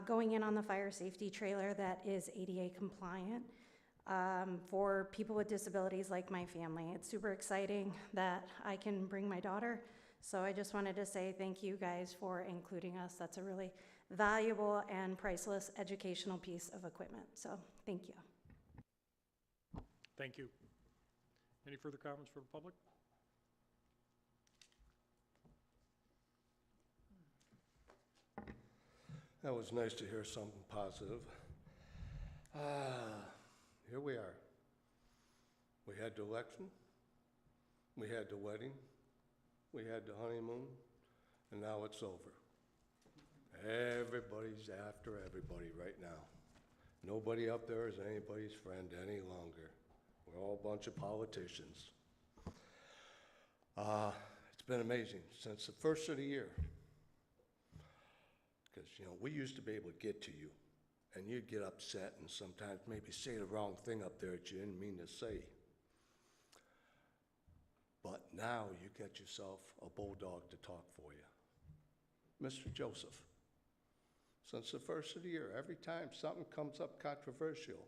going in on the fire safety trailer that is ADA compliant for people with disabilities like my family. It's super exciting that I can bring my daughter, so I just wanted to say thank you guys for including us. That's a really valuable and priceless educational piece of equipment, so thank you. Thank you. Any further comments from the public? That was nice to hear something positive. Here we are. We had the election, we had the wedding, we had the honeymoon, and now it's over. Everybody's after everybody right now. Nobody up there is anybody's friend any longer. We're all a bunch of politicians. It's been amazing since the first of the year. Because, you know, we used to be able to get to you, and you'd get upset and sometimes maybe say the wrong thing up there that you didn't mean to say. But now you get yourself a bulldog to talk for you. Mr. Joseph, since the first of the year, every time something comes up controversial,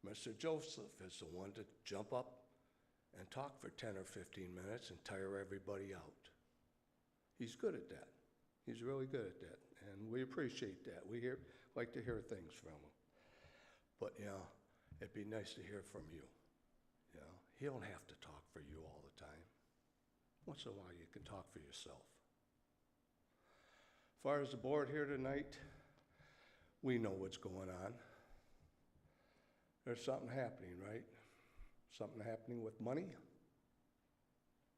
Mr. Joseph is the one to jump up and talk for 10 or 15 minutes and tire everybody out. He's good at that. He's really good at that, and we appreciate that. We like to hear things from him. But, you know, it'd be nice to hear from you. You know, he don't have to talk for you all the time. Once in a while, you can talk for yourself. As far as the board here tonight, we know what's going on. There's something happening, right? Something happening with money.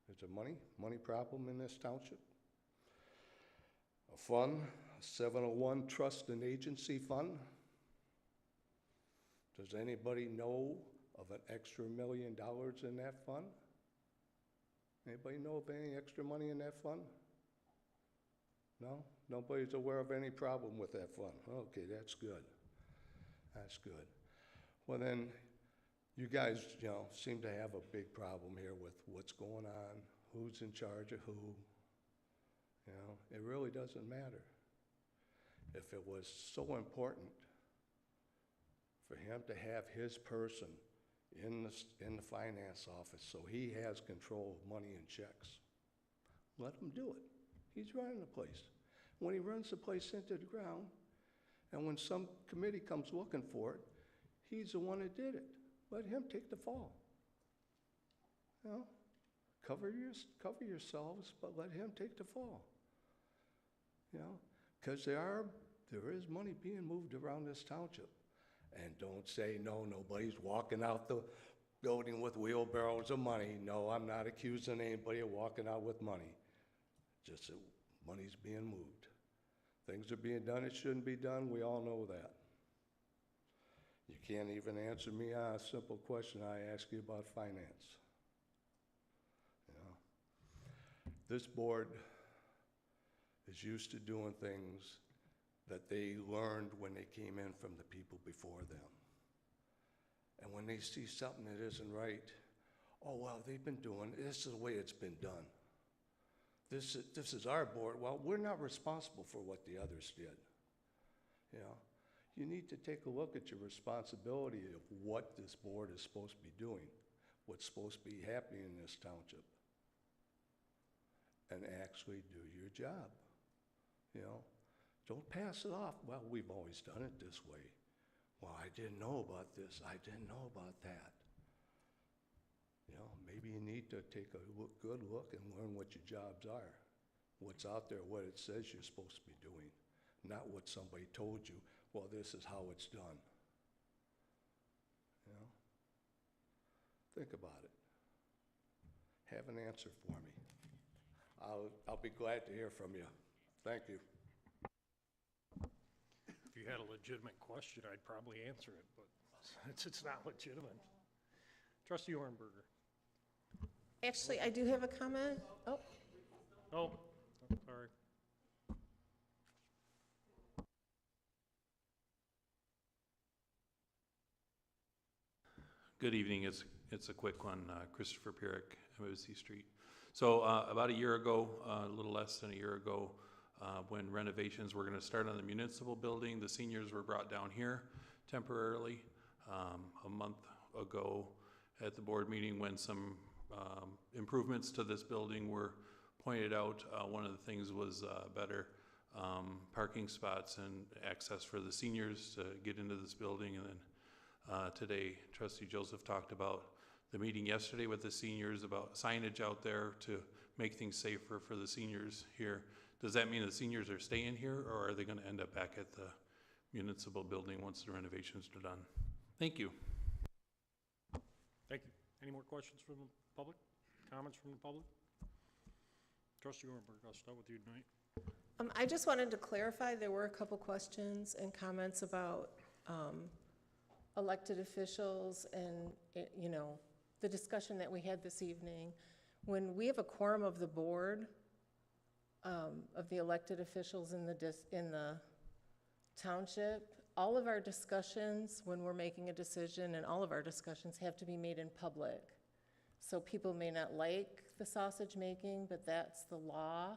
There's a money problem in this township. A fund, a 701 trust and agency fund. Does anybody know of an extra $1 million in that fund? Anybody know of any extra money in that fund? No? Nobody's aware of any problem with that fund? Okay, that's good. That's good. Well then, you guys, seem to have a big problem here with what's going on, who's in charge of who. It really doesn't matter. If it was so important for him to have his person in the finance office so he has control of money and checks, let him do it. He's running the place. When he runs the place into the ground, and when some committee comes looking for it, he's the one that did it. Let him take the fall. Cover yourselves, but let him take the fall. Because there is money being moved around this township. And don't say, no, nobody's walking out the building with wheelbarrows of money. No, I'm not accusing anybody of walking out with money. Just that money's being moved. Things are being done that shouldn't be done. We all know that. You can't even answer me on a simple question I ask you about finance. This board is used to doing things that they learned when they came in from the people before them. And when they see something that isn't right, oh, well, they've been doing, this is the way it's been done. This is our board. Well, we're not responsible for what the others did. You need to take a look at your responsibility of what this board is supposed to be doing, what's supposed to be happening in this township, and actually do your job. Don't pass it off. Well, we've always done it this way. Well, I didn't know about this. I didn't know about that. Maybe you need to take a good look and learn what your jobs are, what's out there, what it says you're supposed to be doing, not what somebody told you. Well, this is how it's done. Think about it. Have an answer for me. I'll be glad to hear from you. Thank you. If you had a legitimate question, I'd probably answer it, but it's not legitimate. Trustee Hornberger. Actually, I do have a comment. Oh, sorry. Good evening. It's a quick one. Christopher Pierrick, Embassy Street. So about a year ago, a little less than a year ago, when renovations were going to start on the municipal building, the seniors were brought down here temporarily. A month ago at the board meeting, when some improvements to this building were pointed out, one of the things was better parking spots and access for the seniors to get into this building. And then today, Trustee Joseph talked about the meeting yesterday with the seniors about signage out there to make things safer for the seniors here. Does that mean the seniors are staying here, or are they going to end up back at the municipal building once the renovations are done? Thank you. Thank you. Any more questions from the public? Comments from the public? Trustee Ornberg, I'll start with you tonight. I just wanted to clarify, there were a couple questions and comments about elected officials and, the discussion that we had this evening. When we have a quorum of the board, of the elected officials in the township, all of our discussions when we're making a decision and all of our discussions have to be made in public. So people may not like the sausage making, but that's the law.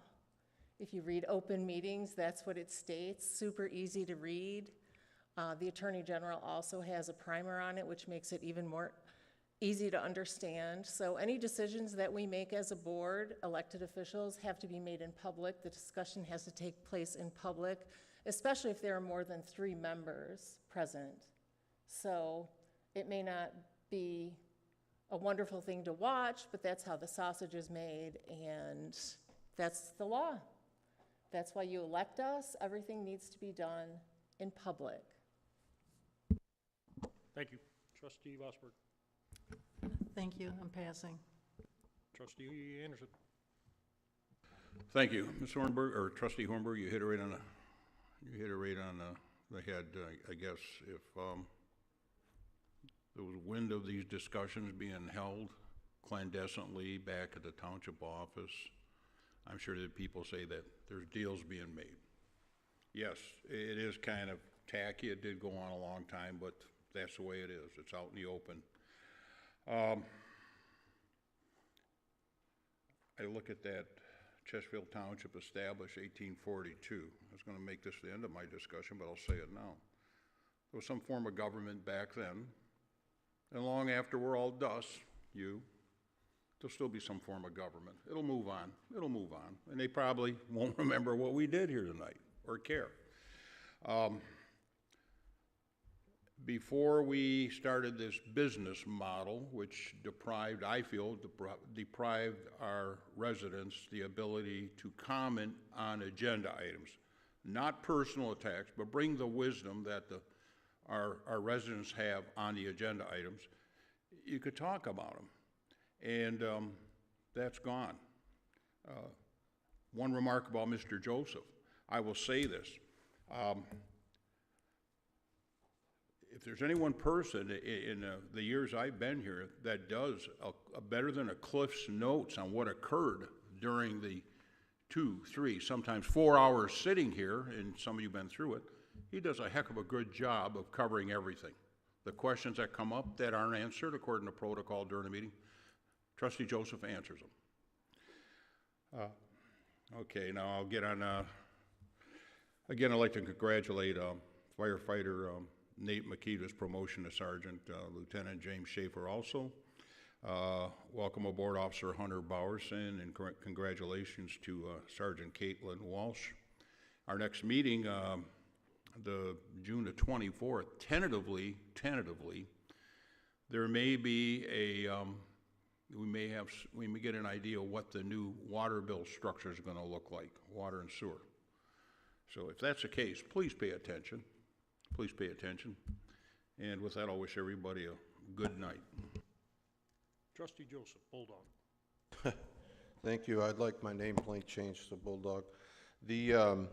If you read open meetings, that's what it states, super easy to read. The Attorney General also has a primer on it, which makes it even more easy to understand. So any decisions that we make as a board, elected officials, have to be made in public. The discussion has to take place in public, especially if there are more than 3 members present. So it may not be a wonderful thing to watch, but that's how the sausage is made, and that's the law. That's why you elect us. Everything needs to be done in public. Thank you. Trustee Vosberg. Thank you. I'm passing. Trustee Anderson. Thank you, Ms. Hornberg, or Trustee Hornberg. You hit it right on the head. I guess if there was wind of these discussions being held clandestinely back at the township office, I'm sure that people say that there's deals being made. Yes, it is kind of tacky. It did go on a long time, but that's the way it is. It's out in the open. I look at that Chesterfield Township established 1842. I was going to make this the end of my discussion, but I'll say it now. There was some form of government back then, and long after we're all dust, there'll still be some form of government. It'll move on. It'll move on. And they probably won't remember what we did here tonight or care. Before we started this business model, which deprived, I feel, deprived our residents the ability to comment on agenda items. Not personal attacks, but bring the wisdom that our residents have on the agenda items. You could talk about them. And that's gone. One remark about Mr. Joseph. I will say this. If there's any one person in the years I've been here that does a better than a Cliff's Notes on what occurred during the 2, 3, sometimes 4 hours sitting here, and some of you have been through it, he does a heck of a good job of covering everything. The questions that come up that aren't answered according to protocol during the meeting, Trustee Joseph answers them. Okay, now I'll get on, again, I'd like to congratulate firefighter Nate McKee to his promotion to Sergeant, Lieutenant James Schaefer also. Welcome aboard Officer Hunter Bowerson, and congratulations to Sergeant Katelyn Walsh. Our next meeting, the June the 24th, tentatively, there may be a, we may get an idea of what the new water bill structure is going to look like, water and sewer. So if that's the case, please pay attention. Please pay attention. And with that, I'll wish everybody a good night. Trustee Joseph, Bulldog. Thank you. I'd like my nameplate changed to Bulldog. The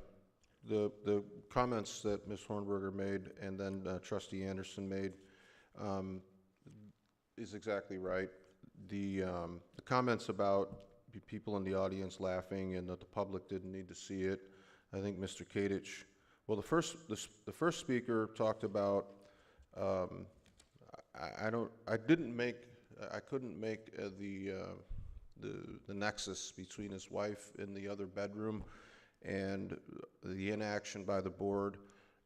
comments that Ms. Hornberger made and then Trustee Anderson made is exactly right. The comments about people in the audience laughing and that the public didn't need to see it, I think Mr. Kadich, well, the first speaker talked about, I couldn't make the nexus between his wife in the other bedroom and the inaction by the board.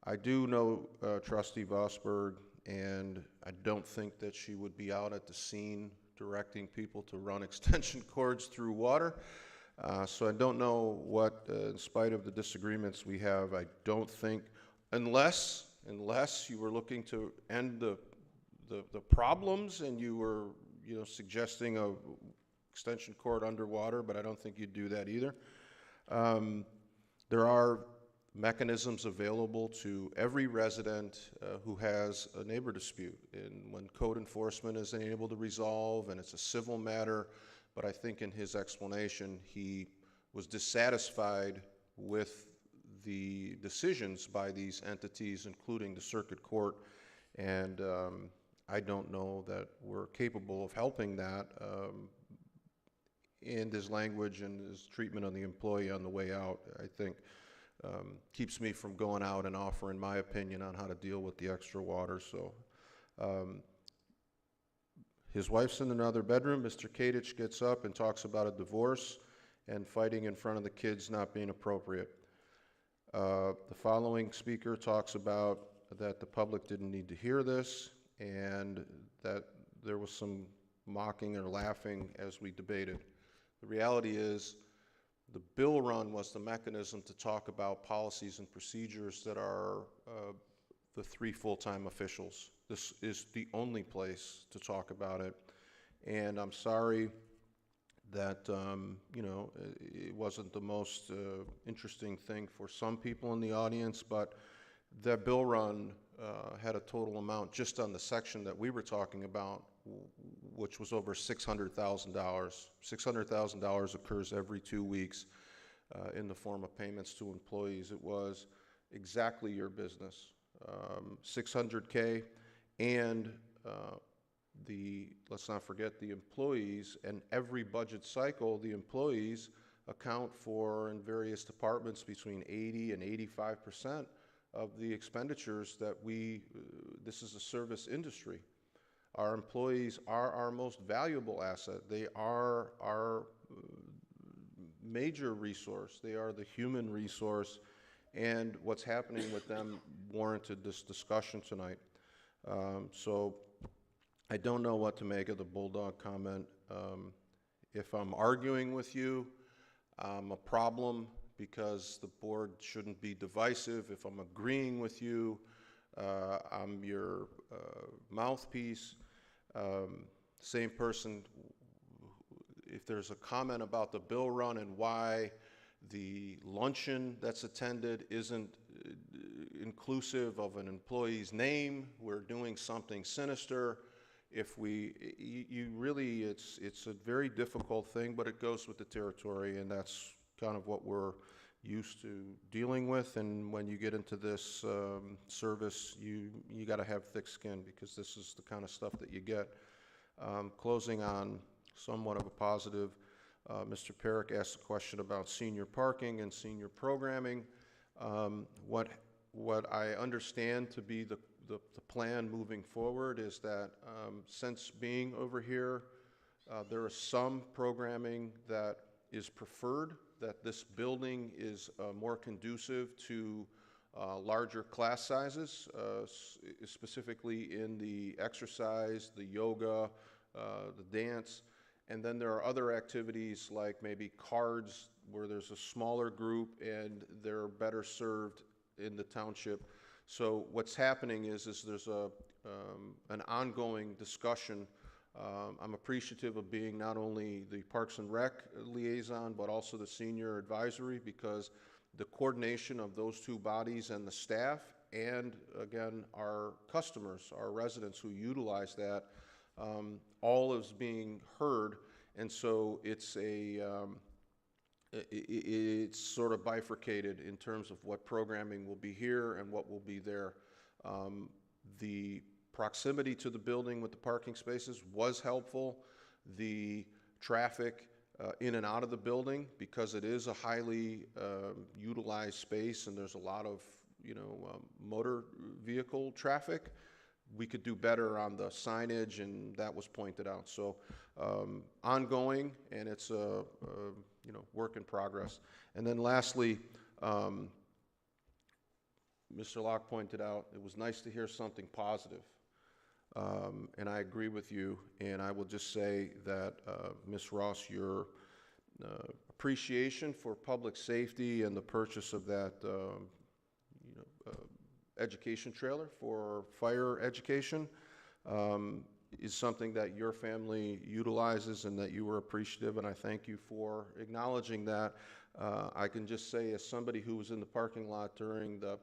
I do know Trustee Vosberg, and I don't think that she would be out at the scene directing people to run extension cords through water. So I don't know what, in spite of the disagreements we have, I don't think, unless you were looking to end the problems and you were, suggesting a extension cord underwater, but I don't think you'd do that either. There are mechanisms available to every resident who has a neighbor dispute, and when code enforcement is unable to resolve and it's a civil matter. But I think in his explanation, he was dissatisfied with the decisions by these entities, including the circuit court, and I don't know that we're capable of helping that. And his language and his treatment of the employee on the way out, I think, keeps me from going out and offering my opinion on how to deal with the extra water. So. His wife's in another bedroom. Mr. Kadich gets up and talks about a divorce and fighting in front of the kids not being appropriate. The following speaker talks about that the public didn't need to hear this and that there was some mocking or laughing as we debated. The reality is the bill run was the mechanism to talk about policies and procedures that are the 3 full-time officials. This is the only place to talk about it, and I'm sorry that it wasn't the most interesting thing for some people in the audience, but that bill run had a total amount just on the section that we were talking about, which was over $600,000. $600,000 occurs every 2 weeks in the form of payments to employees. It was exactly your business. $600K, and let's not forget the employees, and every budget cycle the employees account for in various departments between 80 and 85% of the expenditures that this is a service industry. Our employees are our most valuable asset. They are our major resource. They are the human resource, and what's happening with them warranted this discussion tonight. So I don't know what to make of the bulldog comment. If I'm arguing with you, I'm a problem because the board shouldn't be divisive. If I'm agreeing with you, I'm your mouthpiece. Same person, if there's a comment about the bill run and why the luncheon that's attended isn't inclusive of an employee's name, we're doing something sinister. If you really, it's a very difficult thing, but it goes with the territory, and that's kind of what we're used to dealing with. And when you get into this service, you got to have thick skin, because this is the kind of stuff that you get. Closing on somewhat of a positive, Mr. Perrick asked a question about senior parking and senior programming. What I understand to be the plan moving forward is that since being over here, there is some programming that is preferred, that this building is more conducive to larger class sizes, specifically in the exercise, the yoga, the dance. And then there are other activities like maybe cards, where there's a smaller group and they're better served in the township. So what's happening is there's an ongoing discussion. I'm appreciative of being not only the Parks and Rec liaison, but also the senior advisory, because the coordination of those two bodies and the staff, and again, our customers, our residents who utilize that, all is being heard. And so it's it's sort of bifurcated in terms of what programming will be here and what will be there. The proximity to the building with the parking spaces was helpful. The traffic in and out of the building, because it is a highly utilized space and there's a lot of motor vehicle traffic, we could do better on the signage, and that was pointed out. So ongoing, and it's a work in progress. And then lastly, Mr. Locke pointed out, it was nice to hear something positive. And I agree with you, and I will just say that, Ms. Ross, your appreciation for public safety and the purchase of that education trailer for fire education is something that your family utilizes and that you were appreciative, and I thank you for acknowledging that. I can just say, as somebody who was in the parking lot during the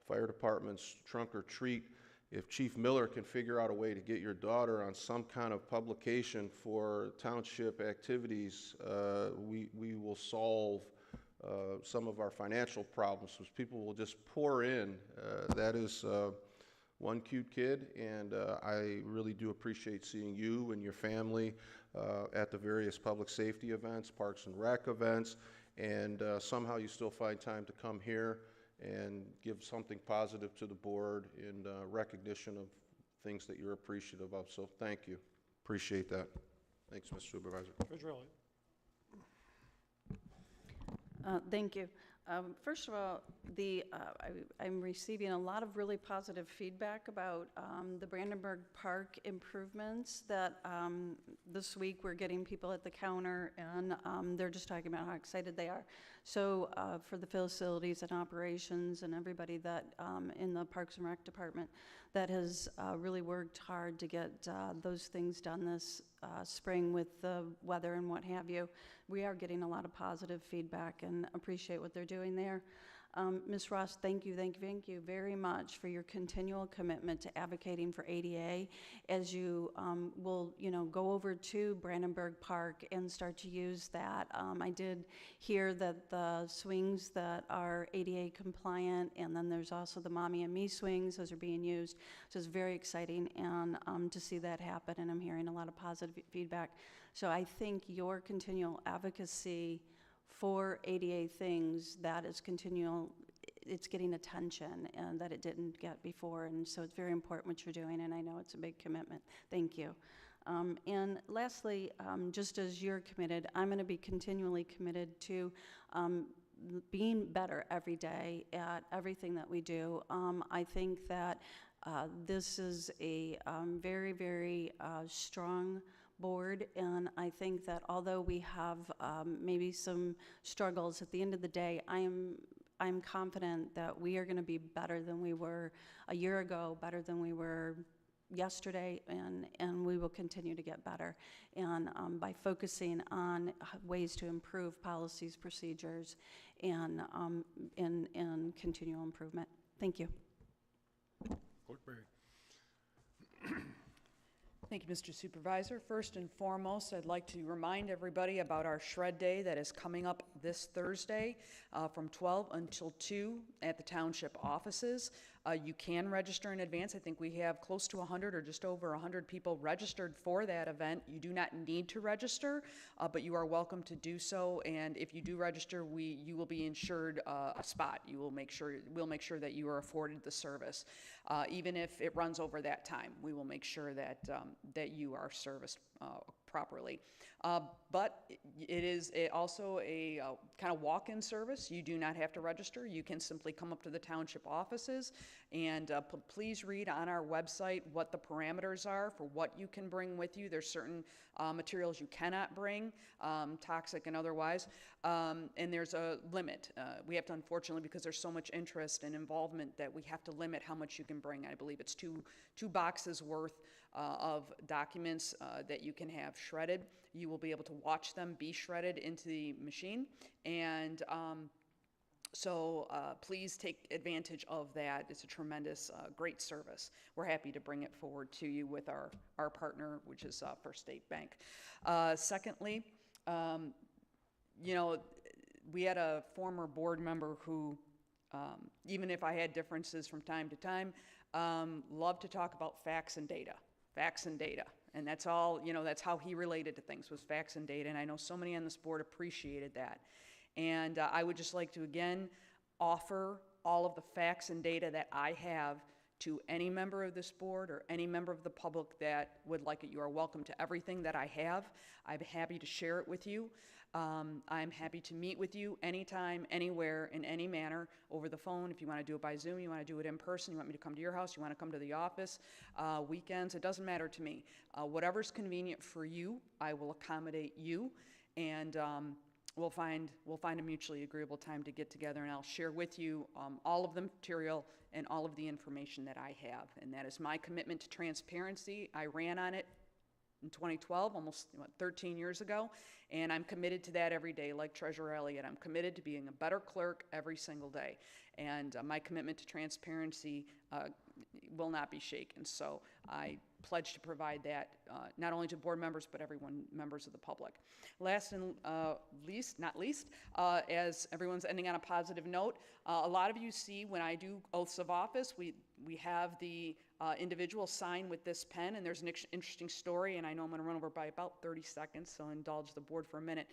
fire department's trunk or treat, if Chief Miller can figure out a way to get your daughter on some kind of publication for township activities, we will solve some of our financial problems, because people will just pour in. That is one cute kid, and I really do appreciate seeing you and your family at the various public safety events, Parks and Rec events, and somehow you still find time to come here and give something positive to the board in recognition of things that you're appreciative of. So thank you. Appreciate that. Thanks, Mr. Supervisor. Thank you. First of all, I'm receiving a lot of really positive feedback about the Brandenburg Park improvements that this week we're getting people at the counter, and they're just talking about how excited they are. So for the facilities and operations and everybody that in the Parks and Rec department that has really worked hard to get those things done this spring with the weather and what have you, we are getting a lot of positive feedback and appreciate what they're doing there. Ms. Ross, thank you very much for your continual commitment to advocating for ADA as you will, go over to Brandenburg Park and start to use that. I did hear that the swings that are ADA compliant, and then there's also the Mommy and Me swings, those are being used. So it's very exciting and to see that happen, and I'm hearing a lot of positive feedback. So I think your continual advocacy for ADA things that is continual, it's getting attention and that it didn't get before. And so it's very important what you're doing, and I know it's a big commitment. Thank you. And lastly, just as you're committed, I'm going to be continually committed to being better every day at everything that we do. I think that this is a very, very strong board, and I think that although we have maybe some struggles, at the end of the day, I'm confident that we are going to be better than we were a year ago, better than we were yesterday, and we will continue to get better. And by focusing on ways to improve policies, procedures, and continual improvement. Thank you. Clerk Berry. Thank you, Mr. Supervisor. First and foremost, I'd like to remind everybody about our Shred Day that is coming up this Thursday from 12 until 2 at the Township offices. You can register in advance. I think we have close to 100 or just over 100 people registered for that event. You do not need to register, but you are welcome to do so. And if you do register, you will be insured a spot. We'll make sure that you are afforded the service. Even if it runs over that time, we will make sure that you are serviced properly. But it is also a kind of walk-in service. You do not have to register. You can simply come up to the township offices, and please read on our website what the parameters are for what you can bring with you. There's certain materials you cannot bring, toxic and otherwise, and there's a limit. We have to, unfortunately, because there's so much interest and involvement, that we have to limit how much you can bring. I believe it's two boxes worth of documents that you can have shredded. You will be able to watch them be shredded into the machine, and so please take advantage of that. It's a tremendous, great service. We're happy to bring it forward to you with our partner, which is First State Bank. Secondly, we had a former board member who, even if I had differences from time to time, loved to talk about facts and data. Facts and data. And that's all, that's how he related to things, was facts and data. And I know so many on this board appreciated that. And I would just like to, again, offer all of the facts and data that I have to any member of this board or any member of the public that would like it. You are welcome to everything that I have. I'm happy to share it with you. I'm happy to meet with you anytime, anywhere, in any manner, over the phone. If you want to do it by Zoom, you want to do it in person, you want me to come to your house, you want to come to the office, weekends, it doesn't matter to me. Whatever's convenient for you, I will accommodate you, and we'll find a mutually agreeable time to get together, and I'll share with you all of the material and all of the information that I have. And that is my commitment to transparency. I ran on it in 2012, almost 13 years ago, and I'm committed to that every day. Like Treasurer Elliott, I'm committed to being a better clerk every single day, and my commitment to transparency will not be shaken. So I pledge to provide that not only to board members, but members of the public. Last and not least, as everyone's ending on a positive note, a lot of you see when I do oaths of office, we have the individual sign with this pen, and there's an interesting story, and I know I'm going to run over by about 30 seconds, so I'll indulge the board for a minute.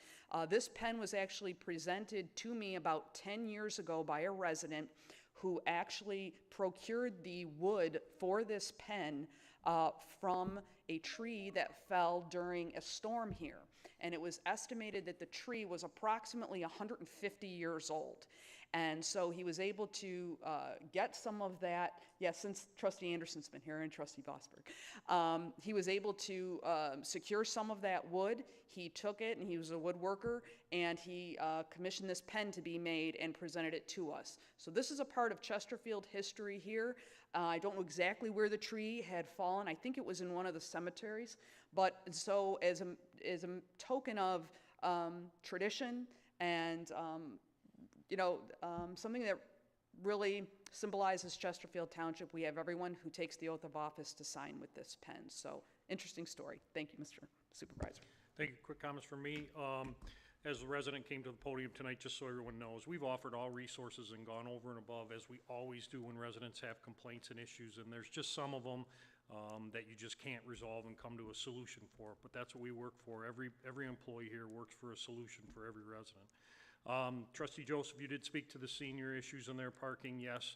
This pen was actually presented to me about 10 years ago by a resident who actually procured the wood for this pen from a tree that fell during a storm here. And it was estimated that the tree was approximately 150 years old. And so he was able to get some of that, since Trustee Anderson's been here and Trustee Vosberg. He was able to secure some of that wood. He took it, and he was a woodworker, and he commissioned this pen to be made and presented it to us. So this is a part of Chesterfield history here. I don't know exactly where the tree had fallen. I think it was in one of the cemeteries. But so as a token of tradition and something that really symbolizes Chesterfield Township, we have everyone who takes the oath of office to sign with this pen. So, interesting story. Thank you, Mr. Supervisor. Thank you. Quick comments from me. As the resident came to the podium tonight, just so everyone knows, we've offered all resources and gone over and above, as we always do when residents have complaints and issues, and there's just some of them that you just can't resolve and come to a solution for. But that's what we work for. Every employee here works for a solution for every resident. Trustee Joseph, you did speak to the senior issues in their parking. Yes,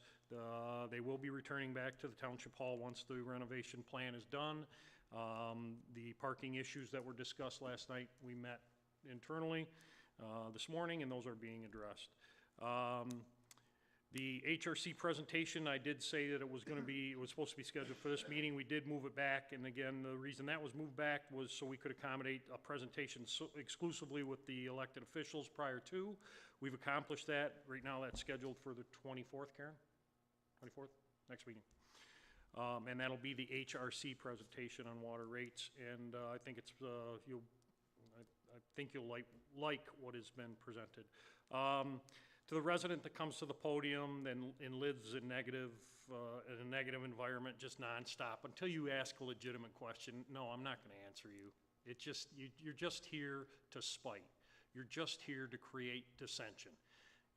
they will be returning back to the Township Hall once the renovation plan is done. The parking issues that were discussed last night, we met internally this morning, and those are being addressed. The HRC presentation, I did say that it was supposed to be scheduled for this meeting. We did move it back, and again, the reason that was moved back was so we could accommodate a presentation exclusively with the elected officials prior to. We've accomplished that. Right now, that's scheduled for the 24th, Karen? 24th, next meeting. And that'll be the HRC presentation on water rates, and I think it's, I think you'll like what has been presented. To the resident that comes to the podium and lives in a negative environment, just nonstop, until you ask a legitimate question, no, I'm not going to answer you. It's just, you're just here to spite. You're just here to create dissension.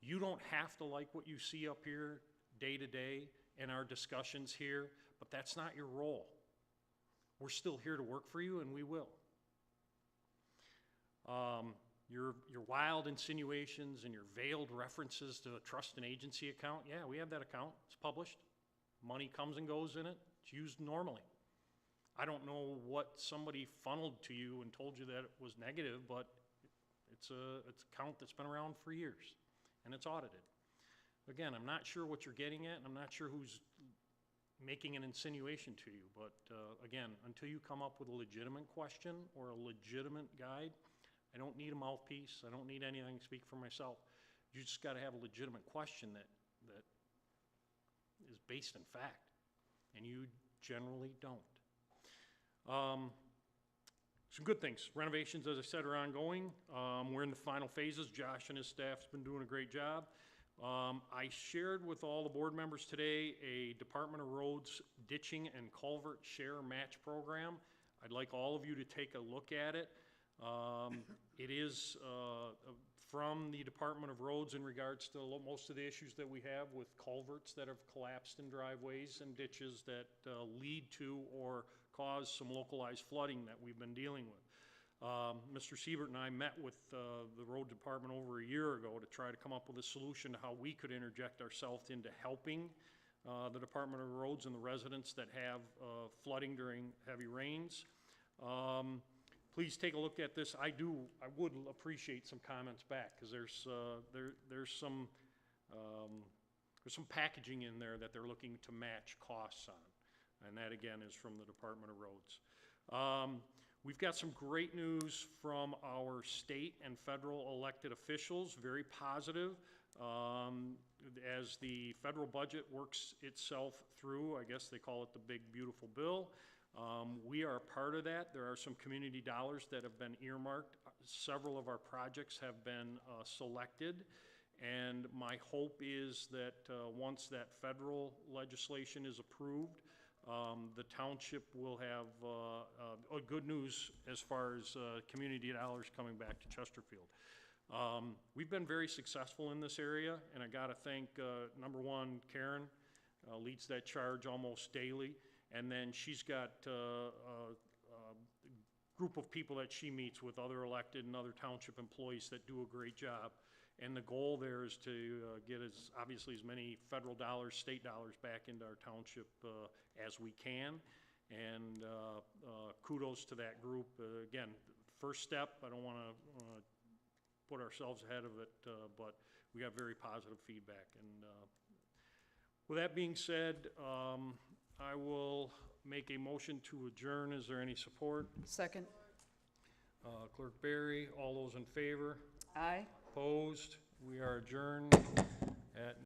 You don't have to like what you see up here day to day in our discussions here, but that's not your role. We're still here to work for you, and we will. Your wild insinuations and your veiled references to a trust and agency account, yeah, we have that account. It's published. Money comes and goes in it. It's used normally. I don't know what somebody funneled to you and told you that it was negative, but it's an account that's been around for years, and it's audited. Again, I'm not sure what you're getting at, and I'm not sure who's making an insinuation to you, but again, until you come up with a legitimate question or a legitimate guide, I don't need a mouthpiece. I don't need anything to speak for myself. You just got to have a legitimate question that is based in fact, and you generally don't. Some good things. Renovations, as I said, are ongoing. We're in the final phases. Josh and his staff's been doing a great job. I shared with all the board members today a Department of Roads ditching and culvert share match program. I'd like all of you to take a look at it. It is from the Department of Roads in regards to most of the issues that we have with culverts that have collapsed in driveways and ditches that lead to or cause some localized flooding that we've been dealing with. Mr. Siebert and I met with the road department over a year ago to try to come up with a solution to how we could interject ourselves into helping the Department of Roads and the residents that have flooding during heavy rains. Please take a look at this. I would appreciate some comments back, because there's some packaging in there that they're looking to match costs on, and that again is from the Department of Roads. We've got some great news from our state and federal elected officials, very positive. As the federal budget works itself through, I guess they call it the big beautiful bill. We are a part of that. There are some community dollars that have been earmarked. Several of our projects have been selected, and my hope is that once that federal legislation is approved, the township will have good news as far as community dollars coming back to Chesterfield. We've been very successful in this area, and I gotta thank, number one, Karen leads that charge almost daily. And then she's got a group of people that she meets with, other elected and other township employees that do a great job. And the goal there is to get obviously as many federal dollars, state dollars back into our township as we can. And kudos to that group. Again, first step, I don't want to put ourselves ahead of it, but we got very positive feedback. And with that being said, I will make a motion to adjourn. Is there any support? Second. Clerk Barry, all those in favor? Aye. Opposed? We are adjourned at